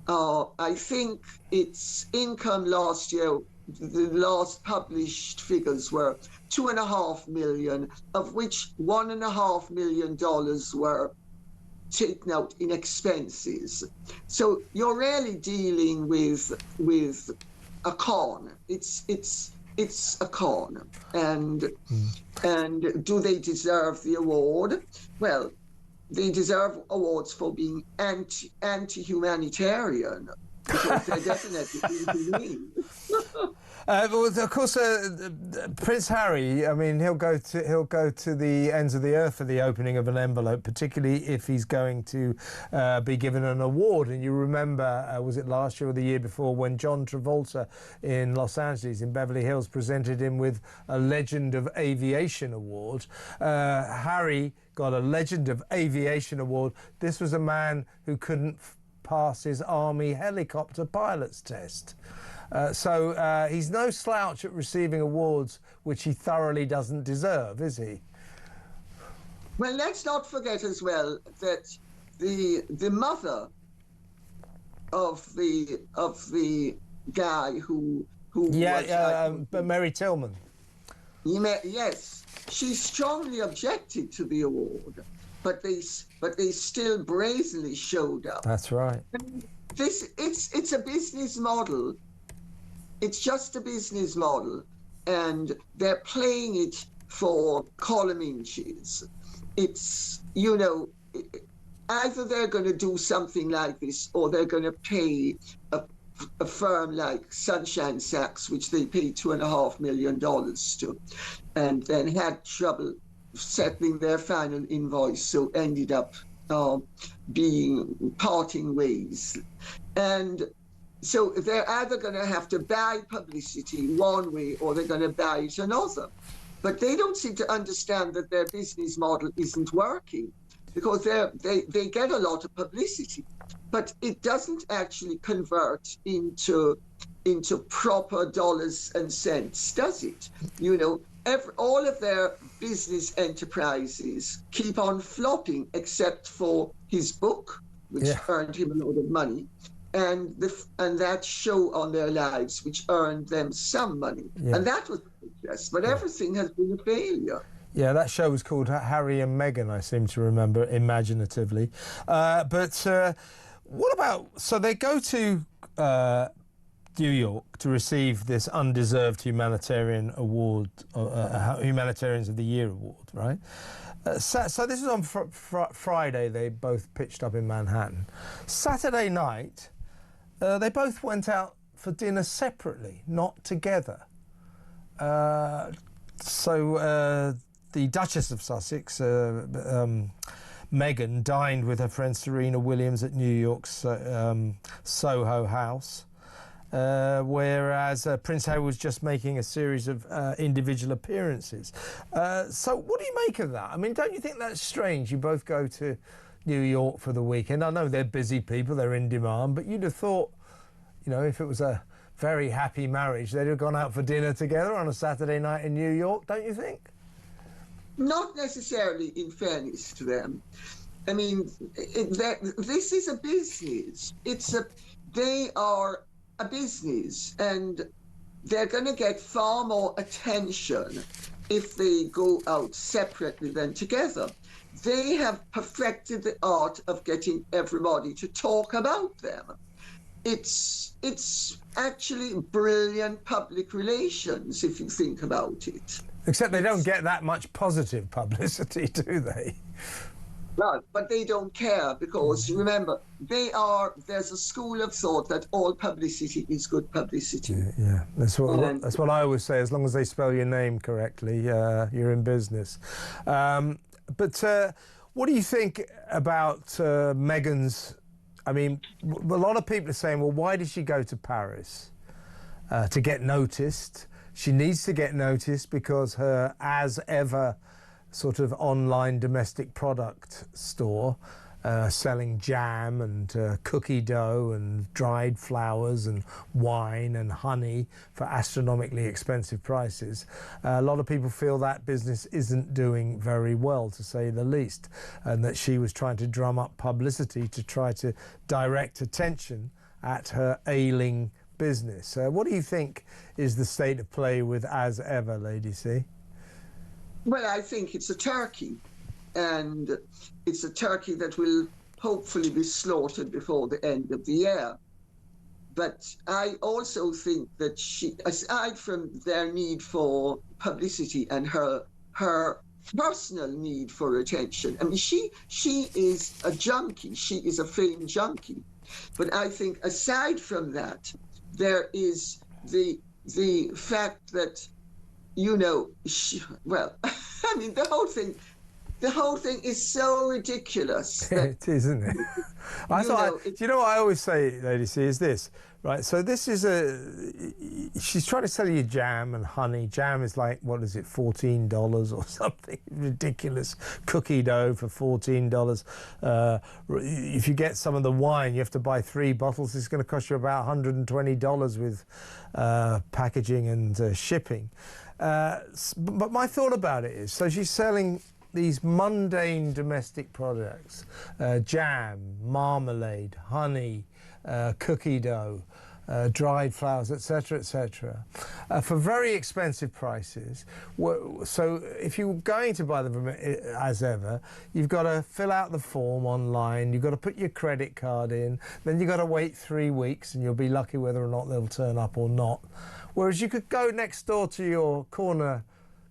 I think its income last year, the last published figures were $2.5 million, of which $1.5 million were taken out in expenses. So you're really dealing with a con. It's a con. And do they deserve the award? Well, they deserve awards for being anti-humanitarian, because they're definitely inhumane. Of course, Prince Harry, I mean, he'll go to the ends of the earth for the opening of an envelope, particularly if he's going to be given an award. And you remember, was it last year or the year before, when John Travolta in Los Angeles, in Beverly Hills, presented him with a Legend of Aviation award. Harry got a Legend of Aviation award. This was a man who couldn't pass his army helicopter pilot's test. So he's no slouch at receiving awards which he thoroughly doesn't deserve, is he? Well, let's not forget as well that the mother of the guy who Mary Tillman. Yes, she strongly objected to the award, but they still brazenly showed up. That's right. It's a business model. It's just a business model, and they're playing it for column inches. It's, you know, either they're going to do something like this, or they're going to pay a firm like Sunshine Sachs, which they paid $2.5 million to, and then had trouble settling their final invoice, so ended up parting ways. And so they're either going to have to buy publicity one way, or they're going to buy it another. But they don't seem to understand that their business model isn't working, because they get a lot of publicity, but it doesn't actually convert into proper dollars and cents, does it? You know, all of their business enterprises keep on flopping, except for his book, which earned him a lot of money, and that show on their lives, which earned them some money. And that was a success, but everything has been a failure. Yeah, that show was called Harry and Meghan, I seem to remember, imaginatively. But what about... So they go to New York to receive this undeserved humanitarian award, Humanitarians of the Year award, right? So this is on Friday. They both pitched up in Manhattan. Saturday night, they both went out for dinner separately, not together. The Duchess of Sussex, Meghan, dined with her friend Serena Williams at New York's Soho House, whereas Prince Harry was just making a series of individual appearances. So what do you make of that? I mean, don't you think that's strange? You both go to New York for the weekend. I know they're busy people, they're in demand, but you'd have thought, you know, if it was a very happy marriage, they'd have gone out for dinner together on a Saturday night in New York, don't you think? Not necessarily, in fairness to them. I mean, this is a business. They are a business, and they're going to get far more attention if they go out separately than together. They have perfected the art of getting everybody to talk about them. It's actually brilliant public relations, if you think about it. Except they don't get that much positive publicity, do they? Right, but they don't care, because remember, there's a school of thought that all publicity is good publicity. Yeah. That's what I always say. As long as they spell your name correctly, you're in business. But what do you think about Meghan's? I mean, a lot of people are saying, well, why did she go to Paris? To get noticed. She needs to get noticed because her as ever sort of online domestic product store selling jam and cookie dough and dried flowers and wine and honey for astronomically expensive prices. A lot of people feel that business isn't doing very well, to say the least, and that she was trying to drum up publicity to try to direct attention at her ailing business. What do you think is the state of play with As Ever, Lady C? Well, I think it's a turkey, and it's a turkey that will hopefully be slaughtered before the end of the year. But I also think that she, aside from their need for publicity and her personal need for attention, I mean, she is a junkie. She is a film junkie. But I think aside from that, there is the fact that, you know, I mean, the whole thing is so ridiculous. It is, isn't it? Do you know what I always say, Lady C, is this, right? So this is she's trying to sell you jam and honey. Jam is like, what is it, $14 or something ridiculous. Cookie dough for $14. If you get some of the wine, you have to buy 3 bottles. It's going to cost you about $120 with packaging and shipping. But my thought about it is, so she's selling these mundane domestic products, jam, marmalade, honey, cookie dough, dried flowers, etc., etc., for very expensive prices. So if you're going to buy them from As Ever, you've got to fill out the form online, you've got to put your credit card in, then you've got to wait 3 weeks and you'll be lucky whether or not they'll turn up or not. Whereas you could go next door to your corner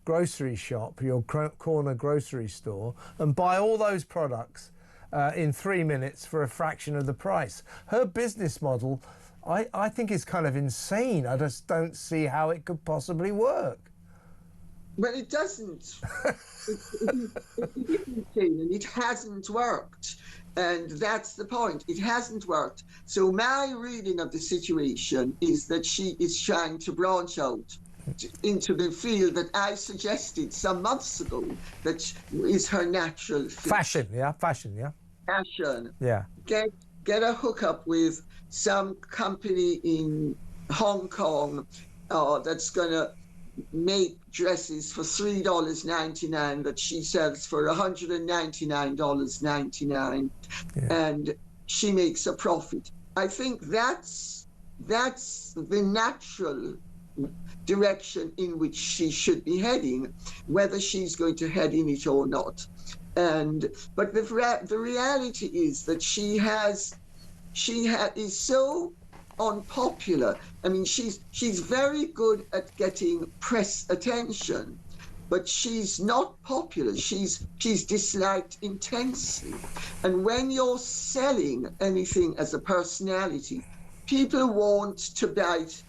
grocery shop, your corner grocery store, and buy all those products in 3 minutes for a fraction of the price. Her business model, I think, is kind of insane. I just don't see how it could possibly work. Well, it doesn't. It isn't insane, and it hasn't worked. And that's the point. It hasn't worked. So my reading of the situation is that she is trying to branch out into the field that I suggested some months ago that is her natural fit. Fashion, yeah? Fashion, yeah? Fashion. Yeah. Get a hookup with some company in Hong Kong that's going to make dresses for $3.99 that she sells for $199.99, and she makes a profit. I think that's the natural direction in which she should be heading, whether she's going to head in it or not. But the reality is that she is so unpopular. I mean, she's very good at getting press attention, but she's not popular. She's disliked intensely. And when you're selling anything as a personality, people want to buy it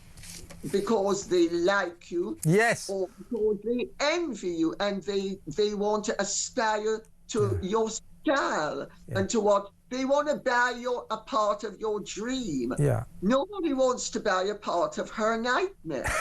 because they like you, yes, or because they envy you, and they want to aspire to your style and to what they want to buy a part of your dream. Yeah. Nobody wants to buy a part of her nightmare.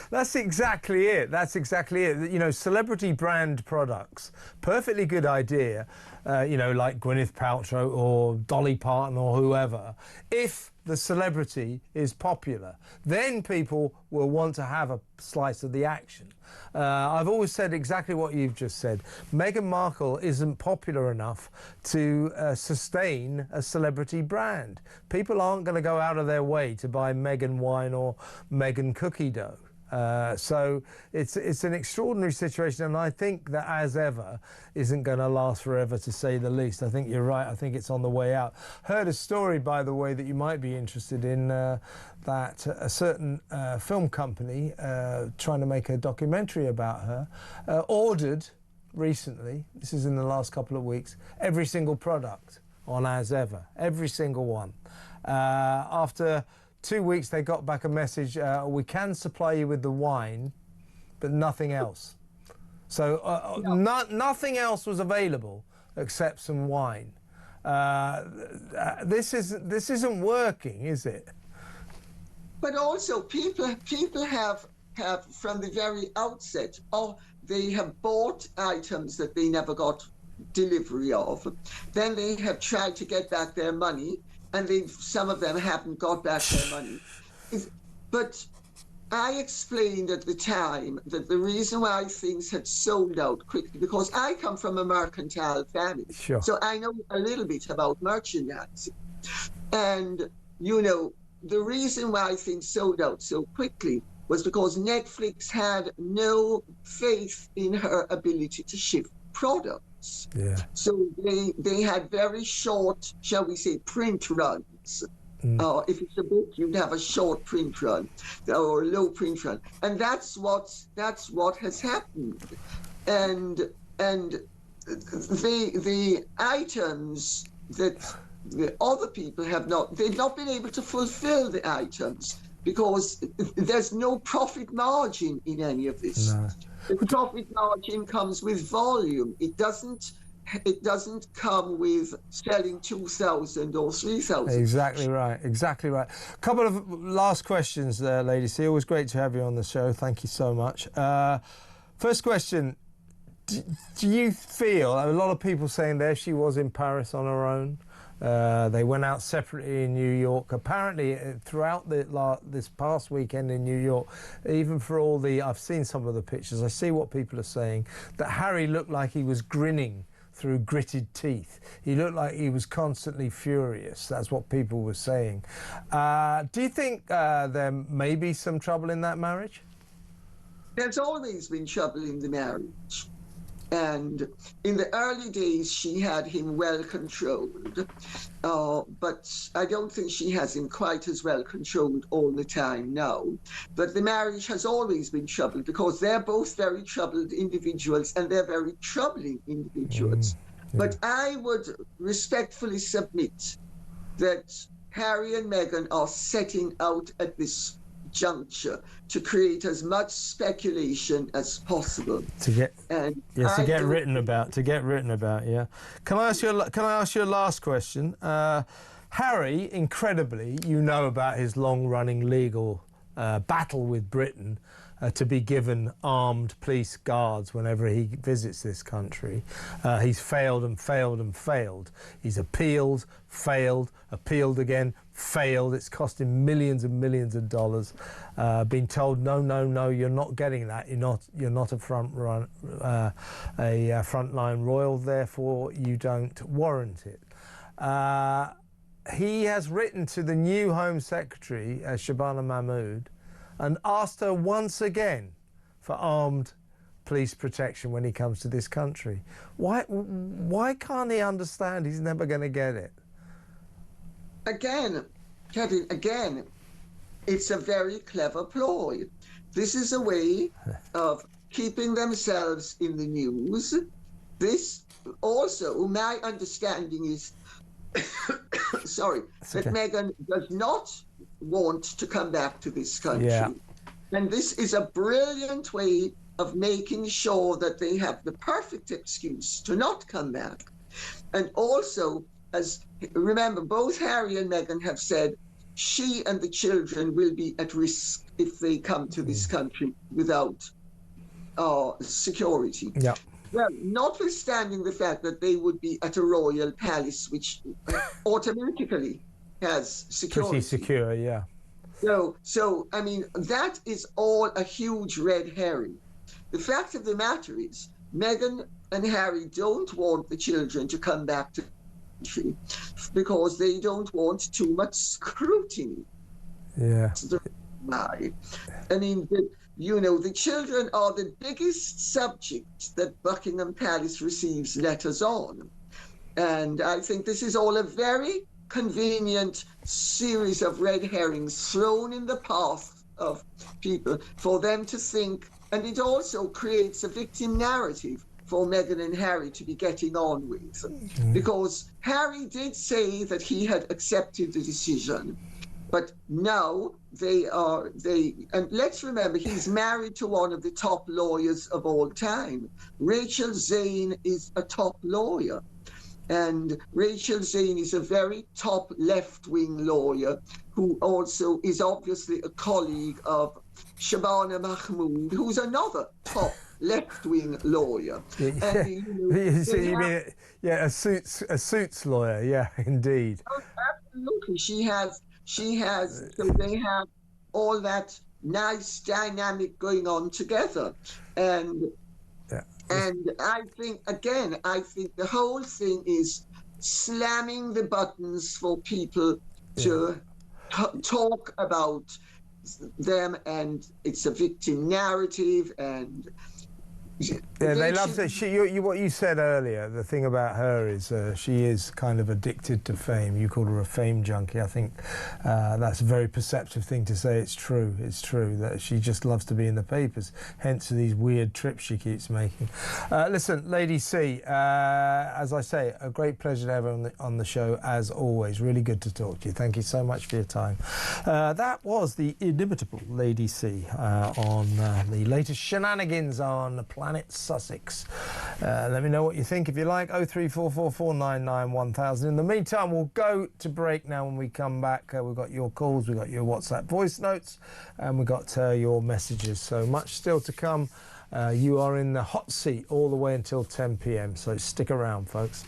That's exactly it. That's exactly it. You know, celebrity brand products, perfectly good idea. You know, like Gwyneth Paltrow or Dolly Parton or whoever. If the celebrity is popular, then people will want to have a slice of the action. I've always said exactly what you've just said. Meghan Markle isn't popular enough to sustain a celebrity brand. People aren't going to go out of their way to buy Meghan wine or Meghan cookie dough. So it's an extraordinary situation, and I think that As Ever isn't going to last forever, to say the least. I think you're right. I think it's on the way out. Heard a story, by the way, that you might be interested in, that a certain film company trying to make a documentary about her ordered recently, this is in the last couple of weeks, every single product on As Ever, every single one. After 2 weeks, they got back a message, we can supply you with the wine, but nothing else. So nothing else was available except some wine. This isn't working, is it? But also, people have from the very outset, they have bought items that they never got delivery of. Then they have tried to get back their money, and some of them haven't got back their money. But I explained at the time that the reason why things had sold out quickly, because I come from a mercantile family, sure, so I know a little bit about merchandising. And, you know, the reason why things sold out so quickly was because Netflix had no faith in her ability to ship products. Yeah. So they had very short, shall we say, print runs. If it's a book, you'd have a short print run or a low print run, and that's what has happened. And the items that the other people they've not been able to fulfill the items because there's no profit margin in any of this. No. The profit margin comes with volume. It doesn't come with selling 2,000 or 3,000. Exactly right. Exactly right. A couple of last questions there, Lady C. Always great to have you on the show. Thank you so much. First question. Do you feel, a lot of people saying there she was in Paris on her own. They went out separately in New York. Apparently, throughout this past weekend in New York, even for all I've seen some of the pictures, I see what people are saying, that Harry looked like he was grinning through gritted teeth. He looked like he was constantly furious. That's what people were saying. Do you think there may be some trouble in that marriage? There's always been trouble in the marriage. And in the early days, she had him well controlled. But I don't think she has him quite as well controlled all the time now. But the marriage has always been troubled because they're both very troubled individuals and they're very troubling individuals. But I would respectfully submit that Harry and Meghan are setting out at this juncture to create as much speculation as possible to get written about. Yeah. Can I ask you a last question? Harry, incredibly, you know about his long-running legal battle with Britain to be given armed police guards whenever he visits this country. He's failed and failed and failed. He's appealed, failed, appealed again, failed. It's cost him millions and millions of dollars. Been told, no, you're not getting that. You're not a frontline royal, therefore you don't warrant it. He has written to the new Home Secretary, Shabana Mahmood, and asked her once again for armed police protection when he comes to this country. Why can't he understand he's never going to get it? Again, Kevin, it's a very clever ploy. This is a way of keeping themselves in the news. This also, my understanding is, sorry, that Meghan does not want to come back to this country. Yeah. And this is a brilliant way of making sure that they have the perfect excuse to not come back. And also, remember, both Harry and Meghan have said she and the children will be at risk if they come to this country without security. Yeah. Well, notwithstanding the fact that they would be at a royal palace, which automatically has security. Pretty secure, yeah. So I mean, that is all a huge red herring. The fact of the matter is, Meghan and Harry don't want the children to come back to the country because they don't want too much scrutiny. Yeah. I mean, the children are the biggest subject that Buckingham Palace receives letters on. And I think this is all a very convenient series of red herrings thrown in the path of people for them to think, and it also creates a victim narrative for Meghan and Harry to be getting on with. Because Harry did say that he had accepted the decision, but now and let's remember, he's married to one of the top lawyers of all time. Rachel Zane is a top lawyer. And Rachel Zane is a very top left-wing lawyer who also is obviously a colleague of Shabana Mahmood, who's another top lewing lawyer. A suits lawyer, yeah, indeed. Oh, absolutely. So they have all that nice dynamic going on together. And I think the whole thing is slamming the buttons for people to talk about them, and it's a victim narrative. And they love it. What you said earlier, the thing about her is she is kind of addicted to fame. You called her a fame junkie. I think that's a very perceptive thing to say. It's true that she just loves to be in the papers, hence these weird trips she keeps making. Listen, Lady C, as I say, a great pleasure to have her on the show, as always. Really good to talk to you. Thank you so much for your time. That was the inimitable Lady C on the latest shenanigans on the Planet Sussex. Let me know what you think if you like. 03444991000. In the meantime, we'll go to break now. When we come back, we've got your calls, we've got your WhatsApp voice notes, and we've got your messages. So much still to come. You are in the hot seat all the way until 10 p.m. So stick around, folks.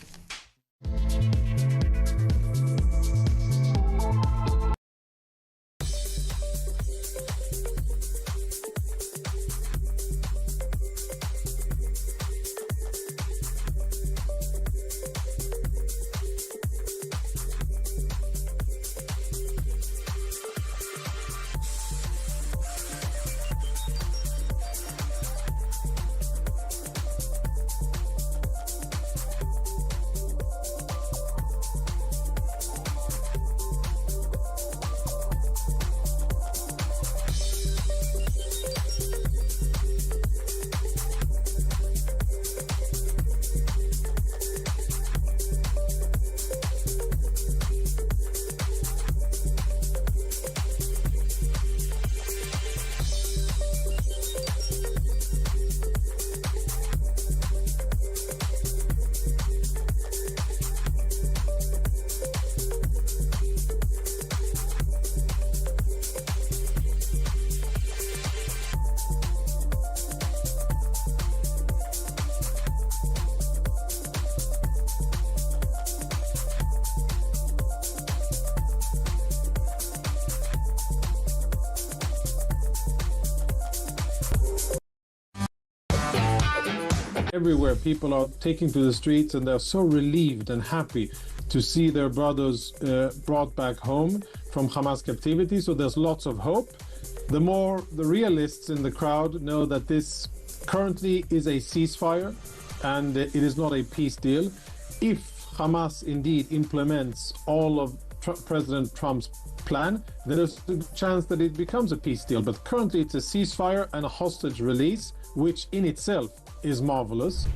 Everywhere, people are taking to the streets and they're so relieved and happy to see their brothers brought back home from Hamas captivity. So there's lots of hope. The realists in the crowd know that this currently is a ceasefire and it is not a peace deal. If Hamas indeed implements all of President Trump's plan, there's a chance that it becomes a peace deal. But currently it's a ceasefire and a hostage release, which in itself is marvelous.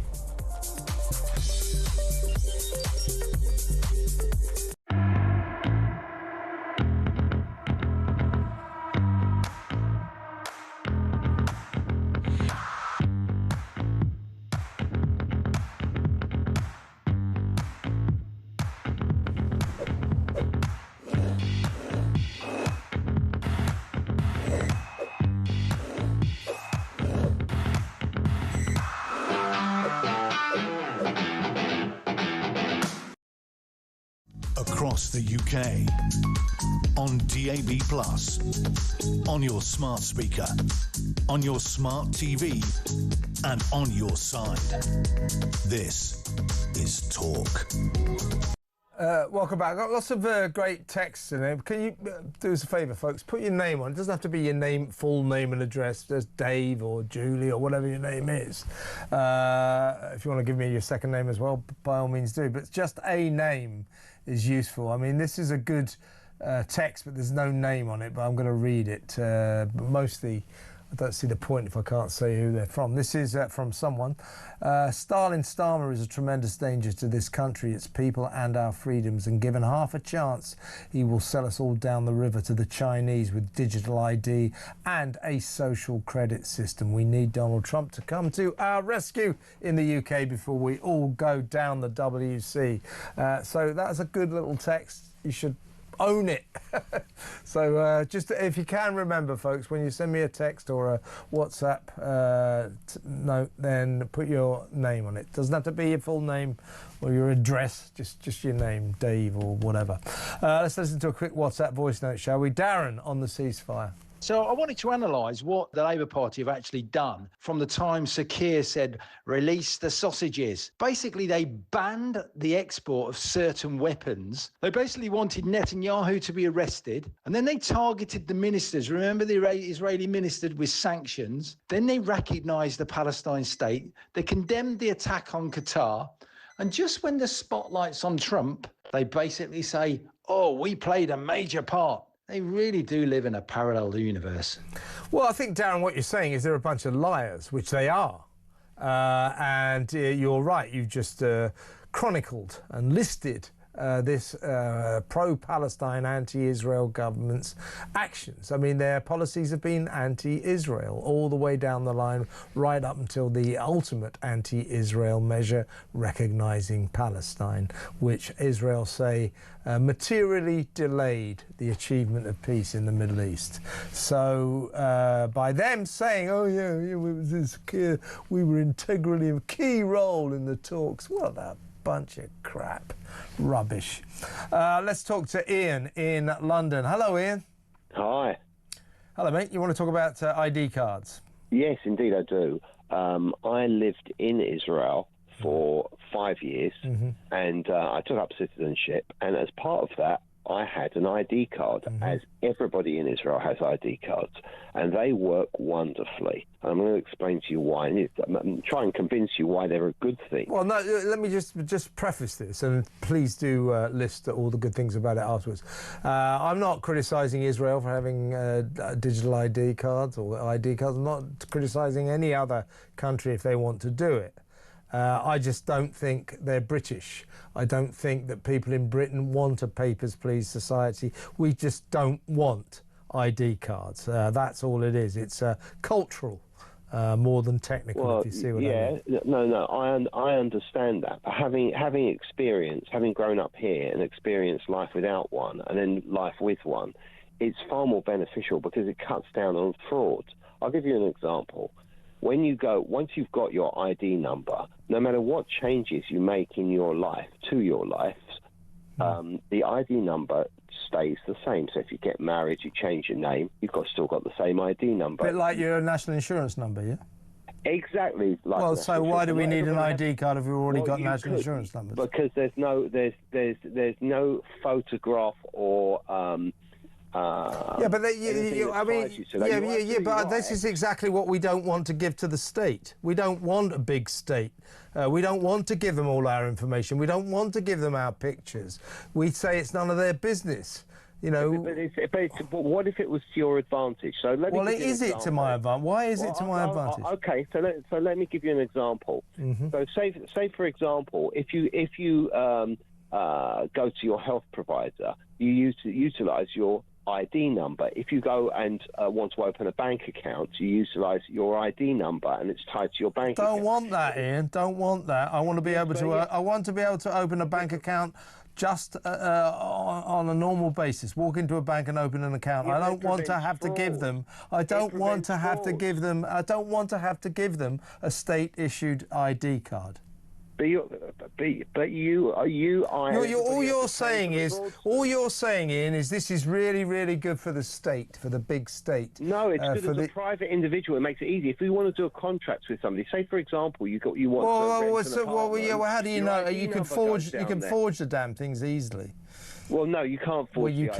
Across the UK, on DAB+, on your smart speaker, on your smart TV, and on your side. This is Talk. Welcome back. I've got lots of great texts in there. Can you do us a favour, folks? Put your name on. It doesn't have to be your name, full name and address. Just Dave or Julie or whatever your name is. If you want to give me your second name as well, by all means do. But just a name is useful. I mean, this is a good text, but there's no name on it, but I'm going to read it. Mostly, I don't see the point if I can't say who they're from. This is from someone. Stalin Starmer is a tremendous danger to this country, its people and our freedoms, and given half a chance, he will sell us all down the river to the Chinese with digital ID and a social credit system. We need Donald Trump to come to our rescue in the UK before we all go down the WC. So that's a good little text. You should own it. So just if you can remember, folks, when you send me a text or a WhatsApp note, then put your name on it. Doesn't have to be your full name or your address, just your name, Dave or whatever. Let's listen to a quick WhatsApp voice note, shall we? Darren on the ceasefire. So I wanted to analyse what the Labour Party have actually done from the time Sir Keir said, release the sausages. Basically, they banned the export of certain weapons. They basically wanted Netanyahu to be arrested, and then they targeted the ministers. Remember the Israeli minister with sanctions? Then they recognised the Palestine state. They condemned the attack on Qatar. And just when the spotlight's on Trump, they basically say, oh, we played a major part. They really do live in a parallel universe. Well, I think, Darren, what you're saying is they're a bunch of liars, which they are. And you're right, you've just chronicled and listed this pro-Palestine, anti-Israel government's actions. I mean, their policies have been anti-Israel all the way down the line, right up until the ultimate anti-Israel measure, recognising Palestine, which Israel say materially delayed the achievement of peace in the Middle East. So by them saying, oh yeah, it was this we were integrally a key role in the talks, what a bunch of crap. Rubbish. Let's talk to Ian in London. Hello, Ian. Hi. Hello, mate. You want to talk about ID cards? Yes, indeed I do. I lived in Israel for 5 years, and I took up citizenship, and as part of that, I had an ID card, as everybody in Israel has ID cards, and they work wonderfully. I'm going to explain to you why, and try and convince you why they're a good thing. Well, no, let me just preface this, and please do list all the good things about it afterwards. I'm not criticising Israel for having digital ID cards or ID cards. I'm not criticising any other country if they want to do it. I just don't think they're British. I don't think that people in Britain want a papers, please society. We just don't want ID cards. That's all it is. It's cultural more than technical, well, if you see what I mean. No, I understand that. But having experience, having grown up here and experienced life without one and then life with one, it's far more beneficial because it cuts down on fraud. I'll give you an example. When you go, once you've got your ID number, no matter what changes you make in your life, to your life, the ID number stays the same. So if you get married, you change your name, you've still got the same ID number. A bit like your national insurance number, yeah? Exactly. Like well, so why do we need an ID card if we've already got national insurance numbers? Because there's no photograph or yeah, but but this is exactly what we don't want to give to the state. We don't want a big state. We don't want to give them all our information. We don't want to give them our pictures. We say it's none of their business. You know, but what if it was to your advantage? So is it to my advantage? Why is it to my advantage? Okay, so let me give you an example. Mm-hmm. So say for example, if you go to your health provider, you utilize your ID number. If you go and want to open a bank account, you utilise your ID number, and it's tied to your bank account. Don't want that, Ian. Don't want that. I want to be able to. I want to be able to open a bank account just on a normal basis. Walk into a bank and open an account. I don't want to have to give them. I don't want to have to give them. I don't want to have to give them a state-issued ID card. All you're saying, Ian, is this is really, really good for the state, for the big state. No, it's good as a private individual. It makes it easy. If we want to do a contract with somebody, say for example, you want to rent an apartment, how do you know? You can forge the damn things easily. Well, no, you can't forge the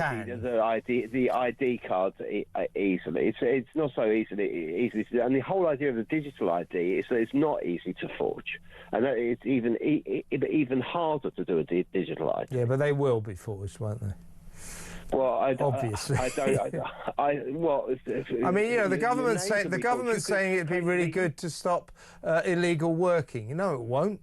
ID cards easily. It's not so easy, and the whole idea of the digital ID is that it's not easy to forge, and that it's even harder to do a digital ID. Yeah, but they will be forged, won't they? Well, obviously. I mean, you know, the government's saying it'd be really good to stop illegal working. You know, it won't.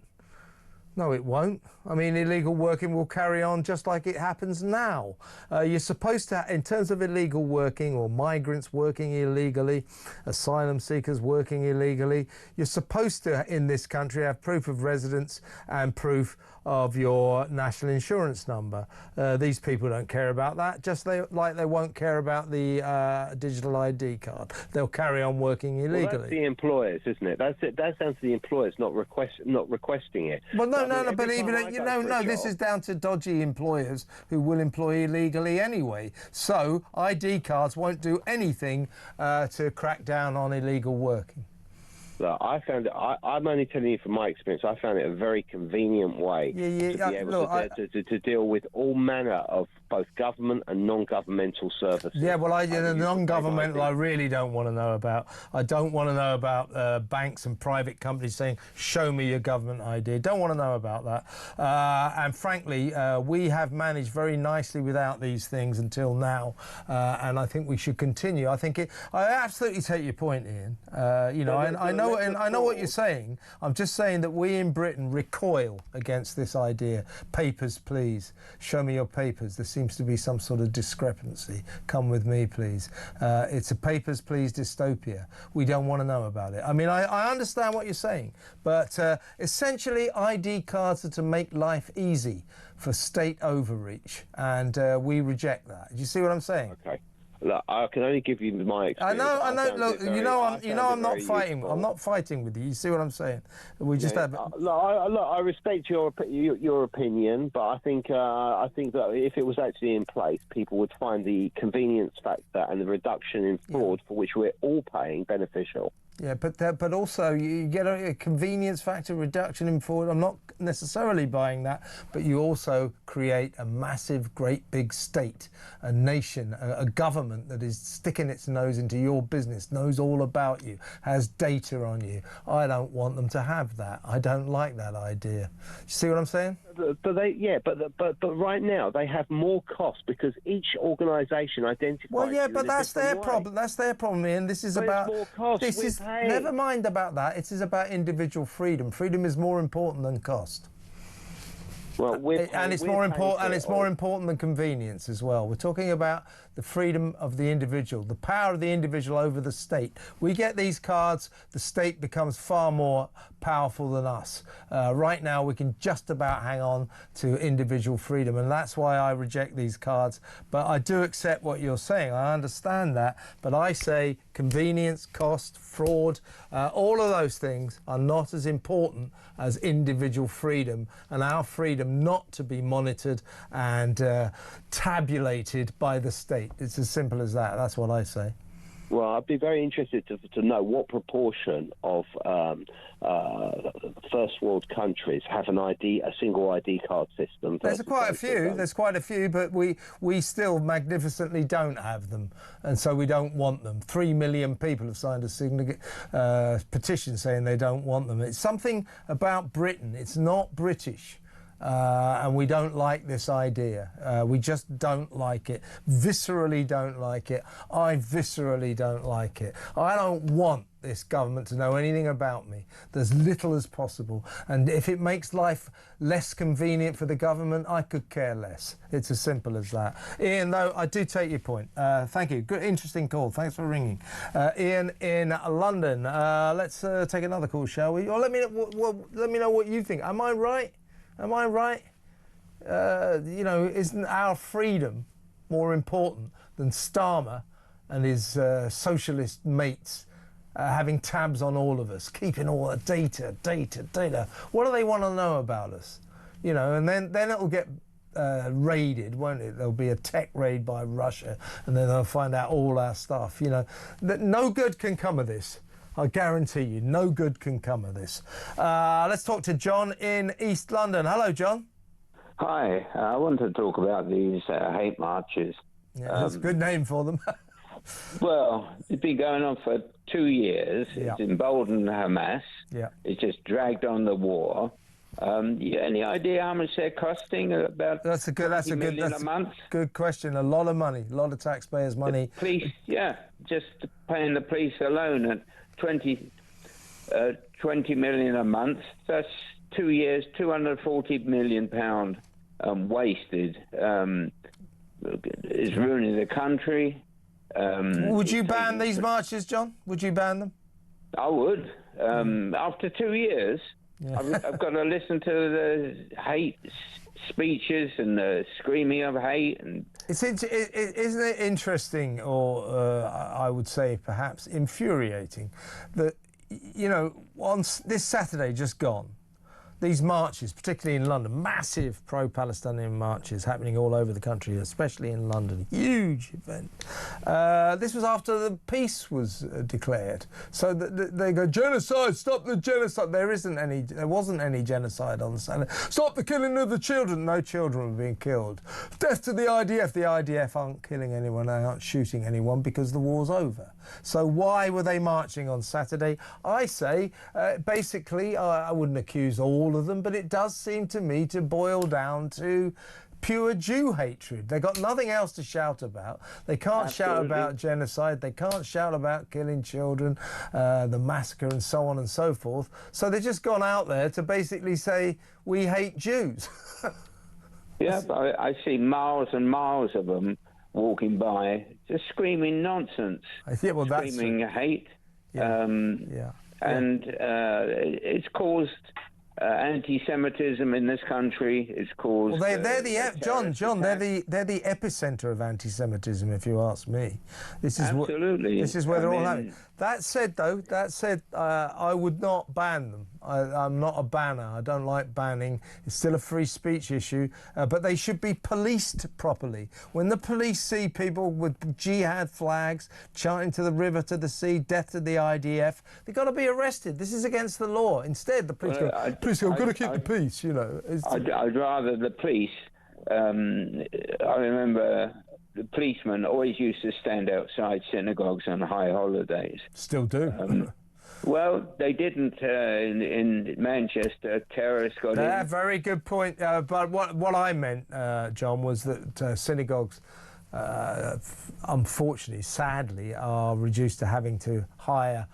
No, it won't. I mean, illegal working will carry on just like it happens now. You're supposed to, in terms of illegal working or migrants working illegally, asylum seekers working illegally, you're supposed to, in this country, have proof of residence and proof of your national insurance number. These people don't care about that, just like they won't care about the digital ID card. They'll carry on working illegally. Well, that's the employers, isn't it? That's down to the employers not requesting it. Well, but even this is down to dodgy employers who will employ illegally anyway. So ID cards won't do anything to crack down on illegal working. Look, I found it. I'm only telling you from my experience. I found it a very convenient way to be able to deal with all manner of both government and non-governmental services. Yeah, well, the non-governmental I really don't want to know about. I don't want to know about banks and private companies saying, "Show me your government ID." Don't want to know about that. And frankly, we have managed very nicely without these things until now, and I think we should continue. I absolutely take your point, Ian. I know what you're saying. I'm just saying that we in Britain recoil against this idea. Papers, please. Show me your papers. There seems to be some sort of discrepancy. Come with me, please. It's a papers, please dystopia. We don't want to know about it. I mean, I understand what you're saying, but essentially ID cards are to make life easy for state overreach, and we reject that. Do you see what I'm saying? Okay. Look, I can only give you my experience. I know. Look, I'm not fighting. I'm not fighting with you. You see what I'm saying? We just have. Look, I respect your opinion, but I think that if it was actually in place, people would find the convenience factor and the reduction in fraud, for which we're all paying, beneficial. Yeah, but also you get a convenience factor reduction in fraud. I'm not necessarily buying that, but you also create a massive, great big state, a nation, a government that is sticking its nose into your business, knows all about you, has data on you. I don't want them to have that. I don't like that idea. You see what I'm saying? But right now they have more cost because each organisation identifies. Well, yeah, but that's their problem. That's their problem, Ian. This is about. More cost. This is. Never mind about that. It is about individual freedom. Freedom is more important than cost. Well, it's more important than convenience as well. We're talking about the freedom of the individual, the power of the individual over the state. We get these cards, the state becomes far more powerful than us. Right now, we can just about hang on to individual freedom, and that's why I reject these cards. But I do accept what you're saying. I understand that. But I say convenience, cost, fraud, all of those things are not as important as individual freedom and our freedom not to be monitored and tabulated by the state. It's as simple as that. That's what I say. Well, I'd be very interested to know what proportion of first world countries have a single ID card system. There's quite a few. There's quite a few, but we still magnificently don't have them, and so we don't want them. 3 million people have signed a petition saying they don't want them. It's something about Britain. It's not British. And we don't like this idea. We just don't like it. Viscerally don't like it. I viscerally don't like it. I don't want this government to know anything about me. There's little as possible. And if it makes life less convenient for the government, I could care less. It's as simple as that. Ian, though, I do take your point. Thank you. Good, interesting call. Thanks for ringing. Ian in London. Let's take another call, shall we? Or let me know what you think. Am I right? Am I right? You know, isn't our freedom more important than Starmer and his socialist mates having tabs on all of us, keeping all the data? What do they want to know about us? You know, and then it'll get raided, won't it? There'll be a tech raid by Russia, and then they'll find out all our stuff. You know, that no good can come of this. I guarantee you, no good can come of this. Let's talk to John in East London. Hello, John. Hi. I want to talk about these hate marches. Yeah, that's a good name for them. Well, it's been going on for 2 years. Yeah. It's emboldened Hamas. Yeah. It's just dragged on the war. Any idea how much they're costing? About that's a good a month. Good question. A lot of money, a lot of taxpayers' money. The police, yeah, just paying the police alone at 20 million a month. That's 2 years, £240 million wasted. It's ruining the country. Would you ban these marches, John? Would you ban them? I would. After 2 years, yeah. I've got to listen to the hate speeches and the screaming of hate. And isn't it interesting, or I would say perhaps infuriating, that, you know, on this Saturday just gone, these marches, particularly in London, massive pro-Palestinian marches happening all over the country, especially in London. Huge event. This was after the peace was declared. So they go, genocide, stop the genocide. There wasn't any genocide on Saturday. Stop the killing of the children. No children were being killed. Death to the IDF. The IDF aren't killing anyone, they aren't shooting anyone because the war's over. So why were they marching on Saturday? I say, basically, I wouldn't accuse all of them, but it does seem to me to boil down to pure Jew hatred. They've got nothing else to shout about. They can't shout about genocide. They can't shout about killing children, the massacre and so on and so forth. So they've just gone out there to basically say, we hate Jews. Yeah, but I see miles and miles of them walking by, just screaming nonsense, yeah, well, screaming hate. Yeah. And it's caused anti-Semitism in this country. It's caused. Well, they're the epicenter of anti-Semitism, if you ask me. This is absolutely. This is where they're all happening. That said, I would not ban them. I'm not a banner. I don't like banning. It's still a free speech issue, but they should be policed properly. When the police see people with jihad flags chanting to the river, to the sea, death to the IDF, they've got to be arrested. This is against the law. Instead, the police go, I've got to keep the peace, you know. I'd rather the police. I remember the policemen always used to stand outside synagogues on high holidays. Still do. Well, they didn't in Manchester. Terrorists got in. Very good point. But what I meant, John, was that synagogues, unfortunately, sadly, are reduced to having to hire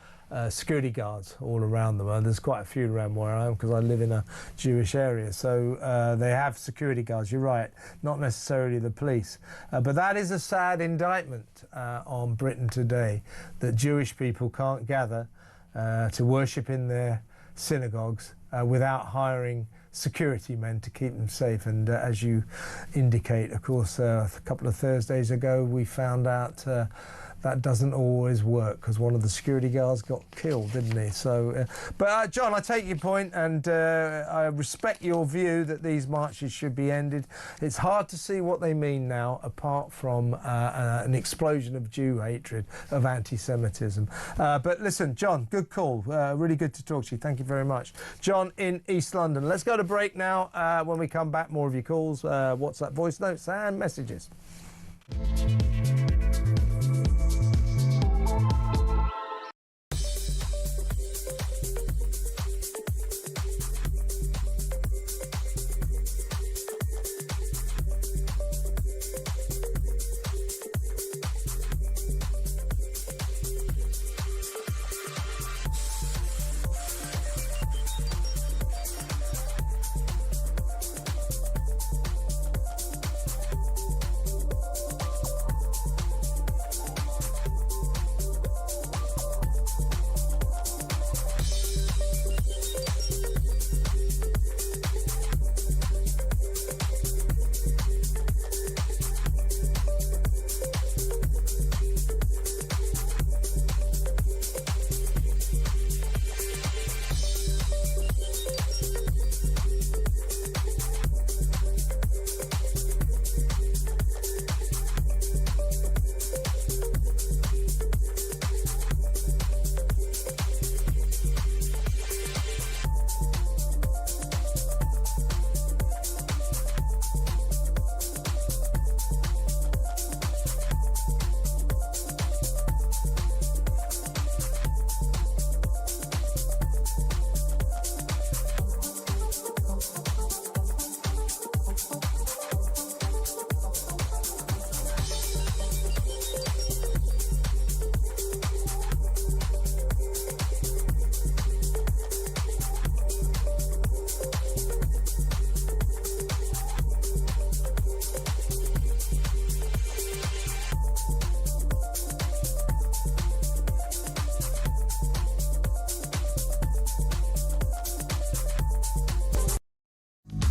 security guards all around them. There's quite a few around where I am because I live in a Jewish area. So they have security guards, you're right, not necessarily the police. But that is a sad indictment on Britain today, that Jewish people can't gather to worship in their synagogues without hiring security men to keep them safe. And as you indicate, of course, a couple of Thursdays ago, we found out that doesn't always work, because one of the security guards got killed, didn't he? So, but John, I take your point, and I respect your view that these marches should be ended. It's hard to see what they mean now, apart from an explosion of Jew hatred, of anti-Semitism. But listen, John, good call. Really good to talk to you. Thank you very much. John in East London. Let's go to break now. When we come back, more of your calls, WhatsApp voice notes and messages.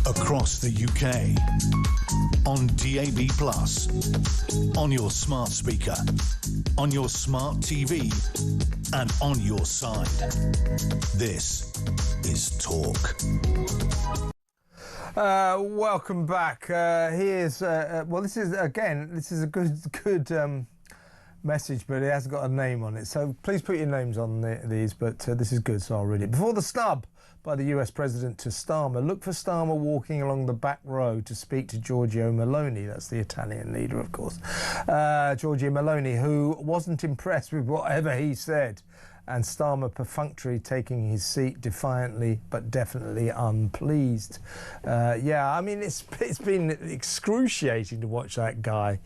Across the UK, on DAB+, on your smart speaker, on your smart TV, and on your side. This is Talk. Welcome back. Here's well, this is a good message, but it hasn't got a name on it. So please put your names on these. But this is good, so I'll read it. Before the snub by the US President to Starmer, look for Starmer walking along the back row to speak to Giorgio Meloni. That's the Italian leader, of course. Giorgio Meloni, who wasn't impressed with whatever he said, and Starmer perfunctorily taking his seat defiantly but definitely unpleased. Yeah, I mean, it's been excruciating to watch that guy.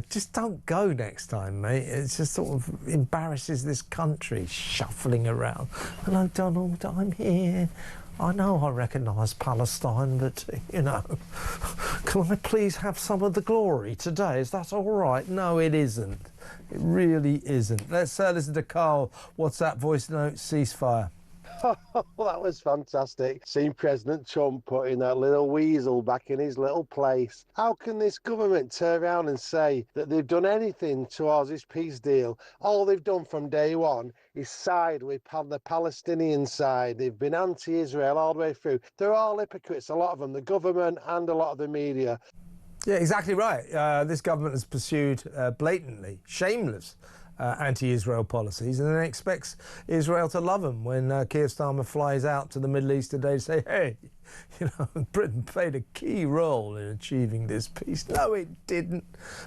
Just don't go next time, mate. It just sort of embarrasses this country, shuffling around. Hello, Donald, I'm here. I know I recognise Palestine, but, can I please have some of the glory today? Is that all right? No, it isn't. It really isn't. Let's listen to Carl. WhatsApp voice note, ceasefire. That was fantastic. Seeing President Trump putting that little weasel back in his little place. How can this government turn around and say that they've done anything towards this peace deal? All they've done from day one is side with the Palestinian side. They've been anti-Israel all the way through. They're all hypocrites, a lot of them, the government and a lot of the media. Yeah, exactly right. This government has pursued blatantly, shameless anti-Israel policies, and then expects Israel to love them when Keir Starmer flies out to the Middle East today to say, hey, Britain played a key role in achieving this peace. No, it didn't.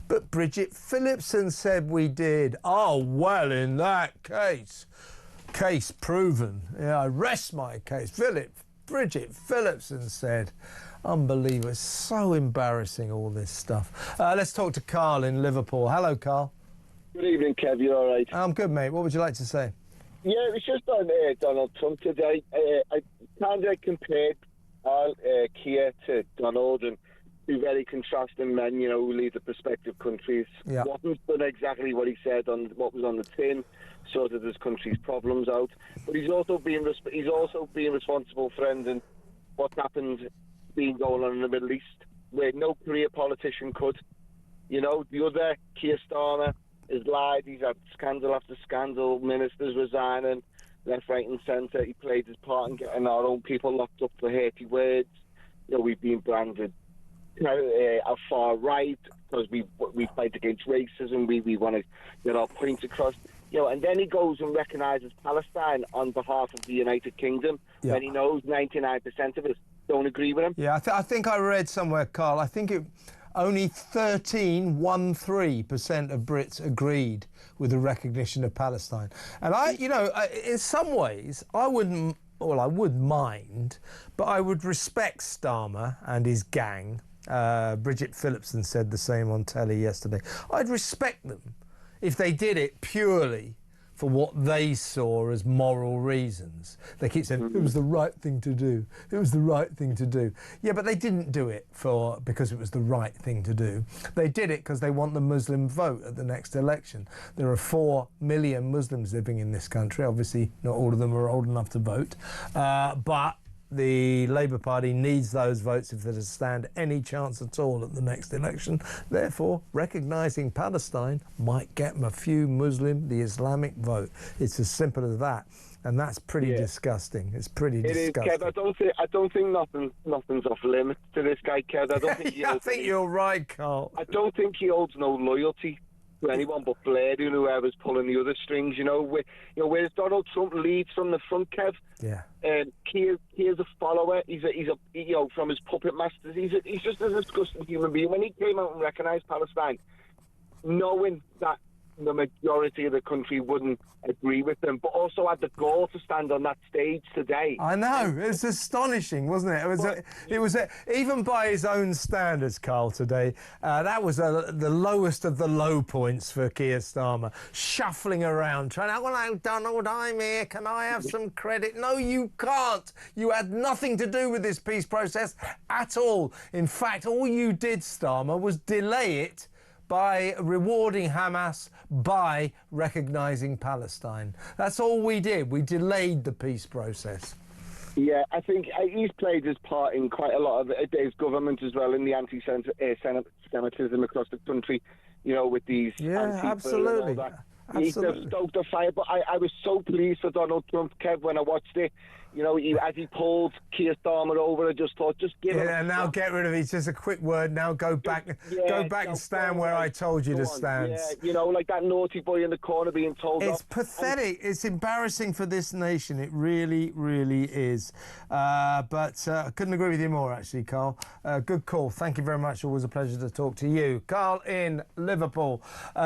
But Bridget Phillipson said we did. Oh, well, in that case proven. Yeah, I rest my case. Bridget Phillipson said. Unbelievable. It's so embarrassing, all this stuff. Let's talk to Carl in Liverpool. Hello, Carl. Good evening, Kev. You all right? I'm good, mate. What would you like to say? Yeah, it was just on Donald Trump today. I kind of compared Keir to Donald, and two very contrasting men, who lead the prospective countries. Yeah. Wasn't done exactly what he said on what was on the tin, sorted his country's problems out. But he's also being responsible for ending what's happened, being going on in the Middle East, where no career politician could. The other, Keir Starmer, has lied. He's had scandal after scandal, ministers resigning left, right and centre. He played his part in getting our own people locked up for hurty words. You know, we've been branded a far right because we fight against racism. We want to get our points across. You know, and then he goes and recognises Palestine on behalf of the United Kingdom when he knows 99% of us don't agree with him. Yeah, I think I read somewhere, Carl, I think only 13% of Brits agreed with the recognition of Palestine. And in some ways, I would mind, but I would respect Starmer and his gang. Bridget Phillipson said the same on telly yesterday. I'd respect them if they did it purely for what they saw as moral reasons. They keep saying, it was the right thing to do. It was the right thing to do. Yeah, but they didn't do it because it was the right thing to do. They did it because they want the Muslim vote at the next election. There are 4 million Muslims living in this country. Obviously, not all of them are old enough to vote. But the Labour Party needs those votes if they're to stand any chance at all at the next election. Therefore, recognising Palestine might get them a few the Islamic vote. It's as simple as that. And that's pretty disgusting. It's pretty disgusting. Is, Kev. I don't think nothing's off limits to this guy, Kev. I don't think I think you're right, Carl. I don't think he holds no loyalty to anyone but Blair and whoever's pulling the other strings. Whereas Donald Trump leads from the front, Kev. Yeah. Keir's a follower. He's from his puppet masters. He's just a disgusting human being. When he came out and recognised Palestine, knowing that the majority of the country wouldn't agree with them, but also had the gall to stand on that stage today. I know, it's astonishing, wasn't it? It was even by his own standards, Carl, today, that was the lowest of the low points for Keir Starmer, shuffling around, trying to, well, Donald, I'm here, can I have some credit? No, you can't. You had nothing to do with this peace process at all. In fact, all you did, Starmer, was delay it by rewarding Hamas, by recognising Palestine. That's all we did. We delayed the peace process. Yeah, I think he's played his part in quite a lot of his government as well in the anti-Semitism across the country, with these absolutely. And all that. He stoked the fire, but I was so pleased for Donald Trump, Kev, when I watched it. As he pulled Keir Starmer over, I just thought, just give him. Yeah, now get rid of it. It's just a quick word. Now go back and stand where I told you to stand. Yeah, like that naughty boy in the corner being told off. It's pathetic. It's embarrassing for this nation. It really, really is. But I couldn't agree with you more, actually, Carl. Good call. Thank you very much. Always a pleasure to talk to you. Carl in Liverpool. In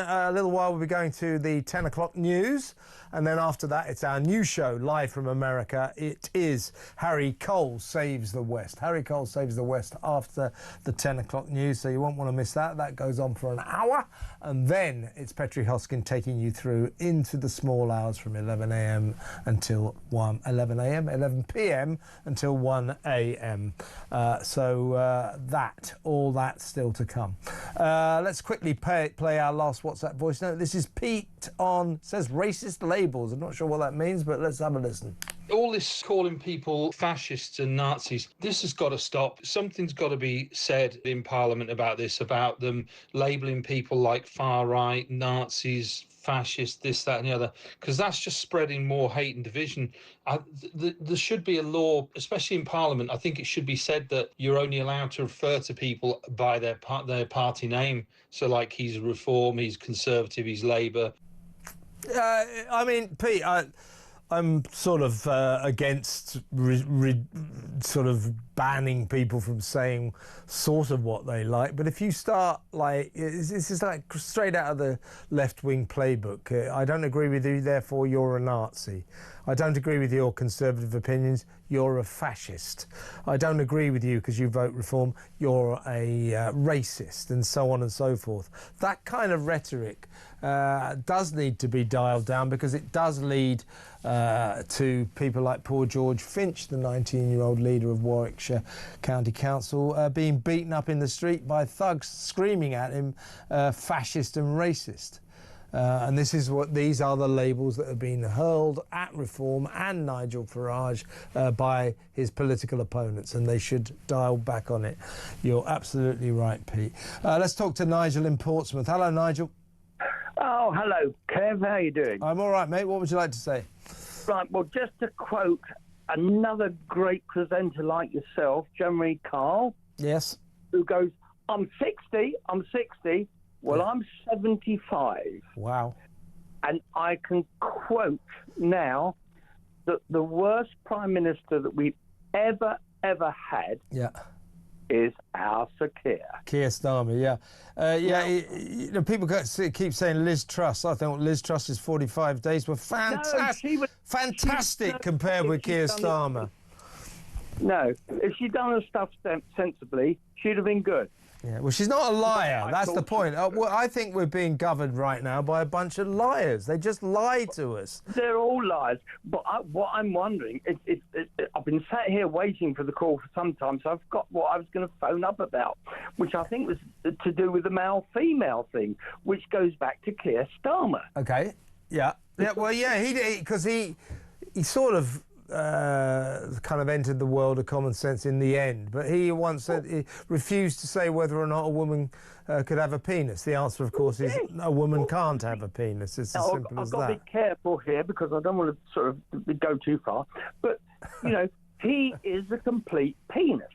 a little while, we'll be going to the 10 o'clock news. And then after that, it's our new show, live from America. It is Harry Cole Saves the West. Harry Cole Saves the West after the 10 o'clock news, so you won't want to miss that. That goes on for an hour. And then it's Petri Hoskin taking you through into the small hours from 11 p.m. until 1 a.m. All that still to come. Let's quickly play our last WhatsApp voice note. This is Pete says racist labels. I'm not sure what that means, but let's have a listen. All this calling people fascists and Nazis, this has got to stop. Something's got to be said in Parliament about this, about them labelling people like far right, Nazis, fascists, this, that and the other, because that's just spreading more hate and division. There should be a law, especially in Parliament. I think it should be said that you're only allowed to refer to people by their party name. So like he's Reform, he's Conservative, he's Labour. Pete, I'm sort of against sort of banning people from saying sort of what they like. But if you start this is like straight out of the left-wing playbook. I don't agree with you, therefore you're a Nazi. I don't agree with your conservative opinions, you're a fascist. I don't agree with you because you vote Reform, you're a racist, and so on and so forth. That kind of rhetoric does need to be dialed down, because it does lead to people like poor George Finch, the 19-year-old leader of Warwickshire County Council, being beaten up in the street by thugs screaming at him fascist and racist. And these are the labels that have been hurled at Reform and Nigel Farage by his political opponents, and they should dial back on it. You're absolutely right, Pete. Let's talk to Nigel in Portsmouth. Hello, Nigel. Oh, hello, Kev. How are you doing? I'm all right, mate. What would you like to say? Right, well, just to quote another great presenter like yourself, Jeremy Carl. Yes. Who goes, I'm 60. Well, I'm 75. Wow. And I can quote now that the worst Prime Minister that we've ever had is our Sir Keir Starmer, yeah. People keep saying Liz Truss. I think Liz Truss's 45 days were fantastic compared with Keir Starmer. No, if she'd done her stuff sensibly, she'd have been good. Yeah, well, she's not a liar. That's the point. Well, I think we're being governed right now by a bunch of liars. They just lie to us. They're all liars. But what I'm wondering is, I've been sat here waiting for the call for some time, so I've got what I was going to phone up about, which I think was to do with the male-female thing, which goes back to Keir Starmer. Okay. Yeah. Well, yeah, because he sort of kind of entered the world of common sense in the end, but he once said he refused to say whether or not a woman could have a penis. The answer, of course, is a woman can't have a penis. It's as simple as that. I've got to be careful here because I don't want to sort of go too far, but, you know, he is a complete penis.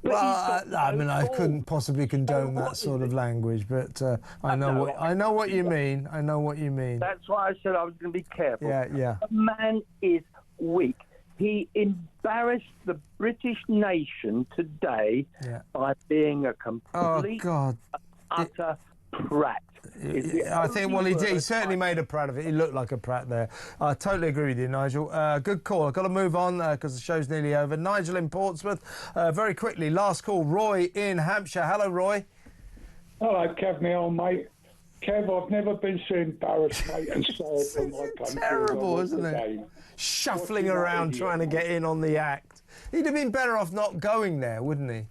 Well, I mean, I couldn't possibly condone that sort of language, but I know what you mean. I know what you mean. That's why I said I was going to be careful. Yeah. The man is weak. He embarrassed the British nation today by being a complete, utter prat. I think, well, he certainly made a prat of it. He looked like a prat there. I totally agree with you, Nigel. Good call. I've got to move on because the show's nearly over. Nigel in Portsmouth. Very quickly, last call. Roy in Hampshire. Hello, Roy. Hello, Kev, me old mate. Kev, I've never been so embarrassed, mate, and sad for my country. Terrible, isn't it? Shuffling around trying to get in on the act. He'd have been better off not going there, wouldn't he?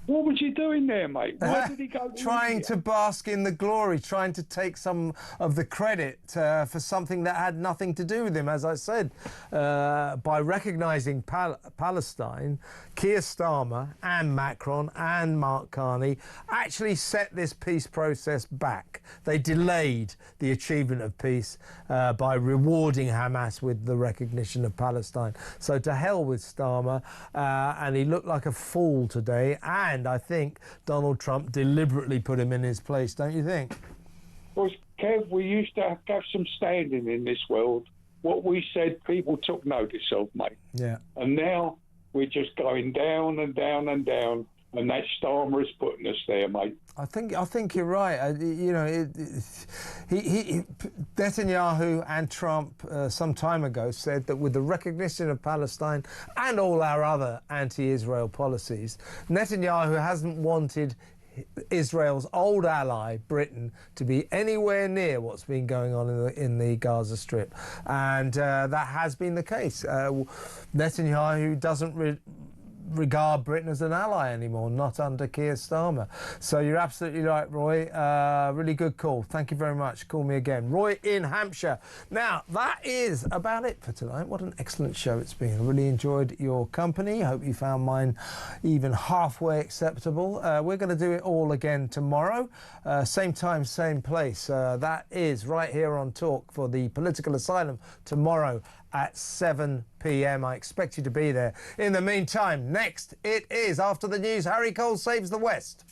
What was he doing there, mate? Why did he go to trying India? to bask in the glory, trying to take some of the credit for something that had nothing to do with him. As I said, by recognising Palestine, Keir Starmer and Macron and Mark Carney actually set this peace process back. They delayed the achievement of peace by rewarding Hamas with the recognition of Palestine. So to hell with Starmer, and he looked like a fool today. And I think Donald Trump deliberately put him in his place, don't you think? Well, Kev, we used to have some standing in this world. What we said, people took notice of, mate. Yeah. And now we're just going down and down and down, and that Starmer is putting us there, mate. I think you're right. Netanyahu and Trump some time ago said that with the recognition of Palestine and all our other anti-Israel policies, Netanyahu hasn't wanted Israel's old ally, Britain, to be anywhere near what's been going on in the Gaza Strip. And that has been the case. Netanyahu doesn't regard Britain as an ally anymore, not under Keir Starmer. So you're absolutely right, Roy. Really good call. Thank you very much. Call me again. Roy in Hampshire. Now, that is about it for tonight. What an excellent show it's been. I really enjoyed your company. Hope you found mine even halfway acceptable. We're going to do it all again tomorrow. Same time, same place. That is right here on Talk for the Political Asylum tomorrow at 7 p.m. I expect you to be there. In the meantime, next it is, after the news, Harry Cole Saves the West.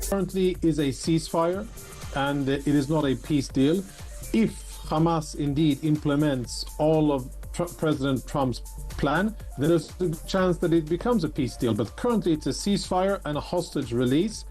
currently is a ceasefire and it is not a peace deal. If Hamas indeed implements all of President Trump's plan, then there's a chance that it becomes a peace deal. But currently it's a ceasefire and a hostage release.